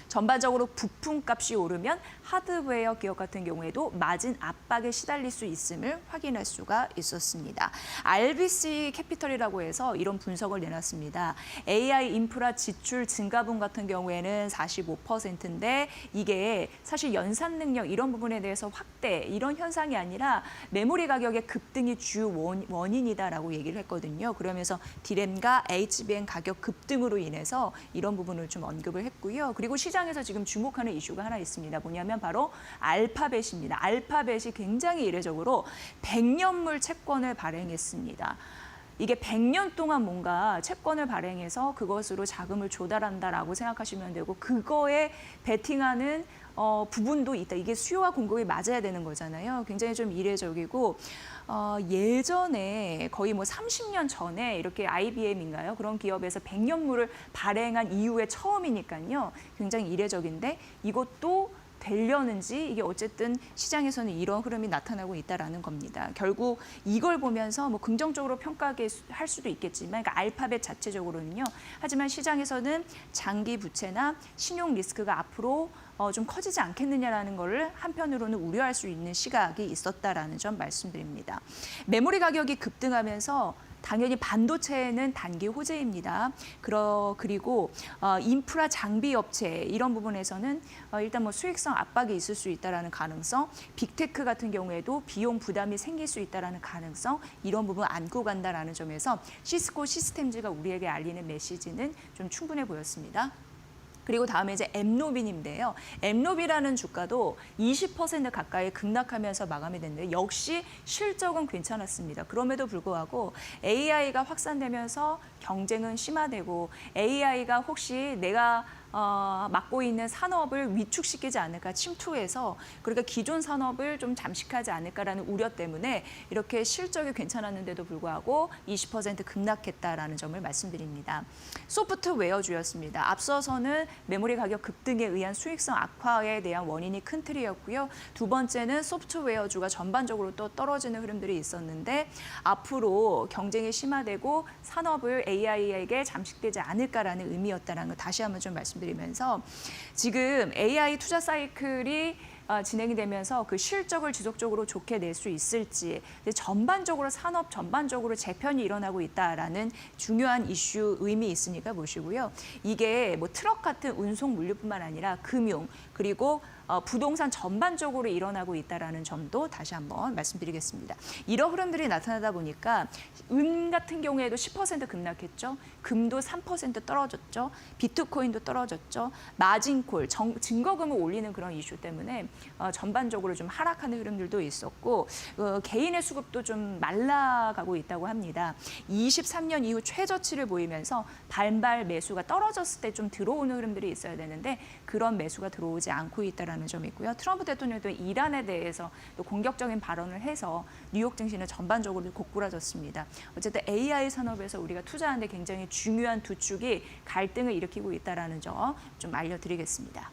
전반적으로 부품값이 오르면 하드웨어 기업 같은 경우에도 마진 압박에 시달릴 수 있음을 확인할 수가 있었습니다. RBC 캐피털이라고 해서 이런 분석을 내놨습니다. AI 인프라 지출 증가분 같은 경우에는 45%인데 이게 사실 연산 능력 이런 부분에 대해서 확대 이런 현상이 아니라 메모리 가격의 급등이 주 원인이다라고 얘기를 했거든요. 그러면서 D램과 HBM 가격 급등으로 인해서 이런 부분을 좀 언급을 했고요. 그리고 시장에서 지금 주목하는 이슈가 하나 있습니다. 뭐냐면 바로 알파벳입니다. 알파벳이 굉장히 이례적으로 100년물 채권을 발행했습니다. 이게 100년 동안 뭔가 채권을 발행해서 그것으로 자금을 조달한다라고 생각하시면 되고 그거에 베팅하는 부분도 있다. 이게 수요와 공급이 맞아야 되는 거잖아요. 굉장히 좀 이례적이고 예전에 거의 뭐 30년 전에 이렇게 IBM인가요? 그런 기업에서 100년물을 발행한 이후에 처음이니까요. 굉장히 이례적인데 이것도 되려는지 이게 어쨌든 시장에서는 이런 흐름이 나타나고 있다라는 겁니다. 결국 이걸 보면서 뭐 긍정적으로 평가할 수도 있겠지만 그러니까 알파벳 자체적으로는요. 하지만 시장에서는 장기 부채나 신용 리스크가 앞으로 좀 커지지 않겠느냐라는 거를 한편으로는 우려할 수 있는 시각이 있었다라는 점 말씀드립니다. 메모리 가격이 급등하면서 당연히 반도체는 단기 호재입니다. 그리고 인프라 장비 업체 이런 부분에서는 일단 뭐 수익성 압박이 있을 수 있다라는 가능성, 빅테크 같은 경우에도 비용 부담이 생길 수 있다라는 가능성 이런 부분 안고 간다라는 점에서 시스코 시스템즈가 우리에게 알리는 메시지는 좀 충분해 보였습니다. 그리고 다음에 이제 엠노빈인데요. 엠노빈이라는 주가도 20% 가까이 급락하면서 마감이 됐는데 역시 실적은 괜찮았습니다. 그럼에도 불구하고 AI가 확산되면서 경쟁은 심화되고 AI가 혹시 내가 맡고 있는 산업을 위축시키지 않을까 침투해서 그러니까 기존 산업을 좀 잠식하지 않을까라는 우려 때문에 이렇게 실적이 괜찮았는데도 불구하고 20% 급락했다라는 점을 말씀드립니다. 소프트웨어주였습니다. 앞서서는 메모리 가격 급등에 의한 수익성 악화에 대한 원인이 큰 틀이었고요. 두 번째는 소프트웨어주가 전반적으로 또 떨어지는 흐름들이 있었는데 앞으로 경쟁이 심화되고 산업을 AI에게 잠식되지 않을까라는 의미였다는 거 다시 한번 좀 말씀드리면서 지금 AI 투자 사이클이 진행이 되면서 그 실적을 지속적으로 좋게 낼 수 있을지 전반적으로 산업 전반적으로 재편이 일어나고 있다라는 중요한 이슈 의미 있으니까 보시고요. 이게 뭐 트럭 같은 운송 물류뿐만 아니라 금융 그리고 부동산 전반적으로 일어나고 있다라는 점도 다시 한번 말씀드리겠습니다. 이런 흐름들이 나타나다 보니까 은 같은 경우에도 10% 급락했죠. 금도 3% 떨어졌죠. 비트코인도 떨어졌죠. 마진콜, 증거금을 올리는 그런 이슈 때문에 전반적으로 좀 하락하는 흐름들도 있었고 개인의 수급도 좀 말라가고 있다고 합니다. 23년 이후 최저치를 보이면서 반발 매수가 떨어졌을 때 좀 들어오는 흐름들이 있어야 되는데 그런 매수가 들어오지 않고 있다라는 점이 있고요. 트럼프 대통령도 이란에 대해서 또 공격적인 발언을 해서 뉴욕 증시는 전반적으로 고꾸라졌습니다. 어쨌든 AI 산업에서 우리가 투자하는데 굉장히 중요한 두 축이 갈등을 일으키고 있다라는 점 좀 알려드리겠습니다.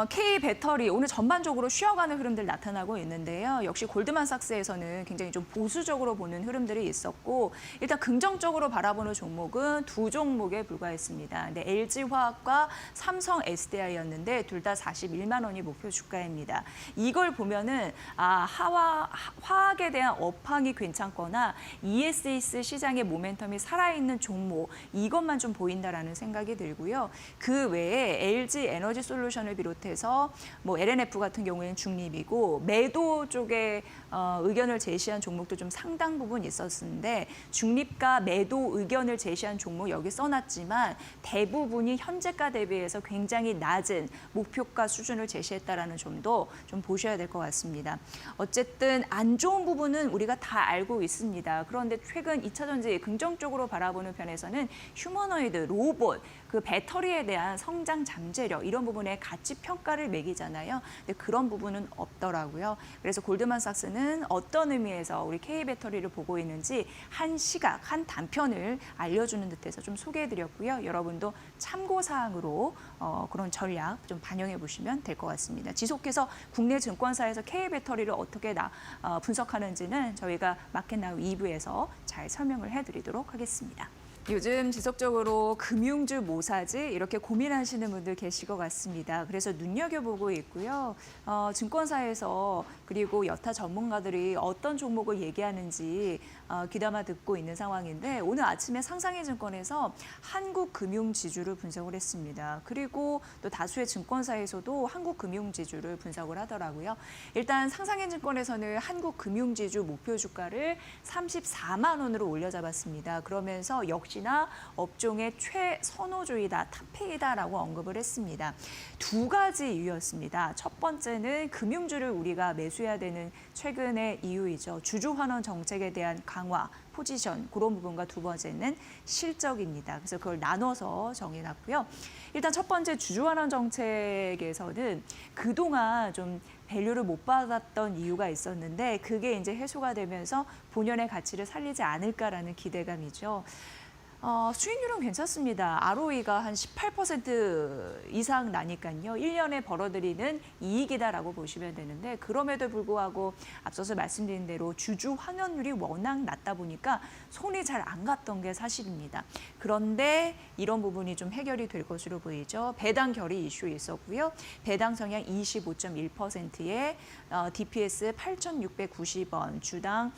K 배터리 오늘 전반적으로 쉬어가는 흐름들 나타나고 있는데요. 역시 골드만삭스에서는 굉장히 좀 보수적으로 보는 흐름들이 있었고 일단 긍정적으로 바라보는 종목은 두 종목에 불과했습니다. 근데 LG화학과 삼성 SDI였는데 둘 다 41만 원이 목표 주가입니다. 이걸 보면은 화학에 대한 업황이 괜찮거나 ESS 시장의 모멘텀이 살아있는 종목 이것만 좀 보인다라는 생각이 들고요. 그 외에 LG 에너지 솔루션을 비롯해서 뭐 LNF 같은 경우에는 중립이고 매도 쪽에 의견을 제시한 종목도 좀 상당 부분 있었는데 중립과 매도 의견을 제시한 종목 여기 써놨지만 대부분이 현재가 대비해서 굉장히 낮은 목표가 수준을 제시했다라는 점도 좀 보셔야 될 것 같습니다. 어쨌든 안 좋은 부분은 우리가 다 알고 있습니다. 그런데 최근 2차 전지 긍정적으로 바라보는 편에서는 휴머노이드, 로봇 그 배터리에 대한 성장 잠재력 이런 부분에 가치 평가를 매기잖아요. 근데 그런 부분은 없더라고요. 그래서 골드만삭스는 어떤 의미에서 우리 K배터리를 보고 있는지 한 시각, 한 단편을 알려주는 듯해서 좀 소개해드렸고요. 여러분도 참고사항으로 그런 전략 좀 반영해 보시면 될 것 같습니다. 지속해서 국내 증권사에서 K배터리를 어떻게 분석하는지는 저희가 마켓나우 2부에서 잘 설명을 해드리도록 하겠습니다. 요즘 지속적으로 금융주 모사지 이렇게 고민하시는 분들 계실 것 같습니다. 그래서 눈여겨보고 있고요. 증권사에서 그리고 여타 전문가들이 어떤 종목을 얘기하는지 귀담아 듣고 있는 상황인데 오늘 아침에 상상해증권에서 한국금융지주를 분석을 했습니다. 그리고 또 다수의 증권사에서도 한국금융지주를 분석을 하더라고요. 일단 상상해증권에서는 한국금융지주 목표 주가를 34만 원으로 올려잡았습니다. 그러면서 역시나 업종의 최선호주이다, 탑페이다라고 언급을 했습니다. 두 가지 이유였습니다. 첫 번째는 금융주를 우리가 매수해야 되는 최근의 이유이죠. 주주환원 정책에 대한 강화, 포지션 그런 부분과 두 번째는 실적입니다. 그래서 그걸 나눠서 정해놨고요. 일단 첫 번째 주주환원 정책에서는 그동안 좀 밸류를 못 받았던 이유가 있었는데 그게 이제 해소가 되면서 본연의 가치를 살리지 않을까라는 기대감이죠. 수익률은 괜찮습니다. ROE가 한 18% 이상 나니까요. 1년에 벌어들이는 이익이다라고 보시면 되는데 그럼에도 불구하고 앞서서 말씀드린 대로 주주 환원율이 워낙 낮다 보니까 손이 잘 안 갔던 게 사실입니다. 그런데 이런 부분이 좀 해결이 될 것으로 보이죠. 배당 결의 이슈 있었고요. 배당 성향 25.1%에 DPS 8,690원, 주당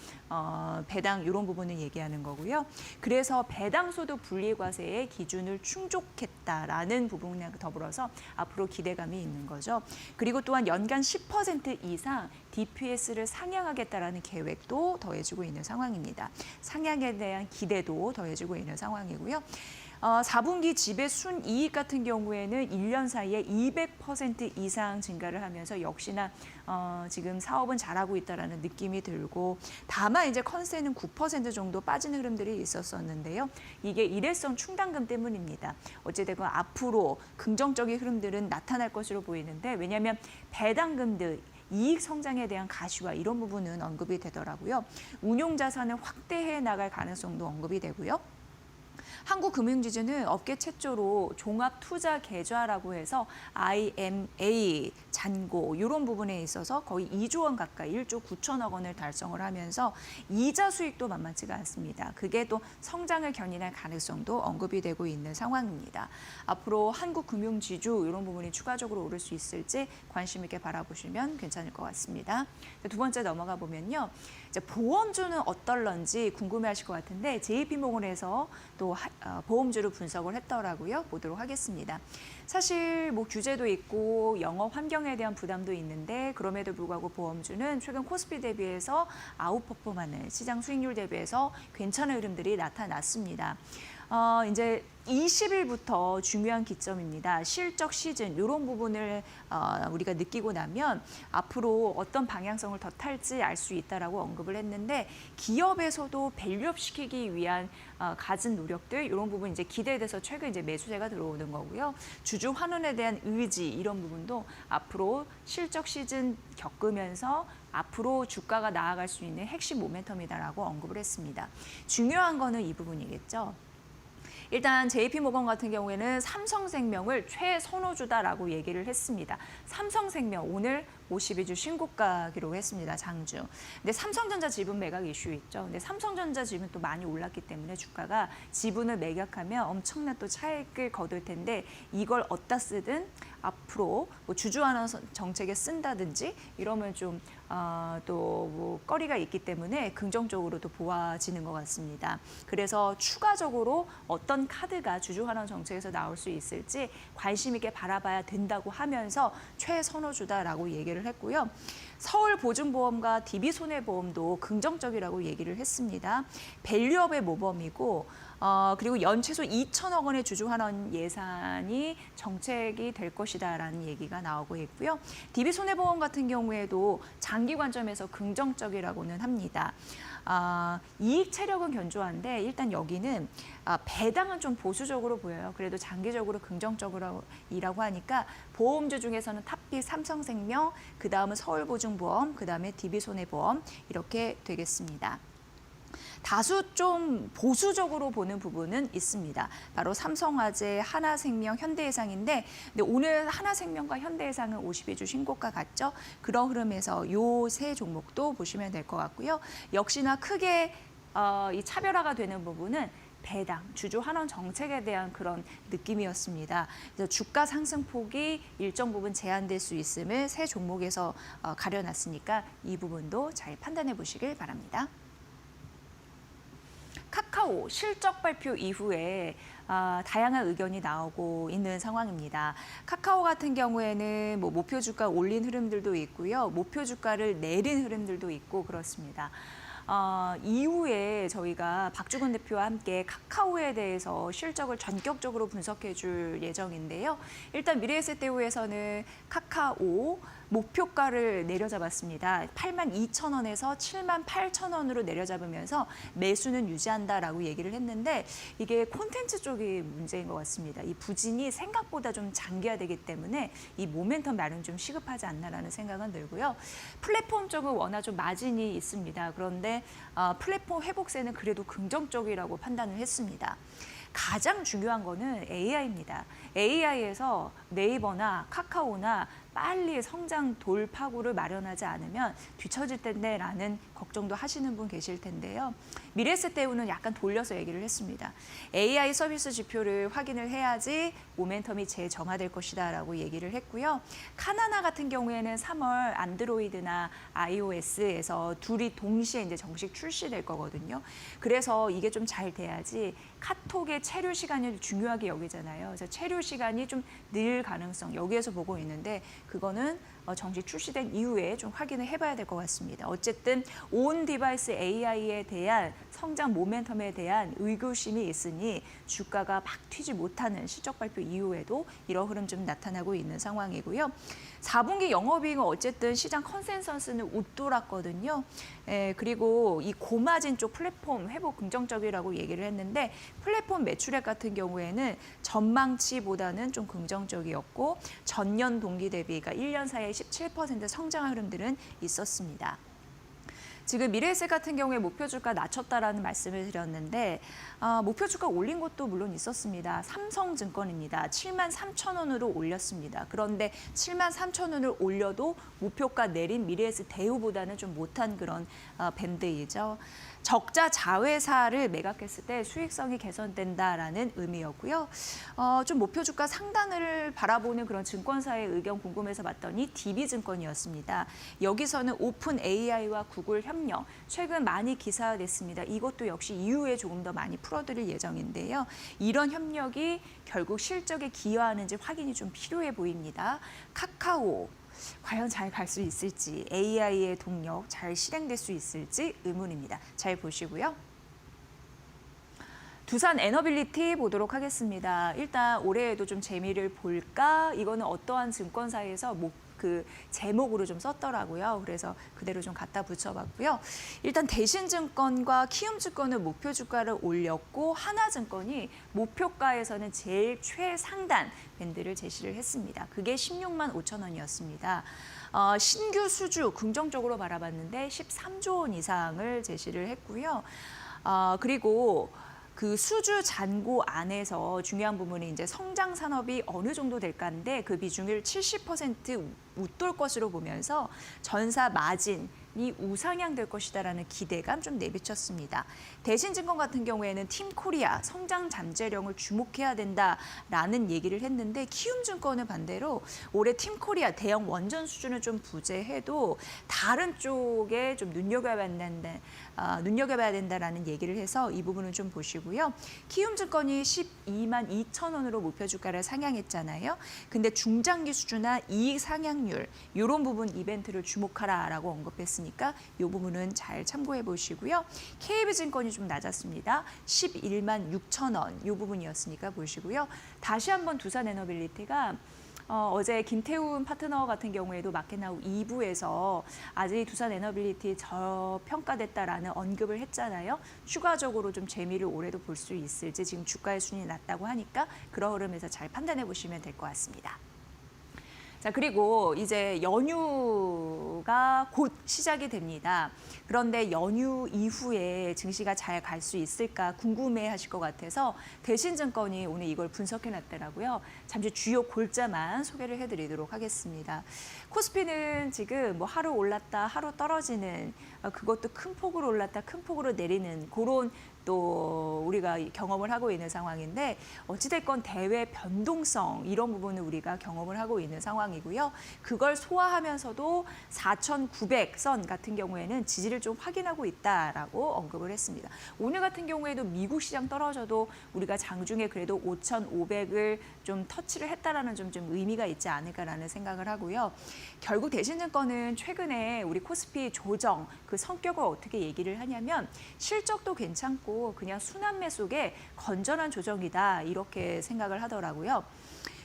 배당 이런 부분을 얘기하는 거고요. 그래서 배당소득 분리과세의 기준을 충족했다라는 부분과 더불어서 앞으로 기대감이 있는 거죠. 그리고 또한 연간 10% 이상 DPS를 상향하겠다라는 계획도 더해지고 있는 상황입니다. 상향에 대한 기대도 더해지고 있는 상황이고요. 4분기 지배 순이익 같은 경우에는 1년 사이에 200% 이상 증가를 하면서 역시나 지금 사업은 잘하고 있다라는 느낌이 들고 다만 이제 컨센은 9% 정도 빠지는 흐름들이 있었었는데요. 이게 일회성 충당금 때문입니다. 어찌됐건 앞으로 긍정적인 흐름들은 나타날 것으로 보이는데 왜냐하면 배당금들 이익 성장에 대한 가시화 이런 부분은 언급이 되더라고요. 운용 자산을 확대해 나갈 가능성도 언급이 되고요. 한국금융지주는 업계 최초로 종합투자계좌라고 해서 IMA, 잔고 이런 부분에 있어서 거의 2조 원 가까이 1조 9천억 원을 달성을 하면서 이자 수익도 만만치가 않습니다. 그게 또 성장을 견인할 가능성도 언급이 되고 있는 상황입니다. 앞으로 한국금융지주 이런 부분이 추가적으로 오를 수 있을지 관심 있게 바라보시면 괜찮을 것 같습니다. 두 번째 넘어가 보면요. 이제 보험주는 어떨런지 궁금해하실 것 같은데 JP모건에서 또 보험주를 분석을 했더라고요. 보도록 하겠습니다. 사실 뭐 규제도 있고 영업 환경에 대한 부담도 있는데 그럼에도 불구하고 보험주는 최근 코스피 대비해서 아웃퍼폼하는 시장 수익률 대비해서 괜찮은 흐름들이 나타났습니다. 이제 20일부터 중요한 기점입니다. 실적 시즌 이런 부분을 우리가 느끼고 나면 앞으로 어떤 방향성을 더 탈지 알 수 있다라고 언급을 했는데 기업에서도 밸류업 시키기 위한 갖은 노력들 이런 부분 이제 기대돼서 최근 이제 매수세가 들어오는 거고요. 주주 환원에 대한 의지 이런 부분도 앞으로 실적 시즌 겪으면서 앞으로 주가가 나아갈 수 있는 핵심 모멘텀이다라고 언급을 했습니다. 중요한 거는 이 부분이겠죠. 일단 JP모건 같은 경우에는 삼성생명을 최선호주다라고 얘기를 했습니다. 삼성생명 오늘 52주 신고가 기록했습니다. 장중. 근데 삼성전자 지분 매각 이슈 있죠. 근데 삼성전자 지분 또 많이 올랐기 때문에 주가가 지분을 매각하면 엄청난 또 차익을 거둘 텐데 이걸 어디다 쓰든 앞으로 뭐 주주환원 정책에 쓴다든지 이러면 좀 또 뭐 거리가 있기 때문에 긍정적으로도 보아지는 것 같습니다. 그래서 추가적으로 어떤 카드가 주주환원 정책에서 나올 수 있을지 관심 있게 바라봐야 된다고 하면서 최선호주다라고 얘기를 했고요. 서울보증보험과 DB손해보험도 긍정적이라고 얘기를 했습니다. 밸류업의 모범이고 그리고 연 최소 2천억 원의 주주환원 예산이 정책이 될 것이다라는 얘기가 나오고 있고요. DB손해보험 같은 경우에도 장기 관점에서 긍정적이라고는 합니다. 이익 체력은 견조한데 일단 여기는 배당은 좀 보수적으로 보여요. 그래도 장기적으로 긍정적이라고 하니까 보험주 중에서는 탑픽 삼성생명, 그 다음은 서울보증보험, 그 다음에 DB손해보험 이렇게 되겠습니다. 다수 좀 보수적으로 보는 부분은 있습니다. 바로 삼성화재, 하나생명, 현대해상인데 근데 오늘 하나생명과 현대해상은 52주 신고가 같죠. 그런 흐름에서 요 세 종목도 보시면 될 것 같고요. 역시나 크게 이 차별화가 되는 부분은 배당, 주주 환원 정책에 대한 그런 느낌이었습니다. 그래서 주가 상승폭이 일정 부분 제한될 수 있음을 세 종목에서 가려놨으니까 이 부분도 잘 판단해 보시길 바랍니다. 카카오 실적 발표 이후에 다양한 의견이 나오고 있는 상황입니다. 카카오 같은 경우에는 뭐 목표 주가 올린 흐름들도 있고요. 목표 주가를 내린 흐름들도 있고 그렇습니다. 이후에 저희가 박주근 대표와 함께 카카오에 대해서 실적을 전격적으로 분석해 줄 예정인데요. 일단 미래에셋대우에서는 카카오 목표가를 내려잡았습니다. 82,000원에서 78,000원으로 내려잡으면서 매수는 유지한다라고 얘기를 했는데 이게 콘텐츠 쪽이 문제인 것 같습니다. 이 부진이 생각보다 좀 장기화되기 때문에 이 모멘텀 나름 좀 시급하지 않나라는 생각은 들고요. 플랫폼 쪽은 워낙 좀 마진이 있습니다. 그런데 플랫폼 회복세는 그래도 긍정적이라고 판단을 했습니다. 가장 중요한 거는 AI입니다. AI에서 네이버나 카카오나 빨리 성장 돌파구를 마련하지 않으면 뒤처질 텐데라는 걱정도 하시는 분 계실 텐데요. 미래에셋대우는 약간 돌려서 얘기를 했습니다. AI 서비스 지표를 확인을 해야지 모멘텀이 재정화될 것이다라고 얘기를 했고요. 카나나 같은 경우에는 3월 안드로이드나 iOS에서 둘이 동시에 이제 정식 출시될 거거든요. 그래서 이게 좀 잘 돼야지 카톡의 체류 시간을 중요하게 여기잖아요. 그래서 체류 시간이 좀 늘 가능성 여기에서 보고 있는데 그거는 정식 출시된 이후에 좀 확인을 해봐야 될 것 같습니다. 어쨌든 온 디바이스 AI에 대한 성장 모멘텀에 대한 의구심이 있으니 주가가 막 튀지 못하는 실적 발표 이후에도 이런 흐름 좀 나타나고 있는 상황이고요. 4분기 영업이익은 어쨌든 시장 컨센서스는 웃돌았거든요. 그리고 이 고마진 쪽 플랫폼 회복 긍정적이라고 얘기를 했는데 플랫폼 매출액 같은 경우에는 전망치보다는 좀 긍정적이었고 전년 동기 대비가 1년 사이에 17% 성장 흐름들은 있었습니다. 지금 미래에셋 같은 경우에 목표 주가 낮췄다라는 말씀을 드렸는데 목표 주가 올린 것도 물론 있었습니다. 삼성증권입니다. 73,000원으로 올렸습니다. 그런데 73,000원을 올려도 목표가 내린 미래에셋 대우보다는 좀 못한 그런 밴드이죠. 적자 자회사를 매각했을 때 수익성이 개선된다라는 의미였고요. 좀 목표 주가 상단을 바라보는 그런 증권사의 의견 궁금해서 봤더니 DB증권이었습니다. 여기서는 오픈 AI와 구글 협력 최근 많이 기사화됐습니다. 이것도 역시 이후에 조금 더 많이 풀어드릴 예정인데요. 이런 협력이 결국 실적에 기여하는지 확인이 좀 필요해 보입니다. 카카오. 과연 잘 갈 수 있을지, AI의 동력 잘 실행될 수 있을지 의문입니다. 잘 보시고요. 두산 에너빌리티 보도록 하겠습니다. 일단 올해에도 좀 재미를 볼까? 이거는 어떠한 증권사에서 그 제목으로 좀 썼더라고요. 그래서 그대로 좀 갖다 붙여봤고요. 일단 대신증권과 키움증권은 목표 주가를 올렸고 하나증권이 목표가에서는 제일 최상단 밴드를 제시를 했습니다. 그게 16만 5천 원이었습니다. 신규 수주 긍정적으로 바라봤는데 13조 원 이상을 제시를 했고요. 그리고 그 수주 잔고 안에서 중요한 부분이 이제 성장 산업이 어느 정도 될까인데 그 비중을 70% 웃돌 것으로 보면서 전사 마진이 우상향될 것이다라는 기대감 좀 내비쳤습니다. 대신증권 같은 경우에는 팀코리아 성장 잠재력을 주목해야 된다라는 얘기를 했는데 키움증권은 반대로 올해 팀코리아 대형 원전 수준은 좀 부재해도 다른 쪽에 좀 눈여겨봐야 된다라는 얘기를 해서 이 부분은 좀 보시고요. 키움증권이 12만 2천 원으로 목표 주가를 상향했잖아요. 근데 중장기 수주나 이익 상향 확률 이런 부분 이벤트를 주목하라라고 언급했으니까 이 부분은 잘 참고해 보시고요. KB증권이 좀 낮았습니다. 11만 6천 원 이 부분이었으니까 보시고요. 다시 한번 두산에너빌리티가 어제 김태훈 파트너 같은 경우에도 마켓나우 2부에서 아직 두산에너빌리티 저평가됐다라는 언급을 했잖아요. 추가적으로 좀 재미를 올해도 볼 수 있을지 지금 주가의 순위 낮다고 하니까 그런 흐름에서 잘 판단해 보시면 될 것 같습니다. 자, 그리고 이제 연휴가 곧 시작이 됩니다. 그런데 연휴 이후에 증시가 잘 갈 수 있을까 궁금해 하실 것 같아서 대신증권이 오늘 이걸 분석해 놨더라고요. 잠시 주요 골자만 소개를 해드리도록 하겠습니다. 코스피는 지금 뭐 하루 올랐다 하루 떨어지는 그것도 큰 폭으로 올랐다 큰 폭으로 내리는 그런 또 우리가 경험을 하고 있는 상황인데 어찌됐건 대외 변동성 이런 부분을 우리가 경험을 하고 있는 상황이고요. 그걸 소화하면서도 4,900선 같은 경우에는 지지를 좀 확인하고 있다라고 언급을 했습니다. 오늘 같은 경우에도 미국 시장 떨어져도 우리가 장중에 그래도 5,500을 좀 터치를 했다라는 좀 의미가 있지 않을까라는 생각을 하고요. 결국 대신증권은 최근에 우리 코스피 조정 그 성격을 어떻게 얘기를 하냐면 실적도 괜찮고 그냥 순환매 속에 건전한 조정이다 이렇게 생각을 하더라고요.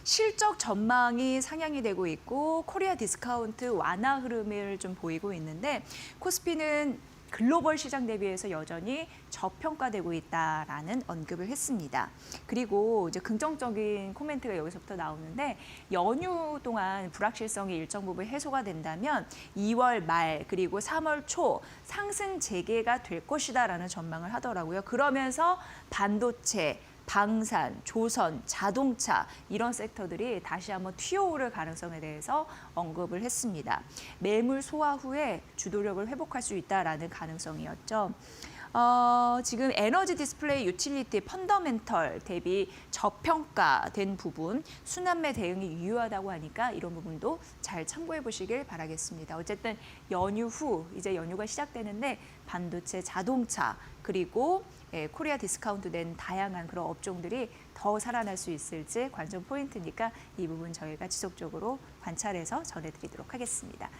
실적 전망이 상향이 되고 있고 코리아 디스카운트 완화 흐름을 좀 보이고 있는데 코스피는 글로벌 시장 대비해서 여전히 저평가되고 있다라는 언급을 했습니다. 그리고 이제 긍정적인 코멘트가 여기서부터 나오는데 연휴 동안 불확실성이 일정 부분 해소가 된다면 2월 말 그리고 3월 초 상승 재개가 될 것이다라는 전망을 하더라고요. 그러면서 반도체 방산, 조선, 자동차 이런 섹터들이 다시 한번 튀어오를 가능성에 대해서 언급을 했습니다. 매물 소화 후에 주도력을 회복할 수 있다라는 가능성이었죠. 지금 에너지 디스플레이 유틸리티 펀더멘털 대비 저평가된 부분, 순환매 대응이 유효하다고 하니까 이런 부분도 잘 참고해 보시길 바라겠습니다. 어쨌든 연휴 후 이제 연휴가 시작되는데 반도체, 자동차 그리고 코리아 디스카운트 된 다양한 그런 업종들이 더 살아날 수 있을지 관전 포인트니까 이 부분 저희가 지속적으로 관찰해서 전해드리도록 하겠습니다.